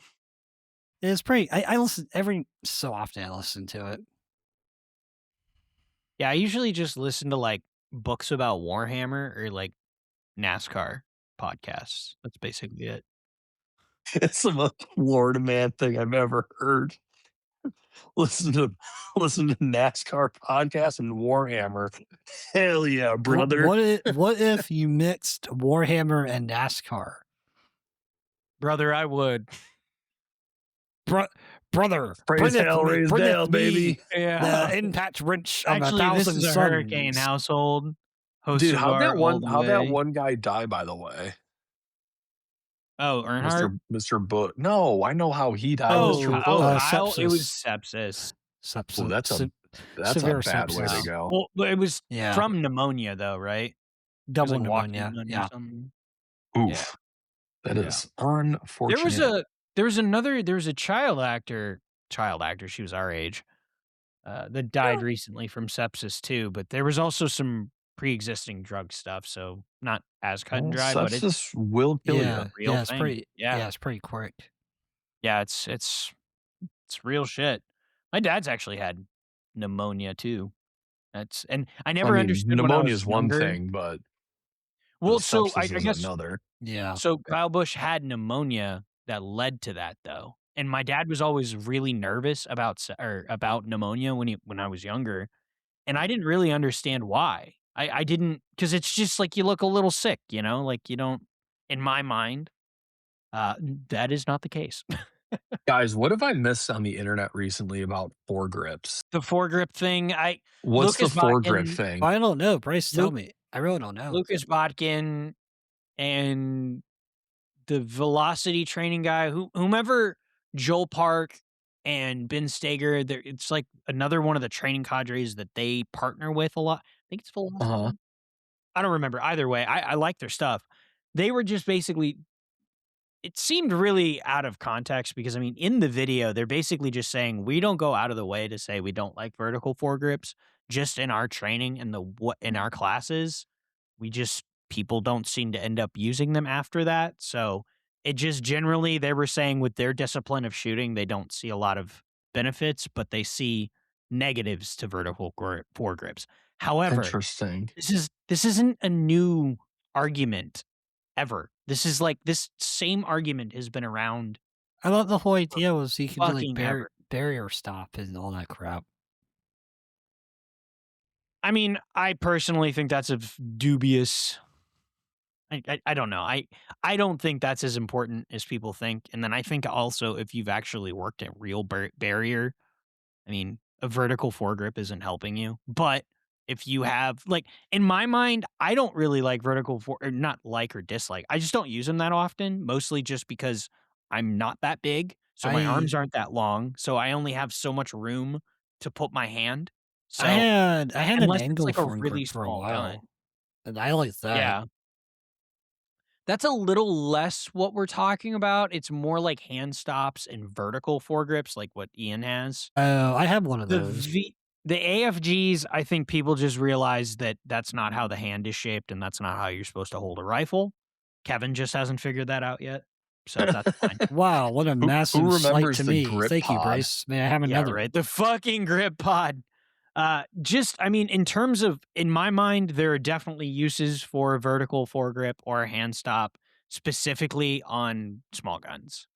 S3: It's pretty. I listen every so often. I listen to it.
S1: Yeah, I usually just listen to, like, books about Warhammer or, like, NASCAR podcasts. That's basically it.
S5: It's the most Florida man thing I've ever heard. Listen to listen to NASCAR podcast and Warhammer. Hell yeah, brother.
S3: What if you mixed Warhammer and NASCAR?
S1: Brother, I would.
S3: Brother,
S5: Praise hell, raise hell, baby.
S1: Yeah.
S3: the impact wrench of
S1: Actually, this
S3: 1,000
S1: is a hurricane
S3: suns.
S1: household.
S5: Dude,
S1: Hosts of our all the
S5: how'd that
S1: way.
S5: one guy die, by the way?
S1: Oh, Earnhardt?
S5: Mr. Book. No, I know how he died,
S1: Oh,
S5: Mr.
S1: oh,
S5: Book.
S1: Kyle? It was
S3: sepsis.
S1: sepsis.
S5: Oh, that's a
S3: Severe
S5: bad way to
S3: sepsis.
S5: go.
S1: Well, but it was
S3: Yeah,
S1: from pneumonia, though, right? It was
S3: double
S1: like walking
S3: pneumonia.
S1: pneumonia or
S3: Yeah.
S1: something.
S5: Oof.
S1: Yeah.
S5: That
S1: Yeah.
S5: is
S1: There was
S5: unfortunate.
S1: a child actor, she was our age, that died recently from sepsis too, but there was also some pre-existing drug stuff, so not as cut and
S5: Well,
S1: dry, but it's
S5: sepsis will kill
S1: it's
S5: you.
S1: a real thing.
S3: It's pretty quick.
S1: Yeah, it's real shit. My dad's actually had pneumonia too. And I
S5: I
S1: never
S5: mean,
S1: understood when I
S5: pneumonia
S1: was
S5: is one
S1: younger.
S5: thing, but
S1: Well, so I
S5: sepsis is
S1: guess
S5: another.
S3: Yeah.
S1: so Kyle Busch had pneumonia that led to that though, and my dad was always really nervous about pneumonia when I was younger, and I didn't really understand why. I didn't, because it's just like you look a little sick, like you don't. In my mind, that is not the case.
S5: Guys, what have I missed on the internet recently about foregrips?
S1: The foregrip thing, I
S5: What's the
S1: Lucas
S5: foregrip
S1: Botkin,
S5: thing?
S3: I don't know. Bryce, tell
S1: Luke,
S3: me. I really don't know.
S1: Lucas Botkin, and the velocity training guy, whomever Joel Park and Ben Stager, it's like another one of the training cadres that they partner with a lot. I think it's
S5: Uh-huh.
S1: velocity. I don't remember. Either way, I like their stuff. They were just basically, it seemed really out of context because, I mean, in the video, they're basically just saying, we don't go out of the way to say we don't like vertical foregrips. Just in our training and in our classes, people don't seem to end up using them after that. So it just generally, they were saying with their discipline of shooting, they don't see a lot of benefits, but they see negatives to vertical foregrips. However,
S5: Interesting.
S1: this isn't a new argument ever. This is like, this same argument has been around
S3: I thought the whole
S1: for
S3: idea was you could do like
S1: fucking ever.
S3: barrier stop and all that crap.
S1: I mean, I personally think that's a dubious. I don't know. I don't think that's as important as people think. And then I think also, if you've actually worked at real barrier, I mean, a vertical foregrip isn't helping you. But if you have, like, in my mind, I don't really like or not like or dislike. I just don't use them that often, mostly just because I'm not that big. So my arms
S3: I
S1: aren't that long. So I only have so much room to put my hand.
S3: I
S1: So
S3: had I had an
S1: unless it's
S3: angle
S1: like a
S3: phone
S1: really
S3: grip for a
S1: small gun.
S3: while, and I like that.
S1: Yeah. That's a little less what we're talking about. It's more like hand stops and vertical foregrips, like what Ian has.
S3: Oh, I have one of
S1: The
S3: those.
S1: V the AFGs, I think people just realize that that's not how the hand is shaped, and that's not how you're supposed to hold a rifle. Kevin just hasn't figured that out yet, so that's fine.
S3: Wow, what a
S5: Who
S3: massive slight
S5: remembers
S3: to
S5: the
S3: me.
S5: grip
S3: Thank you,
S5: pod?
S3: Bryce. May I have
S1: Yeah,
S3: another?
S1: right. The fucking grip pod. I mean, in my mind, there are definitely uses for a vertical foregrip or a hand stop, specifically on small guns.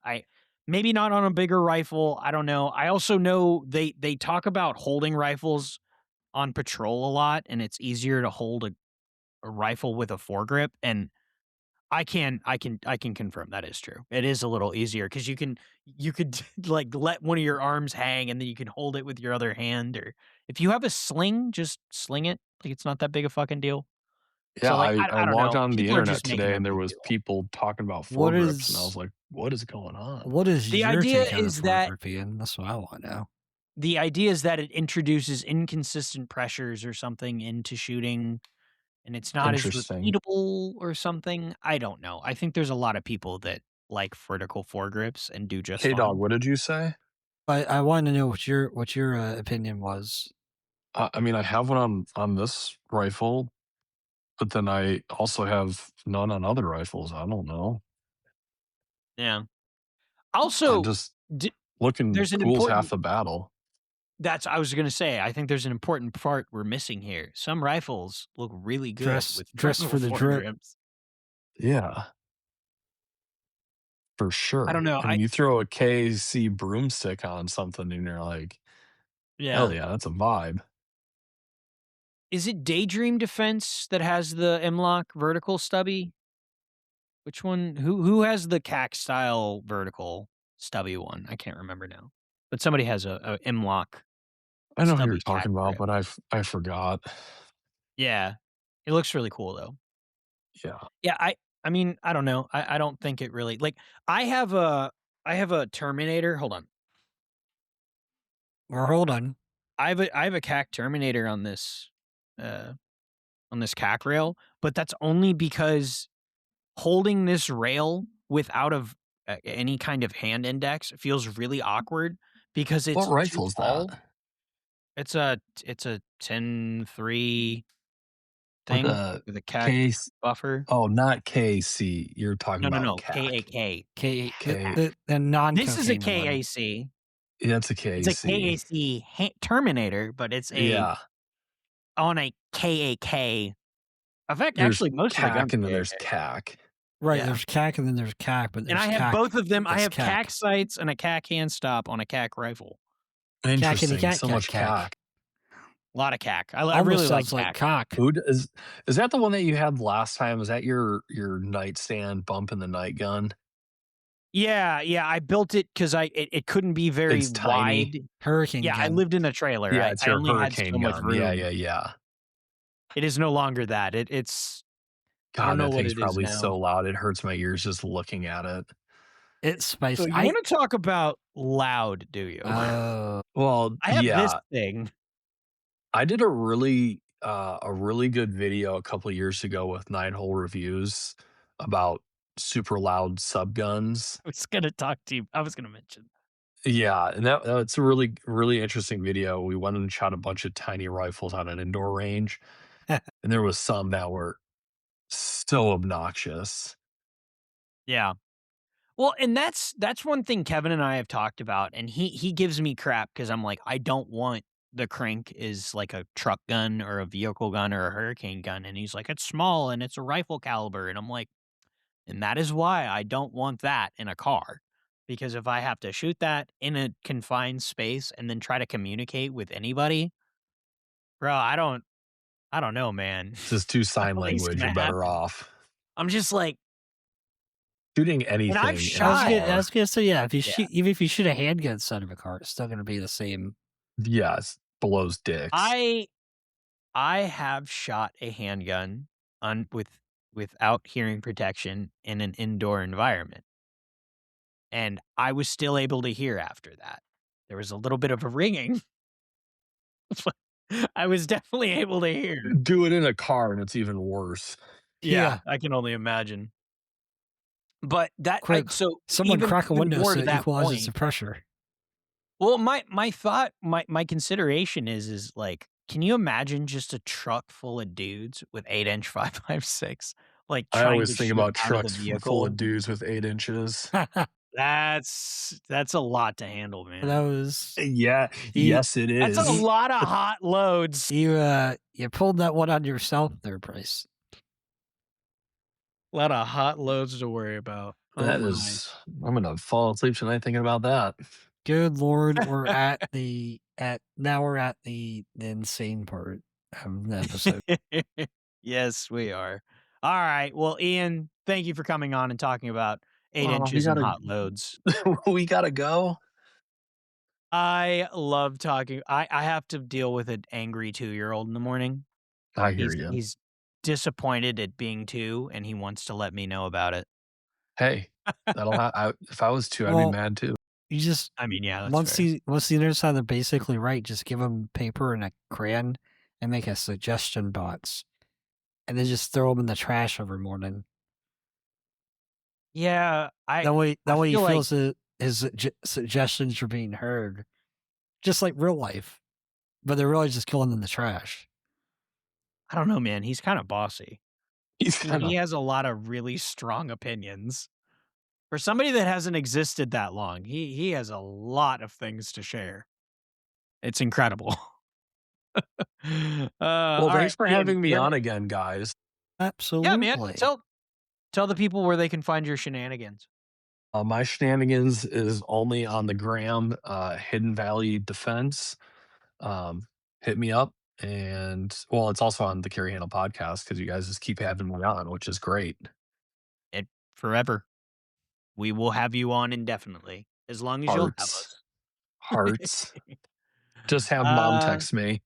S1: Maybe not on a bigger rifle. I don't know. I also know they talk about holding rifles on patrol a lot, and it's easier to hold a rifle with a foregrip. And I can confirm that is true. It is a little easier because you could like let one of your arms hang and then you can hold it with your other hand, or if you have a sling, just sling it. Like, it's not that big a fucking deal.
S5: Yeah,
S1: So, like,
S5: I
S1: I don't
S5: logged
S1: know.
S5: on the
S1: People are
S5: internet
S1: just making
S5: today
S1: a
S5: and there
S1: big
S5: was
S1: deal.
S5: people talking about
S3: What
S5: foregrips, and I was
S3: is
S5: like, what is going on?
S3: what is
S1: The
S3: your
S1: idea
S3: take on a
S1: is that
S3: foregrip, Ian? That's what I want to know.
S1: the idea is that it introduces inconsistent pressures or something into shooting, and it's not as
S5: Interesting.
S1: repeatable or something. I don't know. I think there's a lot of people that like vertical foregrips and do just
S5: Hey dog,
S1: fine.
S5: what did you say?
S3: I want to know what your opinion was.
S5: I mean, I have one on this rifle, but then I also have none on other rifles. I don't know.
S1: Yeah.
S5: I'm
S1: Also,
S5: just
S1: d
S5: looking
S1: there's an
S5: cool's half
S1: important
S5: the battle.
S1: that's I was gonna say, I think there's an important part we're missing here. Some rifles look really good with
S3: Dress
S1: vertical
S3: for the drip.
S1: foregrips.
S5: Yeah, for
S1: I don't
S5: sure.
S1: know,
S5: I mean, you throw a KC broomstick on something and you're like, hell
S1: yeah.
S5: yeah, that's a vibe.
S1: Is it Daydream Defense that has the M-LOK vertical stubby? Which one? Who has the CAC style vertical stubby one? I can't remember now. But somebody has a M-LOK
S5: I know who you're
S1: stubby CAC
S5: talking about,
S1: grip.
S5: but I forgot.
S1: Yeah. It looks really cool though.
S5: Yeah.
S1: Yeah, I mean, I don't know. I don't think it really, like, I have a Terminator. Hold on.
S3: Or hold on.
S1: I have a CAC Terminator uh on this CAC rail, but that's only because holding this rail without any kind of hand index feels really awkward because
S5: What
S1: it's too
S5: rifle is that?
S1: tall. It's a 10-3
S5: With
S1: thing
S5: a
S1: with a CAC
S5: case?
S1: buffer.
S5: Oh, not KC. You're talking
S1: No,
S5: about CAC.
S1: KAK.
S3: The
S5: K.
S3: the
S1: This is a
S3: non-cocaine one.
S1: KAC.
S5: That's a
S1: It's a
S5: KC.
S1: KAC Terminator, but it's
S5: Yeah.
S1: on a KAK In fact,
S5: There's
S1: actually, most of the guns
S5: CAC and
S1: are
S5: then there's
S1: AA.
S5: CAC.
S3: Right,
S1: Yeah.
S3: there's CAC and then there's CAC, but
S1: And I
S3: there's
S1: have
S3: CAC
S1: both of them. I
S3: that's
S1: have CAC
S3: CAC.
S1: sights and a CAC hand stop on a CAC rifle.
S3: CAC
S5: Interesting.
S3: cat
S5: So
S3: cat
S5: much
S3: CAC.
S5: CAC.
S1: A lot of CAC. I
S3: Almost
S1: really like
S3: sounds like
S1: CAC.
S3: cock.
S5: Who d is that the one that you had last time? Was that your nightstand bump in the night gun?
S1: Yeah, yeah. I built it because it couldn't be very
S5: It's tiny.
S1: wide.
S3: Hurricane
S1: Yeah, I
S3: gun.
S1: lived in a trailer.
S5: Yeah,
S1: I,
S5: it's
S1: I
S5: your
S1: only had
S5: hurricane
S1: so much
S5: gun. Yeah,
S1: room.
S5: yeah, yeah.
S1: It is no longer that. It's I don't
S5: God,
S1: know
S5: that
S1: what
S5: thing's
S1: it is
S5: probably
S1: now.
S5: so loud, it hurts my ears just looking at it.
S3: It's
S1: So
S3: spicy.
S1: you want to talk about loud, do you?
S3: Oh,
S5: Well,
S1: I have this
S5: yeah.
S1: thing.
S5: I did a really good video a couple years ago with 9 hole reviews about super loud sub guns.
S1: I was gonna talk to you. I was gonna mention.
S5: Yeah, and that's a really interesting video. We went and shot a bunch of tiny rifles on an indoor range, and there was some that were so obnoxious.
S1: Yeah. Well, and that's one thing Kevin and I have talked about, and he gives me crap because I'm like, I don't want the crank is like a truck gun or a vehicle gun or a hurricane gun, and he's like, it's small and it's a rifle caliber, and I'm like, and that is why I don't want that in a car, because if I have to shoot that in a confined space and then try to communicate with anybody, bro, I don't know, man.
S5: This is too
S1: I
S5: sign
S1: don't think it's
S5: language,
S1: gonna
S5: you're better
S1: happen.
S5: off.
S1: I'm just like,
S5: Shooting
S1: and I've
S5: anything in
S3: I
S5: a
S3: was
S1: shot.
S3: gonna, I
S5: car,
S3: was gonna say, yeah. If you
S1: Yeah.
S3: shoot, even if you shoot a handgun inside of a car, it's still gonna be the same.
S5: yes, blows dicks.
S1: I I have shot a handgun on without hearing protection in an indoor environment, and I was still able to hear after that. There was a little bit of a ringing, but I was definitely able to hear.
S5: Do it in a car and it's even worse.
S1: Yeah,
S3: Yeah,
S1: I can only imagine. But that I
S3: quick.
S1: so
S3: Someone
S1: even
S3: crack a
S1: even
S3: window
S1: more
S3: so
S1: to
S3: it
S1: that
S3: equalizes
S1: point.
S3: the pressure.
S1: Well, my thought, my consideration is like, can you imagine just a truck full of dudes with 8-inch 5.56, like,
S5: I
S1: trying to
S5: always think
S1: shoot
S5: about
S1: out of the
S5: trucks full of
S1: vehicle?
S5: dudes with 8 inches.
S1: That's a lot to handle,
S3: that
S1: man.
S3: was
S5: Yeah,
S3: you.
S5: yes, it
S1: That's a
S5: is.
S1: lot of hot loads.
S3: You pulled that one on yourself there, Bryce.
S1: A lot of hot loads to worry about. Oh
S5: That
S1: my.
S5: is I'm gonna fall asleep tonight thinking about that.
S3: Good Lord, we're at the insane part of the episode.
S1: Yes, we are. Alright, well, Ian, thank you for coming on and talking about 8
S5: Oh, we
S1: inches and
S5: gotta
S1: hot loads.
S5: we gotta go.
S1: I love talking. I have to deal with an angry 2-year-old in the morning.
S5: I hear
S1: He's
S5: you.
S1: he's disappointed at being 2, and he wants to let me know about it.
S5: Hey, that'll if I was 2, I'd be
S3: Well,
S5: mad too.
S3: you just
S1: I mean, yeah, that's fair.
S3: once he knows how to basically write, just give him paper and a crayon and make a suggestion box, and then just throw them in the trash every morning.
S1: Yeah,
S3: That way,
S1: I
S3: he
S1: feel like
S3: feels that his suggestions are being heard, just like real life. But they're really just going in the trash.
S1: I don't know, man, he's kinda bossy.
S5: He's
S1: He
S5: kinda
S1: has a lot of really strong opinions. For somebody that hasn't existed that long, he has a lot of things to share. It's incredible.
S5: Well, thanks
S1: Alright,
S5: for
S1: Ian,
S5: having me
S1: where
S5: on again, guys.
S1: yeah, man,
S3: Absolutely.
S1: tell the people where they can find your shenanigans.
S5: My shenanigans is only on the gram, Hidden Valley Defense. Um, hit me up, and well, it's also on the Carry Handle podcast because you guys just keep having me on, which is great.
S1: And forever. We will have you on indefinitely, as long as you'll have
S5: Hearts,
S1: us.
S5: hearts. Just have mom
S1: Uh,
S5: text me.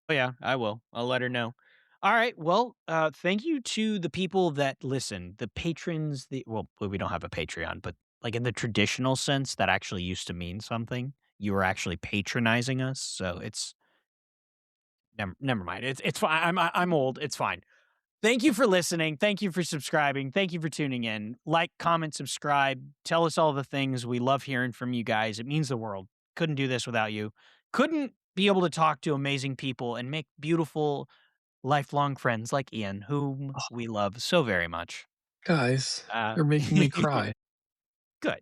S1: oh yeah, I will. I'll let her know. All right. Well, thank you to the people that listen, the patrons. Well, we don't have a Patreon, but like in the traditional sense, that actually used to mean something. You were actually patronizing us, so it's never mind. It's fine. I'm old. It's fine. Thank you for listening. Thank you for subscribing. Thank you for tuning in. Like, comment, subscribe. Tell us all the things. We love hearing from you guys. It means the world. Couldn't do this without you. Couldn't be able to talk to amazing people and make beautiful lifelong friends like Ian, whom we love so very much.
S5: Guys,
S1: Uh,
S5: you're making me cry.
S1: good.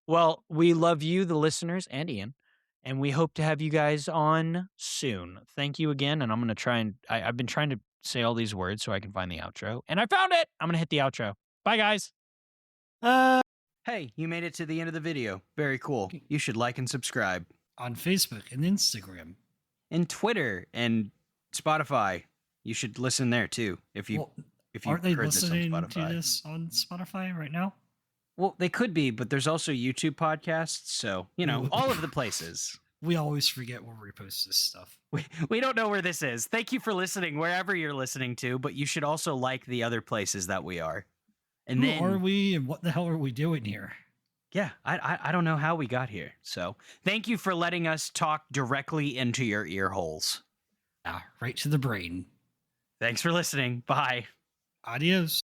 S1: Well, we love you, the listeners, and Ian. And we hope to have you guys on soon. Thank you again. And I'm going to try and I've been trying to say all these words so I can find the outro. And I found it. I'm going to hit the outro. Bye, guys. Hey, you made it to the end of the video. Very cool. You should like and subscribe.
S3: On Facebook and Instagram.
S1: And Twitter and Spotify. You should listen there too. If you
S3: Aren't they
S1: heard
S3: listening
S1: this on
S3: to
S1: Spotify.
S3: this on Spotify right now?
S1: Well, they could be, but there's also YouTube podcasts. So, all of the places.
S3: We always forget where we post this stuff.
S1: We don't know where this is. Thank you for listening wherever you're listening to, but you should also like the other places that we are. And
S3: Who are we and what the hell are we doing here?
S1: Yeah, I don't know how we got here. So thank you for letting us talk directly into your ear holes.
S3: Right to the brain.
S1: Thanks for listening. Bye.
S3: Adios.